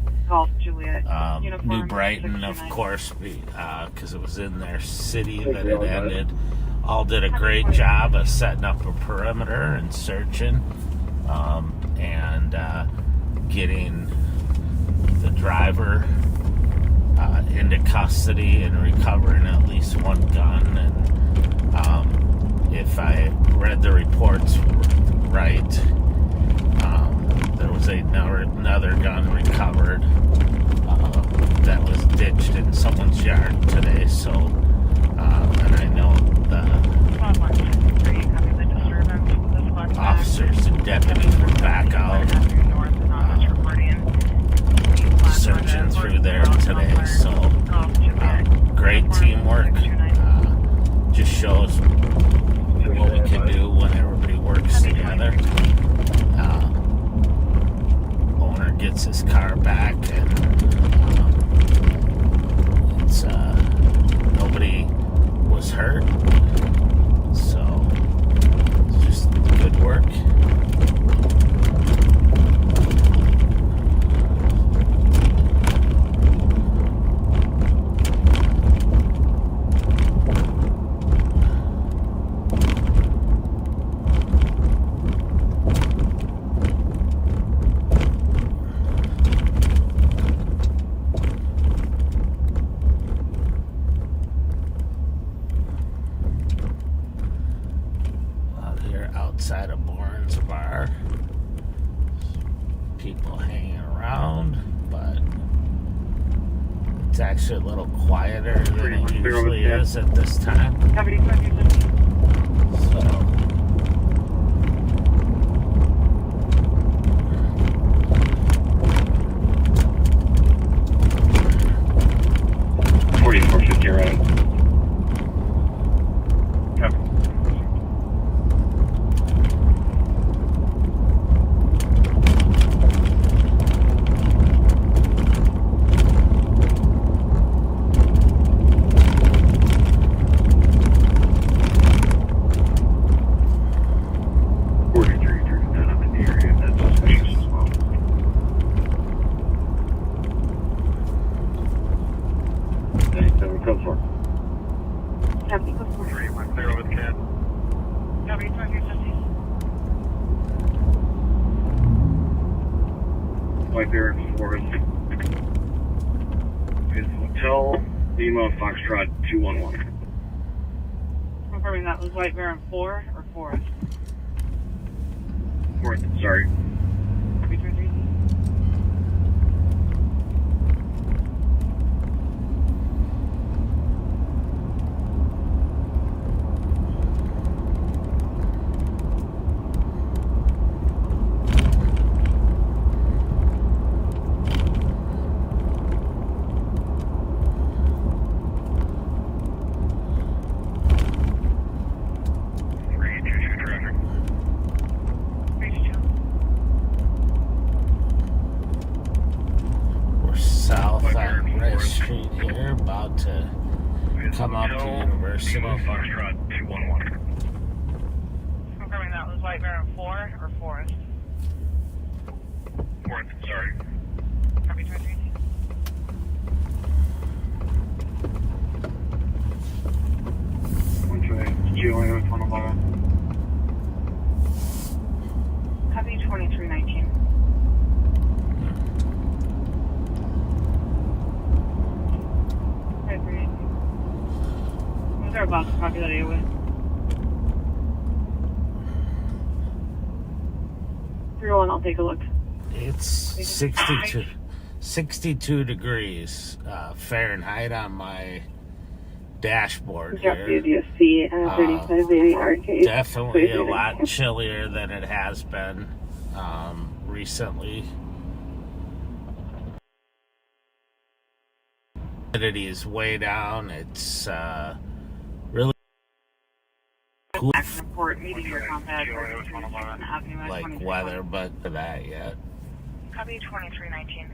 New Brighton, of course, because it was in their city that it ended, all did a great job of setting up a perimeter and searching, and getting the driver into custody and recovering at least 1 gun. And if I read the reports right, there was another gun recovered that was ditched in someone's yard today. So, and I know the officers and deputies were back out searching through there today. So gets his car back, and it's nobody was hurt, so it's just good work. Outside of Bourne's bar, people hanging around, but it's actually a little quieter than it usually is at this time. So 4450 right. White Bear Forest is Hotel Lima Foxtrot 211. Confirming that was White Bear 4 or Forest? Forest, sorry. Come up to University. Foxtrot 211. Confirming that was White Bear 4 or Forest? Forest, sorry. Copy 23. One tray, GOA 111. Copy 2319. About to copy that anyway. 301, I'll take a look. It's 62 degrees Fahrenheit on my dashboard here. Definitely a lot chillier than it has been recently. Humidity is way down. It's really cool, report meeting your compact like weather, but for that yet. Copy 2319.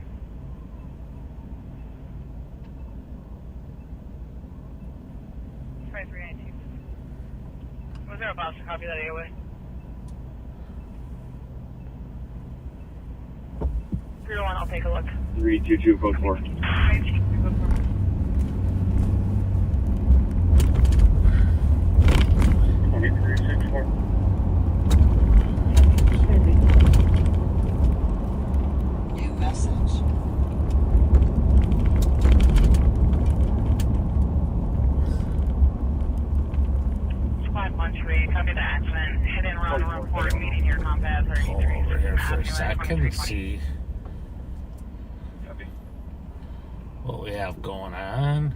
Was there a boss to copy that AOA? 301, I'll take a look. 322 code 4. 2364. New message. Squad 128, copy the accident. Hit and run report meeting your combat 33. Pull over here for a second and see what we have going on.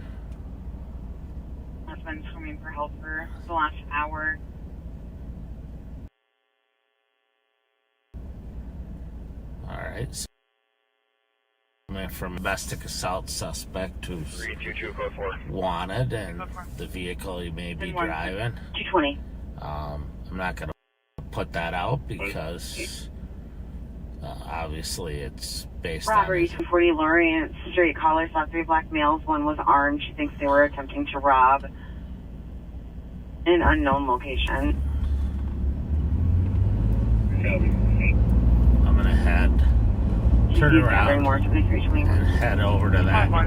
I've been swimming for help for the last hour. Alright, so from domestic assault suspect who's 322 code 4. wanted, and the vehicle he may be driving. 220. I'm not going to put that out because Obviously, it's based Robbery, on... 240 Lorient Street. Caller saw 3 black males. One was armed. She thinks they were attempting to rob an unknown location. I'm gonna turn around and head over to that call.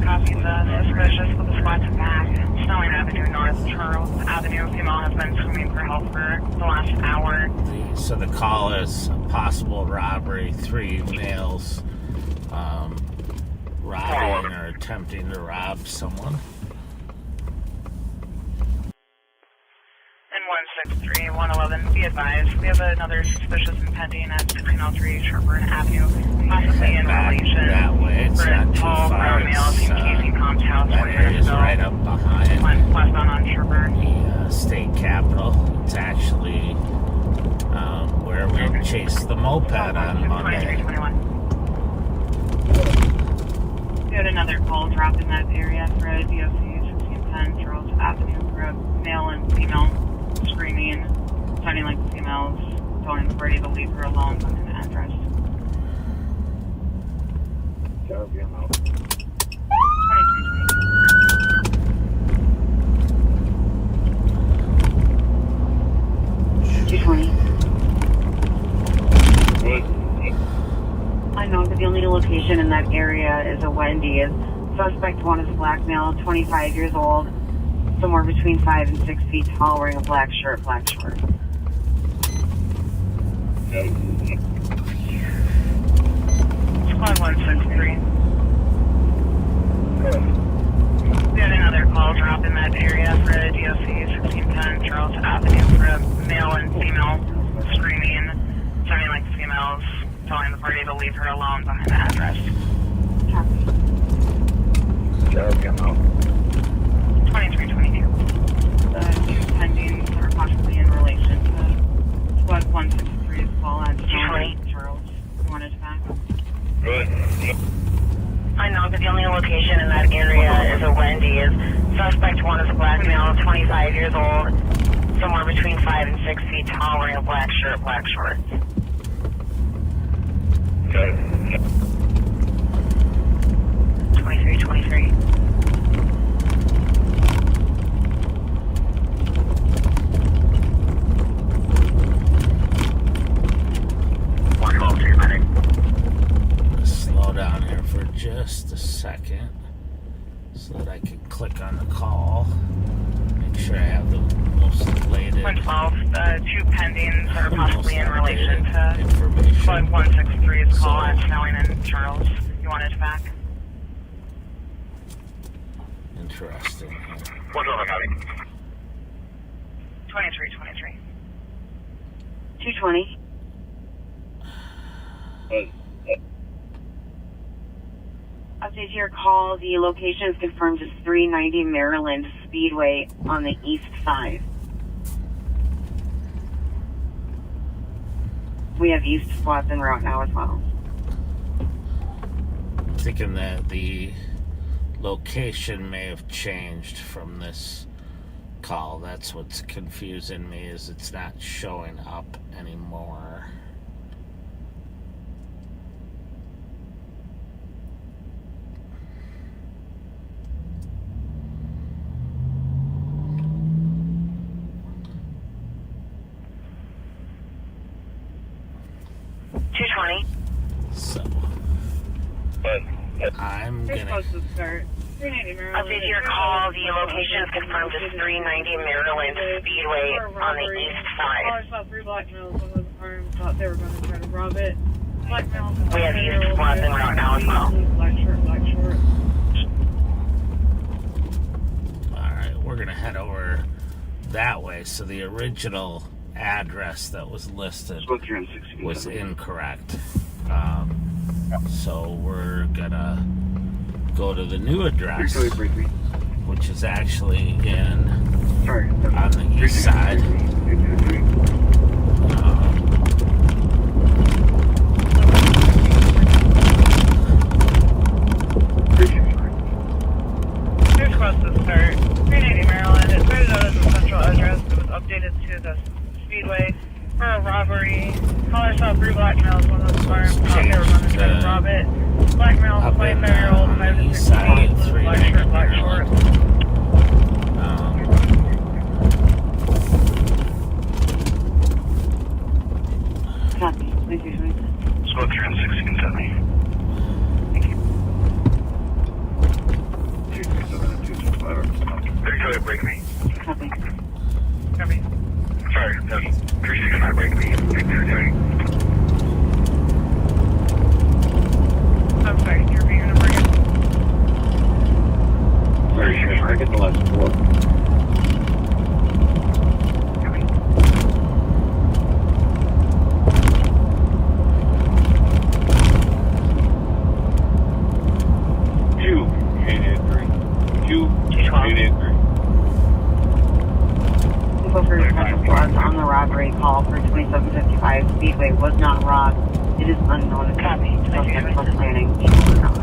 Copy the suspicious with the squad to back. Snelling Avenue North, Charles Avenue. Female has been screaming for help for the last hour. So the call is possible robbery. 3 males robbing or attempting to rob someone. And 163-111, be advised, we have another suspicious impending at 1603 Sherburne Avenue, possibly in relation that way. It's for not too tall far. brown males in Casey Comp's house. That area is right up behind Westbound on Sherburne. the state capitol. It's actually where we chased the moped on Monday. We had another call drop in that area for a DOC 1610 Charles Avenue for a male and female screaming, sounding like the females telling the party to leave her alone behind the address. I'm out. 220. I know that the only location in that area is a Wendy's. Suspect 1 is a black male, 25 years old, somewhere between 5 and 6 feet tall, wearing a black shirt, black shorts. Squad 163. We had another call drop in that area for a DOC 1610 Charles Avenue for a male and female screaming, sounding like the females telling the party to leave her alone behind the address. I'm out. 2322. The 2 pendings are possibly in relation to Squad 163's call at Charles. You wanted to back? Good. I know that the only location in that area is a Wendy's. Suspect 1 is a black male, 25 years old, somewhere between 5 and 6 feet tall, wearing a black shirt, black shorts. Okay. 2323. Slow down here for just a second so that I can click on the call. Make sure I have the most related 112, the 2 pendings are possibly in relation to information. Squad 163's call at Snelling and Charles. You wanted it back? Interesting. What's over, copy? 2323. 220. Update to your call. The location is confirmed as 390 Maryland Speedway on the east side. We have east squads en route now as well. I'm thinking that the location may have changed from this call. That's what's confusing me, is it's not showing up anymore. So I'm gonna update your call. The location is confirmed as 390 Maryland Speedway on the east side. I saw 3 black males. One was armed. Thought they were going to try to rob it. Black males. We have east squads en route now as well. Black shirt, black short. Alright, we're gonna head over that way. So the original address that was listed was incorrect. So we're gonna go to the new address, which is actually on the east side. Here's across the start. 390 Maryland. It started out as a central address. It was updated to the Speedway for a robbery. Caller saw 3 black males. One it. Black male, Up in 25-year-old, on 5 the to east 16, side of black shirt, black shorts. Copy. Please use me. Squad 31670. Victoria, break me. Copy. Copy. Sorry, that's 365, break me. Victoria. I'm sorry, can you repeat your number again? Sorry, I get the last four. Info for Central Squads on the robbery call for 2755 Speedway was not robbed. It is unknown if the suspect was planning to or not.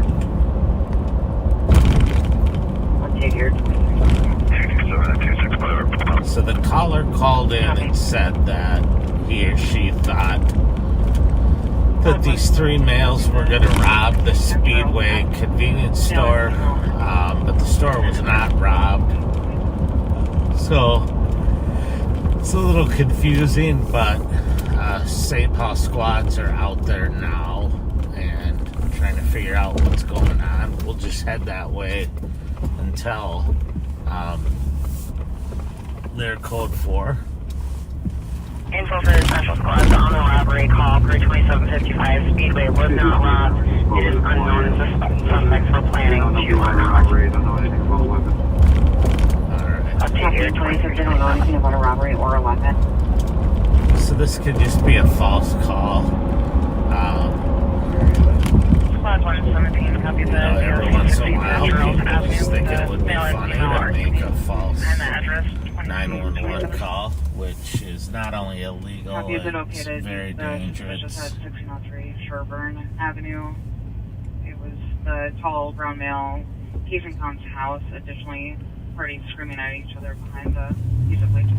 I'll take your 23. So the caller called in and said that he or she thought that these three males were going to rob the Speedway convenience store, but the store was not robbed. So it's a little confusing, but St. Paul squads are out there now and trying to figure out what's going on. We'll just head that way until their code 4. Info for the Central Squads on the robbery call for 2755 Speedway was not robbed. It is unknown if the suspects were planning to or not. I'll take your 26. Don't know anything about a robbery or a weapon. So this could just be a false call. Squad 117, copy You know, every once in a while, people just think it would be funny to make a false 911 call, which is not only illegal, it's very dangerous. Just at 1603 Sherburne Avenue. It was the tall brown male Keith Khan's house. Additionally, parties screaming at each other behind the piece of bleachers.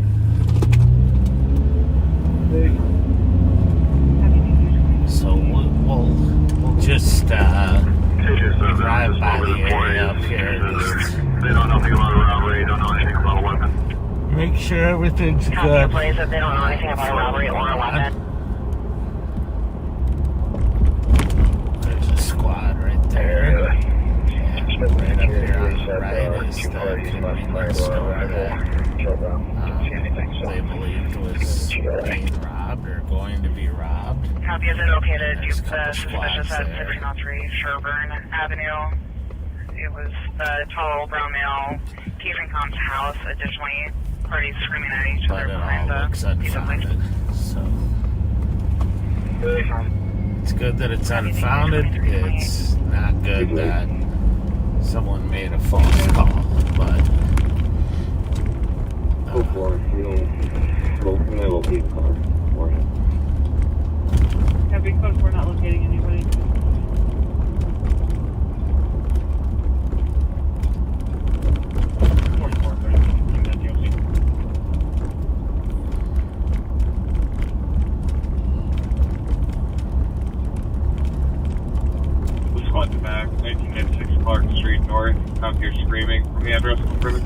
So we'll just drive by the area up here. They don't know anything about a robbery, don't know anything about a weapon. Make sure everything's good. Copy the place that they don't know anything about a robbery or a weapon. There's a squad right there. And right up here on the right is the convenience store that they believed was being robbed or going to be robbed. Copy, is it okay to dupe the suspicious at 1603 Sherburne Avenue? It was the tall brown male Keith Khan's house. Additionally, parties screaming at each other behind the piece of bleachers. So it's good that it's unfounded. It's not good that someone made a false call, but Go for it. We don't locate the car for him. Yeah, because we're not locating anybody. Squad to back, 1996 Clark Street North. Out here screaming. From the address, confirm it.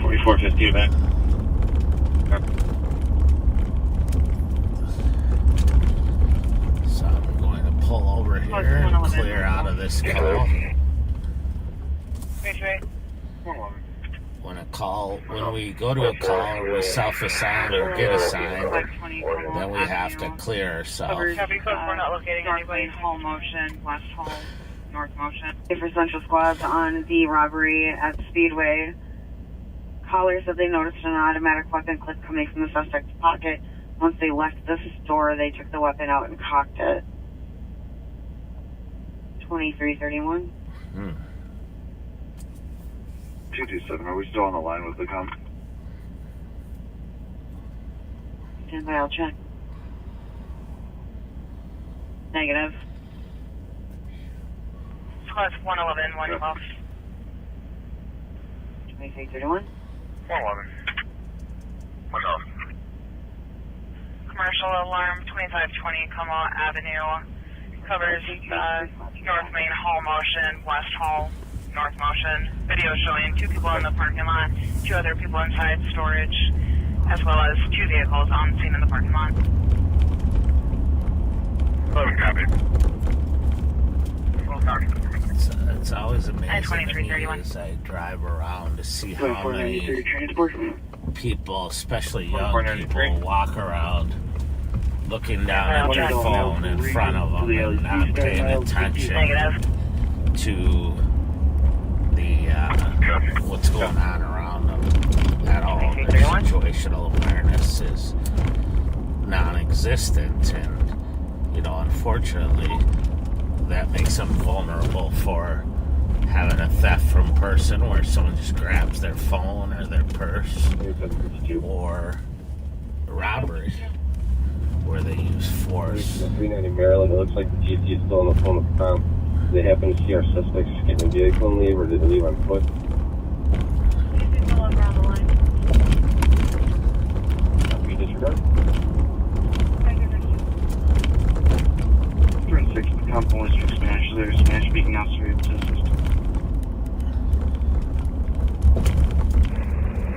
4450 event. so I'm going to pull over here and clear out of this call. When we go to a call or we self-assign or get assigned, then we have to clear ourselves. Copy, we're not locating anybody. Hall motion, west hall, north motion. For Central Squads on the robbery at Speedway, callers said they noticed an automatic weapon clip coming from the suspect's pocket. Once they left the store, they took the weapon out and cocked it. 2331. 227, are we still on the line with the com? Stand by, I'll check. Negative. Squad 111, 112. 2331. 111. 1 off. commercial alarm 2520 Como Avenue. Covers North Main Hall motion, West Hall, North motion. Video showing 2 people in the parking lot, 2 other people inside storage, as well as 2 vehicles on scene in the parking lot. It's always amazing to me as I drive around to see how many people, especially young people, walk around looking down at their phone in front of them and not paying attention to the what's going on around them at all. Their situational awareness is non-existent, and unfortunately, that makes them vulnerable for having a theft from person where someone just grabs their phone or their purse, or robbery where they use force. 390 Maryland, it looks like the GT is still on the phone with Tom. Do they happen to see our suspects getting a vehicle and leave, or did they leave on foot? Copy, disregard. 6, the compound is Spanish. There's Spanish speaking officer to assist.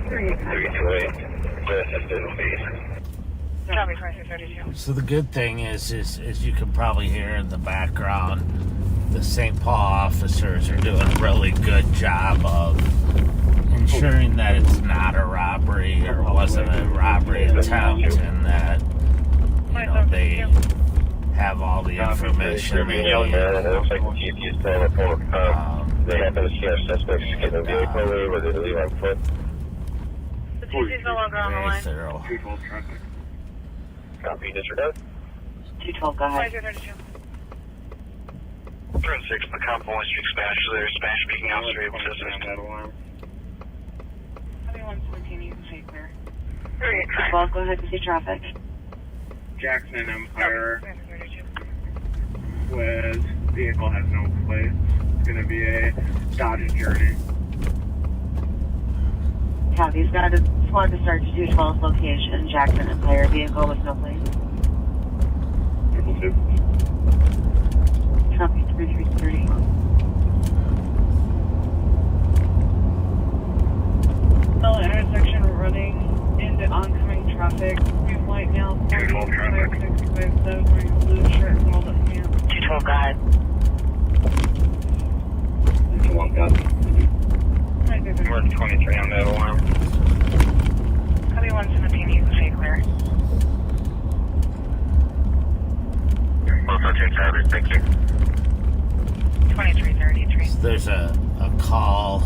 328. So the good thing is you can probably hear in the background, the St. Paul officers are doing a really good job of ensuring that it's not a robbery or wasn't a robbery attempt, and that they have all the information they need. It looks like the GT is still on the phone with Tom. They happen to see our suspects getting a vehicle and leave, or did they leave on foot? The GT is no longer on the line. Thorough. Copy, disregard. 212, go ahead. 5232. 6, the compound is Spanish. There's Spanish speaking officer able to assist. 7117, you can say clear. 212, go ahead and see traffic. Jackson Empire with vehicle has no plate. It's going to be a Dodge Journey. Copy, he's got a squad to search 212's location, Jackson Empire, vehicle with no plate. 222. Copy, 3330. Intersection running into oncoming traffic. Green light now. 212 wearing a blue shirt and rolled up pants. 212, go ahead. 1 copy. We're 23 on that alarm. Copy 117, you can say clear. 113, thank you. 2333. So there's a call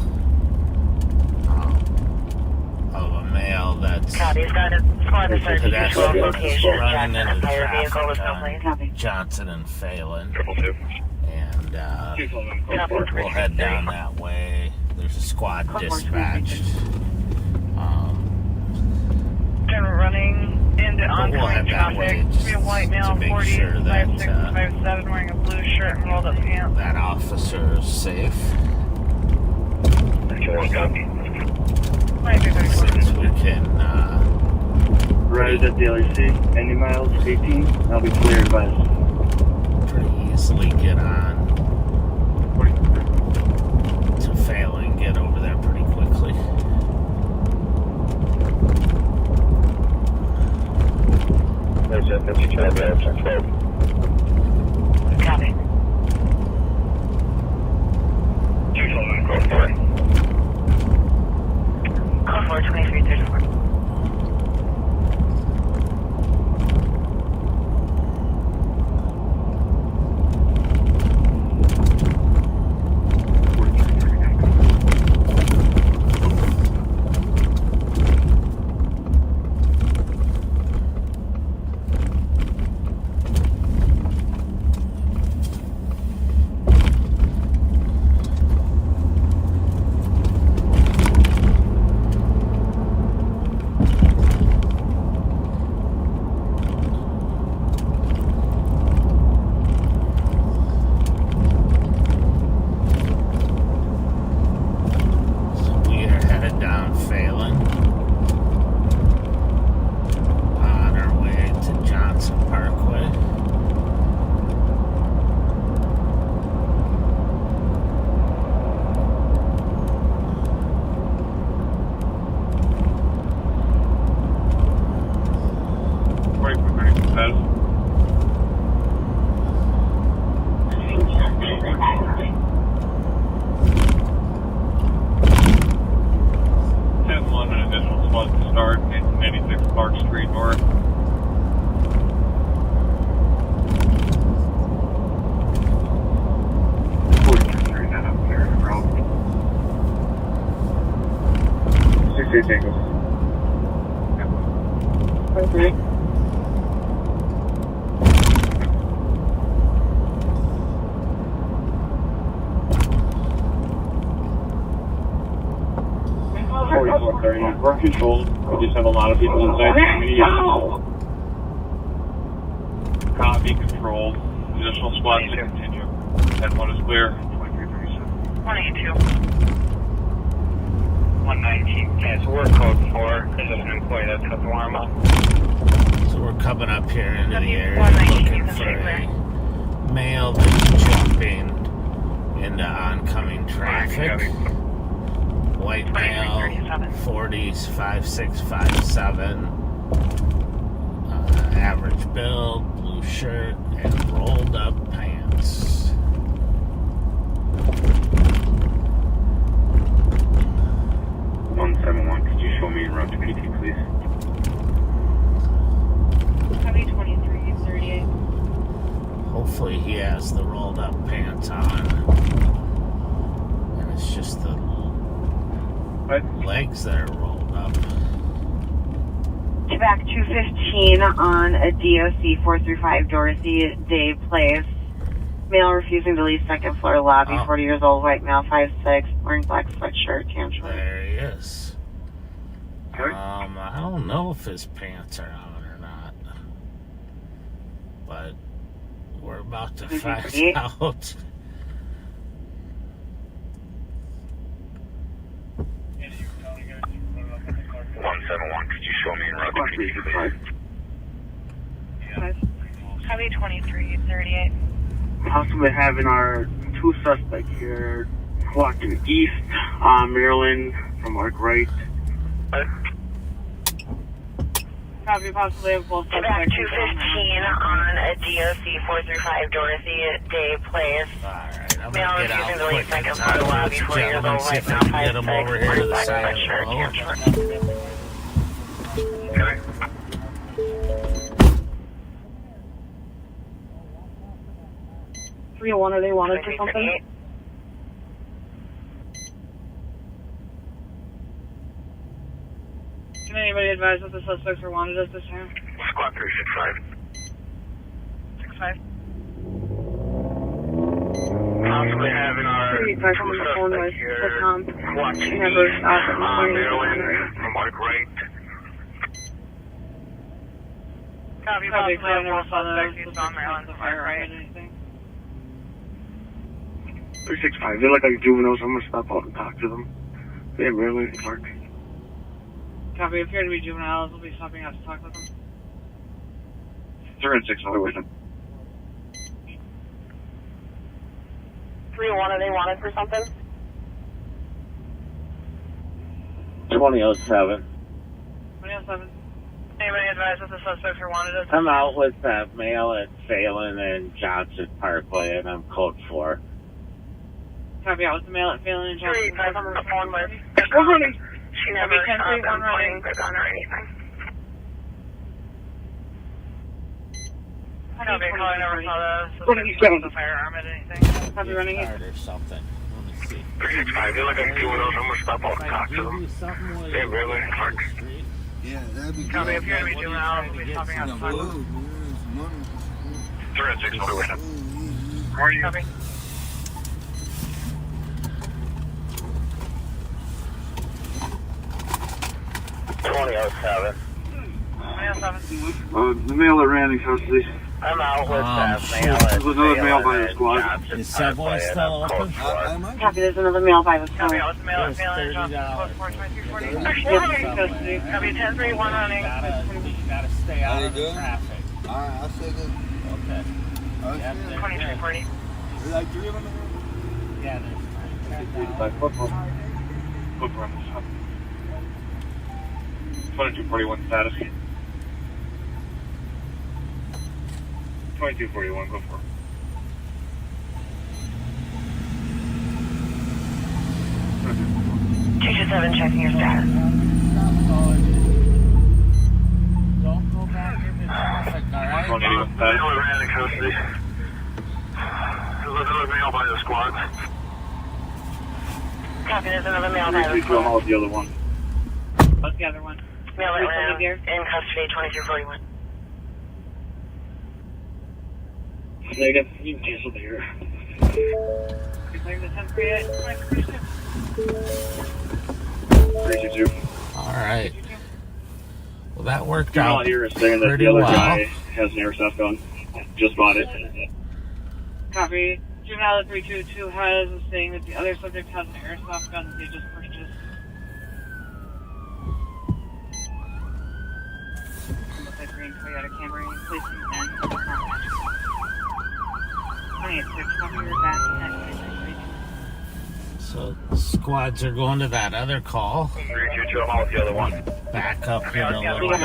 of a male that's Copy, he's got a squad to search 212's location, running Jackson into Empire, vehicle traffic with no on plate. Copy. Johnson and Phelan. 222. And we'll head down that way. There's a squad dispatched. Running into But we'll head oncoming that way traffic. just Be a white male, to make 40, sure that 5657, wearing a blue shirt and rolled up pants. that officer is safe. 1 copy. Since we can Rise at the LEC, any miles, 18, I'll be cleared by pretty easily get on to Phelan, get over there pretty quickly. There's a 52 on the 12. Copy. 212, go for it. Call 42334. we're controlled. We just have a lot of people inside the community. Copy, controlled. Additional squads to continue. 10-1 is clear. 2337. 182. 119. Okay, so we're code 4. There's an employee that's got the alarm up. So we're coming up here into the area looking for a male that's jumping into oncoming traffic. White male, 40s, 5'6", 5'7", average build, blue shirt, and rolled up pants. Could you show me around to PT, please? Copy 2338. Hopefully he has the rolled up pants on. And it's just the legs that are rolled up. Back 215 on a DOC 435 Dorothy Day Place. Male refusing to leave second floor lobby, 40 years old, white male, 5'6", wearing black sweatshirt, tan shorts. There he is. I don't know if his pants are on or not. But we're about to find out. 171, could you show me around to PT, please? Copy 2338. Possibly having our 2 suspects here walking east, Maryland from our right. Copy, possibly have both Back suspects. 215 on a DOC 435 Dorothy Day Place. Alright, I'm Male gonna get refusing out to leave quick and second talk floor to lobby, this 40 years gentleman, old, see white if I male, can get him 5'6", over here to the black side of the sweatshirt, tan road. shorts. Okay. Are they wanted for something? Can anybody advise what the suspects are wanted at this time? Squad 365. 65. Possibly having our 2 suspects here walking east, Maryland from our right. Copy, possibly have more suspects east on Maryland from our right. 365. They're like juveniles. I'm gonna stop out and talk to them. Yeah, Maryland Park. Copy, appear to be juveniles. We'll be stopping out to talk with them. They're in 600 with them. 301, are they wanted for something? 2007. 2007. Anybody advise what the suspects are wanted at this I'm time? out with that male at Phelan and Johnson Parkway, and I'm code 4. Copy, out with the male at Phelan and Johnson. 385 on the phone with. We're running. She never Copy, 10-3, saw them 1 running. pointing the gun or anything. Copy, calling never saw the suspect with the firearm at anything. Copy, running it. Or something. Let me see. 365. They're like juveniles. I'm gonna stop out and talk to them. Yeah, Maryland Park. Yeah, that'd be good. Copy, appear to be juveniles. We'll be stopping out to talk with them. They're in 600 with them. How are you? Copy. The male that ran in custody. I'm out with that male. There's another male by the squad. Is Subway still open? Copy, there's another male by the Copy, phone. out with the male at Phelan and Johnson. Code 4, 2340. Copy, 10-3, 1 running. You gotta stay out of the good? traffic. Alright, I'll say good. Okay. Yep, 2340. There's like 3 of them in there? Yeah, there's 2241 status. 2241, go for it. Seven checking your status. Don't go back into traffic, alright? Male ran in custody. There's another male by the squad. Copy, there's another male by the squad. What's the other one? What's the other one? Male that ran in custody, 2241. Negative. You can cancel here. Like the 1038, 362. All right. Well, that worked You're out all here is saying that pretty the other well. guy has an airsoft gun. Just bought it. Copy. Juvenile 322 has saying that the other subject has an airsoft gun that they just purchased. Looks like green Toyota Camry. Please consent. 28-6, you're back at 2332. So squads are going to that other call. 322, I'm out with the other one. Back up here a little bit.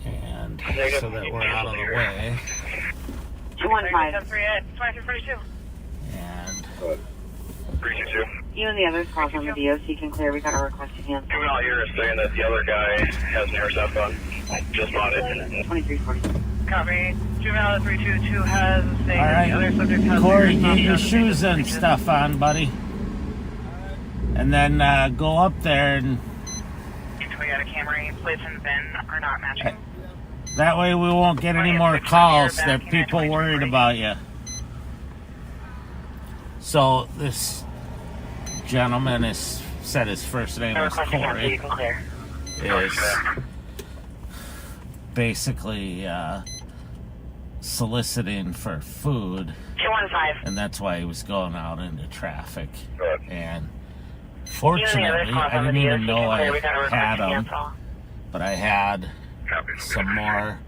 And so that we're out of the way. 215. 2342. And 322. You and the others calls on the DOC can clear. We got a request to cancel. Juvenile here is saying that the other guy has an airsoft gun. Just bought it. 2340. Copy. Juvenile 322 has saying all that the other right, subject has Corey, an get airsoft your gun. shoes and stuff on, buddy. And then go up there, and Toyota Camry plates and VIN are not matching. that way we won't get any more calls that people worried about you. So this gentleman said his first name was Corey. Is basically soliciting for food, 215. and that's why he was going out into traffic. And fortunately, I didn't even know I had them, but I had some more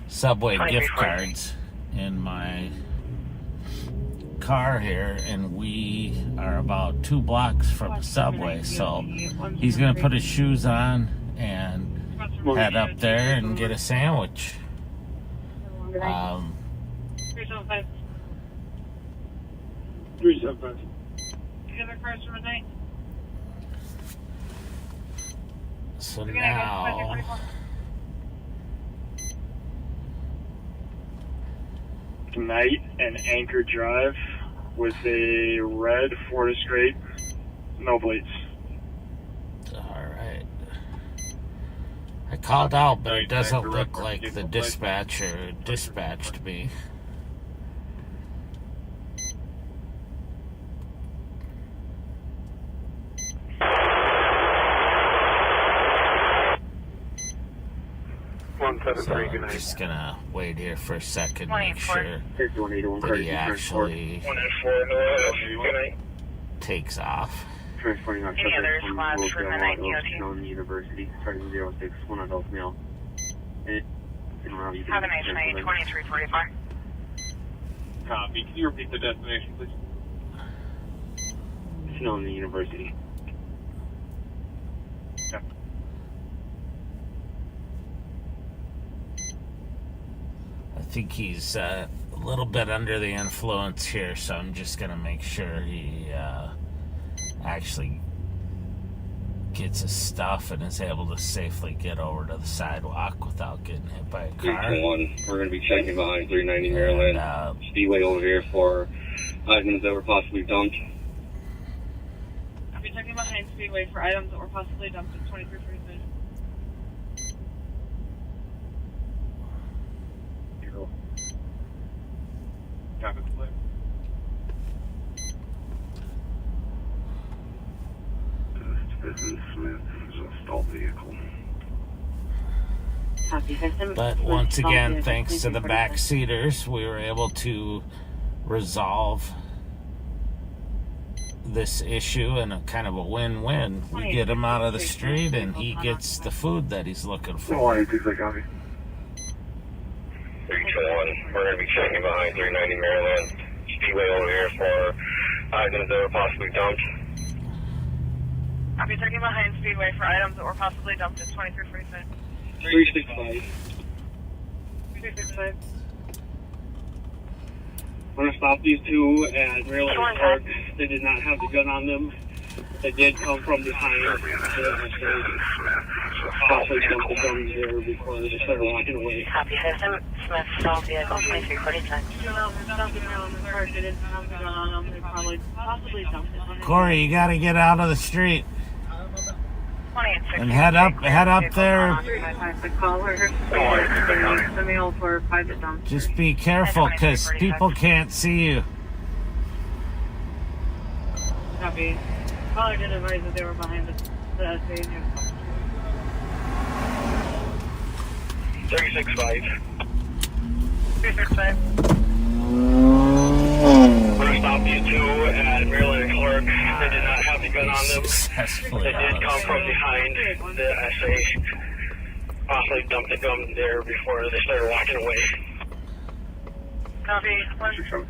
Subway gift cards in my car here, and we are about 2 blocks from Subway, so he's gonna put his shoes on and head up there and get a sandwich. 375. 375. The other cars from the night. So now Tonight, an Anchor Drive with a red Ford Escape, no plates. alright. I called out, but it doesn't look like the dispatcher dispatched me. So I'm just gonna wait here for a second, make sure that he actually takes off. Transporting our Any other subject squads from for the night DOT? University, starting 06, one adult male. Have a nice night, 2345. Copy. Can you repeat the destination, please? Snowden University. Yep. I think he's a little bit under the influence here, so I'm just gonna make sure he actually gets his stuff and is able to safely get over to the sidewalk without getting hit by a car. 321, we're going to be checking behind 390 Maryland Speedway over here for items that were possibly dumped. I'll be checking behind Speedway for items that were possibly dumped at 2343. Copy. Business Smith is a stalled vehicle. But once again, thanks to the backseaters, we were able to resolve this issue in a kind of a win-win. We get him out of the street, and he gets the food that he's looking for. 321, we're going to be checking behind 390 Maryland Speedway over here for items that were possibly dumped. I'll be checking behind Speedway for items that were possibly dumped at 2345. 365. 365. We're going to stop these two at Maryland Park. They did not have the gun on them. They did come from behind. Possibly dumped the guns there before they just started walking away. Copy system, Smith, stall vehicle, 2345. They didn't have the gun on them. They probably possibly dumped it. Corey, you got to get out of the street and head up there. Just be careful, because people can't see you. Copy. Caller did advise that they were behind the stage. 36-5. 365. We're going to stop you two at Maryland and Clark. They did not have the gun on them. They did come from behind the SA. Possibly dumped the gun there before they started walking away. Copy.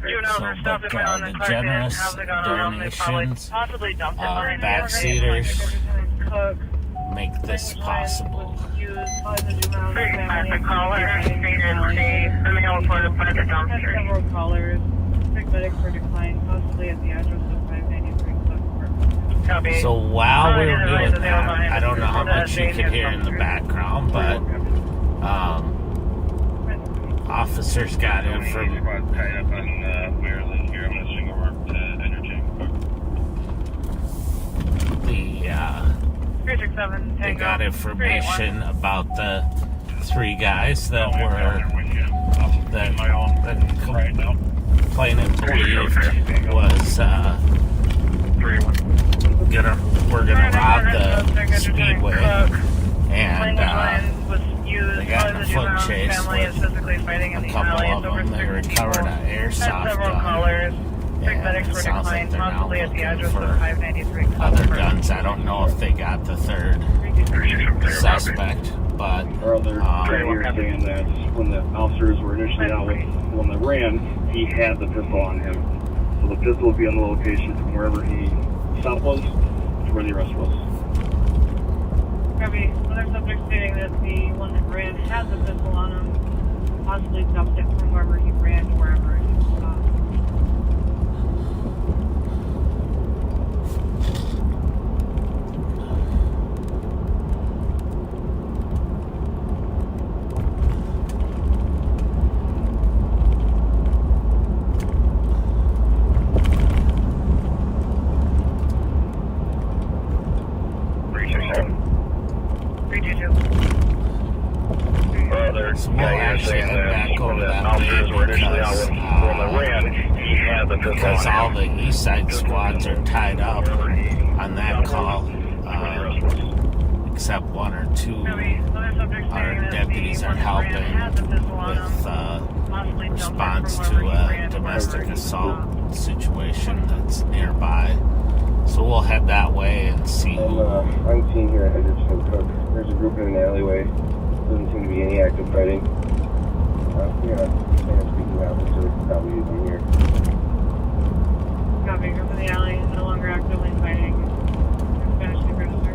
You know, they're stopping around the the Clark and generous have the gun on them. They probably donations, possibly dumped it behind backseaters Cook. make this possible. The caller figured the male reported by the dumpster. Several callers. Medics were declined, possibly at the address of 593 Copy. So while we were doing that, I don't know how much you could hear in the background, but officers got in from Tied up on Maryland here. I'm going to swing over to interchange. They got information about the 3 guys that were that complainant believed was we're gonna rob the speedway, and they got in a foot chase with a couple of them. They recovered an airsoft gun, and it sounds like they're now looking for other guns. I don't know if they got the 3rd suspect, but Our other guy here saying that when the officers were initially out with the one that ran, he had the pistol on him. So the pistol will be on the location from wherever he stop was to where the arrest was. Copy. Other subject stating that the one that ran had the pistol on him, possibly dumped it from wherever he ran to wherever he stopped. so we'll actually head back over that way because all the east side squads are tied up on that call, except 1 or 2 our deputies are helping with response to a domestic assault situation that's nearby. So we'll head that way and see. I'm seeing here at Henderson Cook. There's a group in an alleyway. Doesn't seem to be any active fighting. Speaking officer probably using here. Copy. Group in the alley is no longer actively fighting. Spanish to register.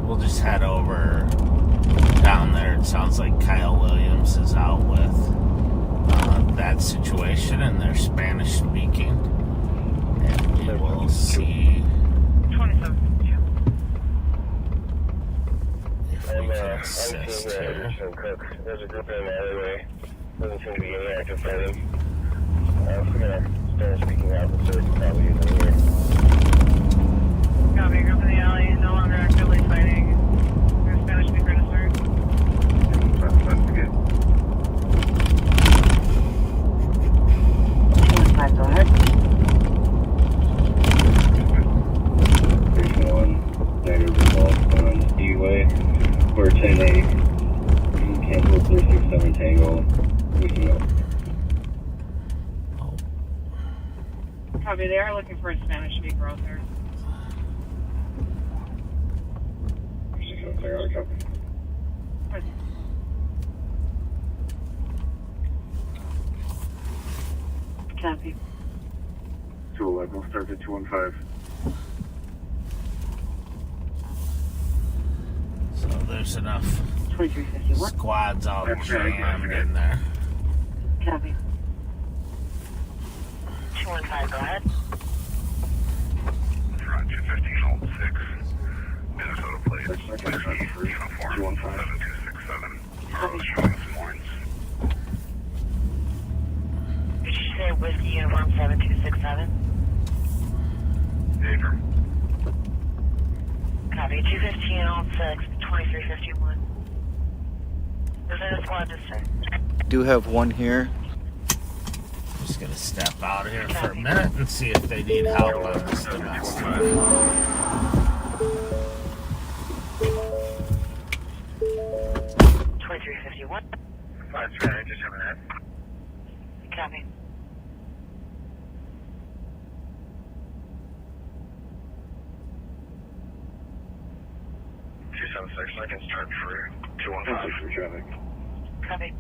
We'll just head over down there. It sounds like Kyle Williams is out with that situation, and they're Spanish speaking. And we will see if we can assist here. There's a group in the alleyway. Doesn't seem to be any active fighting. Spanish speaking officer probably using here. Copy. Group in the alley no longer actively fighting. There's Spanish speaker to start. That's good. Go ahead. Station 1, negative result on Speedway. We're 10-8. Cancel 367 Tango. Pushing up. Copy. They are looking for a Spanish speaker out there. Copy. 211, we'll start at 215. So there's enough 2351. squads all jammed in there. Copy. 215, go ahead. Front 215, hold 6. Minnesota plate. Uniform 7267. Burrill showing some warrants. Did you say Whiskey Uniform 7267? Danger. Copy. 215 on 6, 2351. Is there a squad to start? Do have one here. Just gonna step out of here for a minute and see if they need help on this domestic. 2351. 5-3, just have that. Copy. Seconds, turn for 215 for traffic. Copy.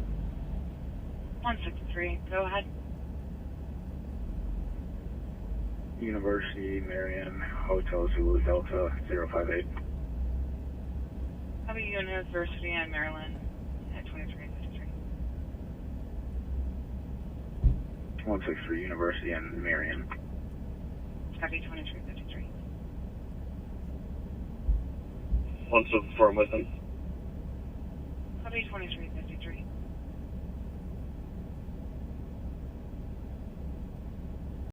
163, go ahead. University, Marion, Hotel Zulu Delta 058. Copy University and Maryland at 2353. 163, University and Marion. Copy 2353. 174 with them. Copy 2353.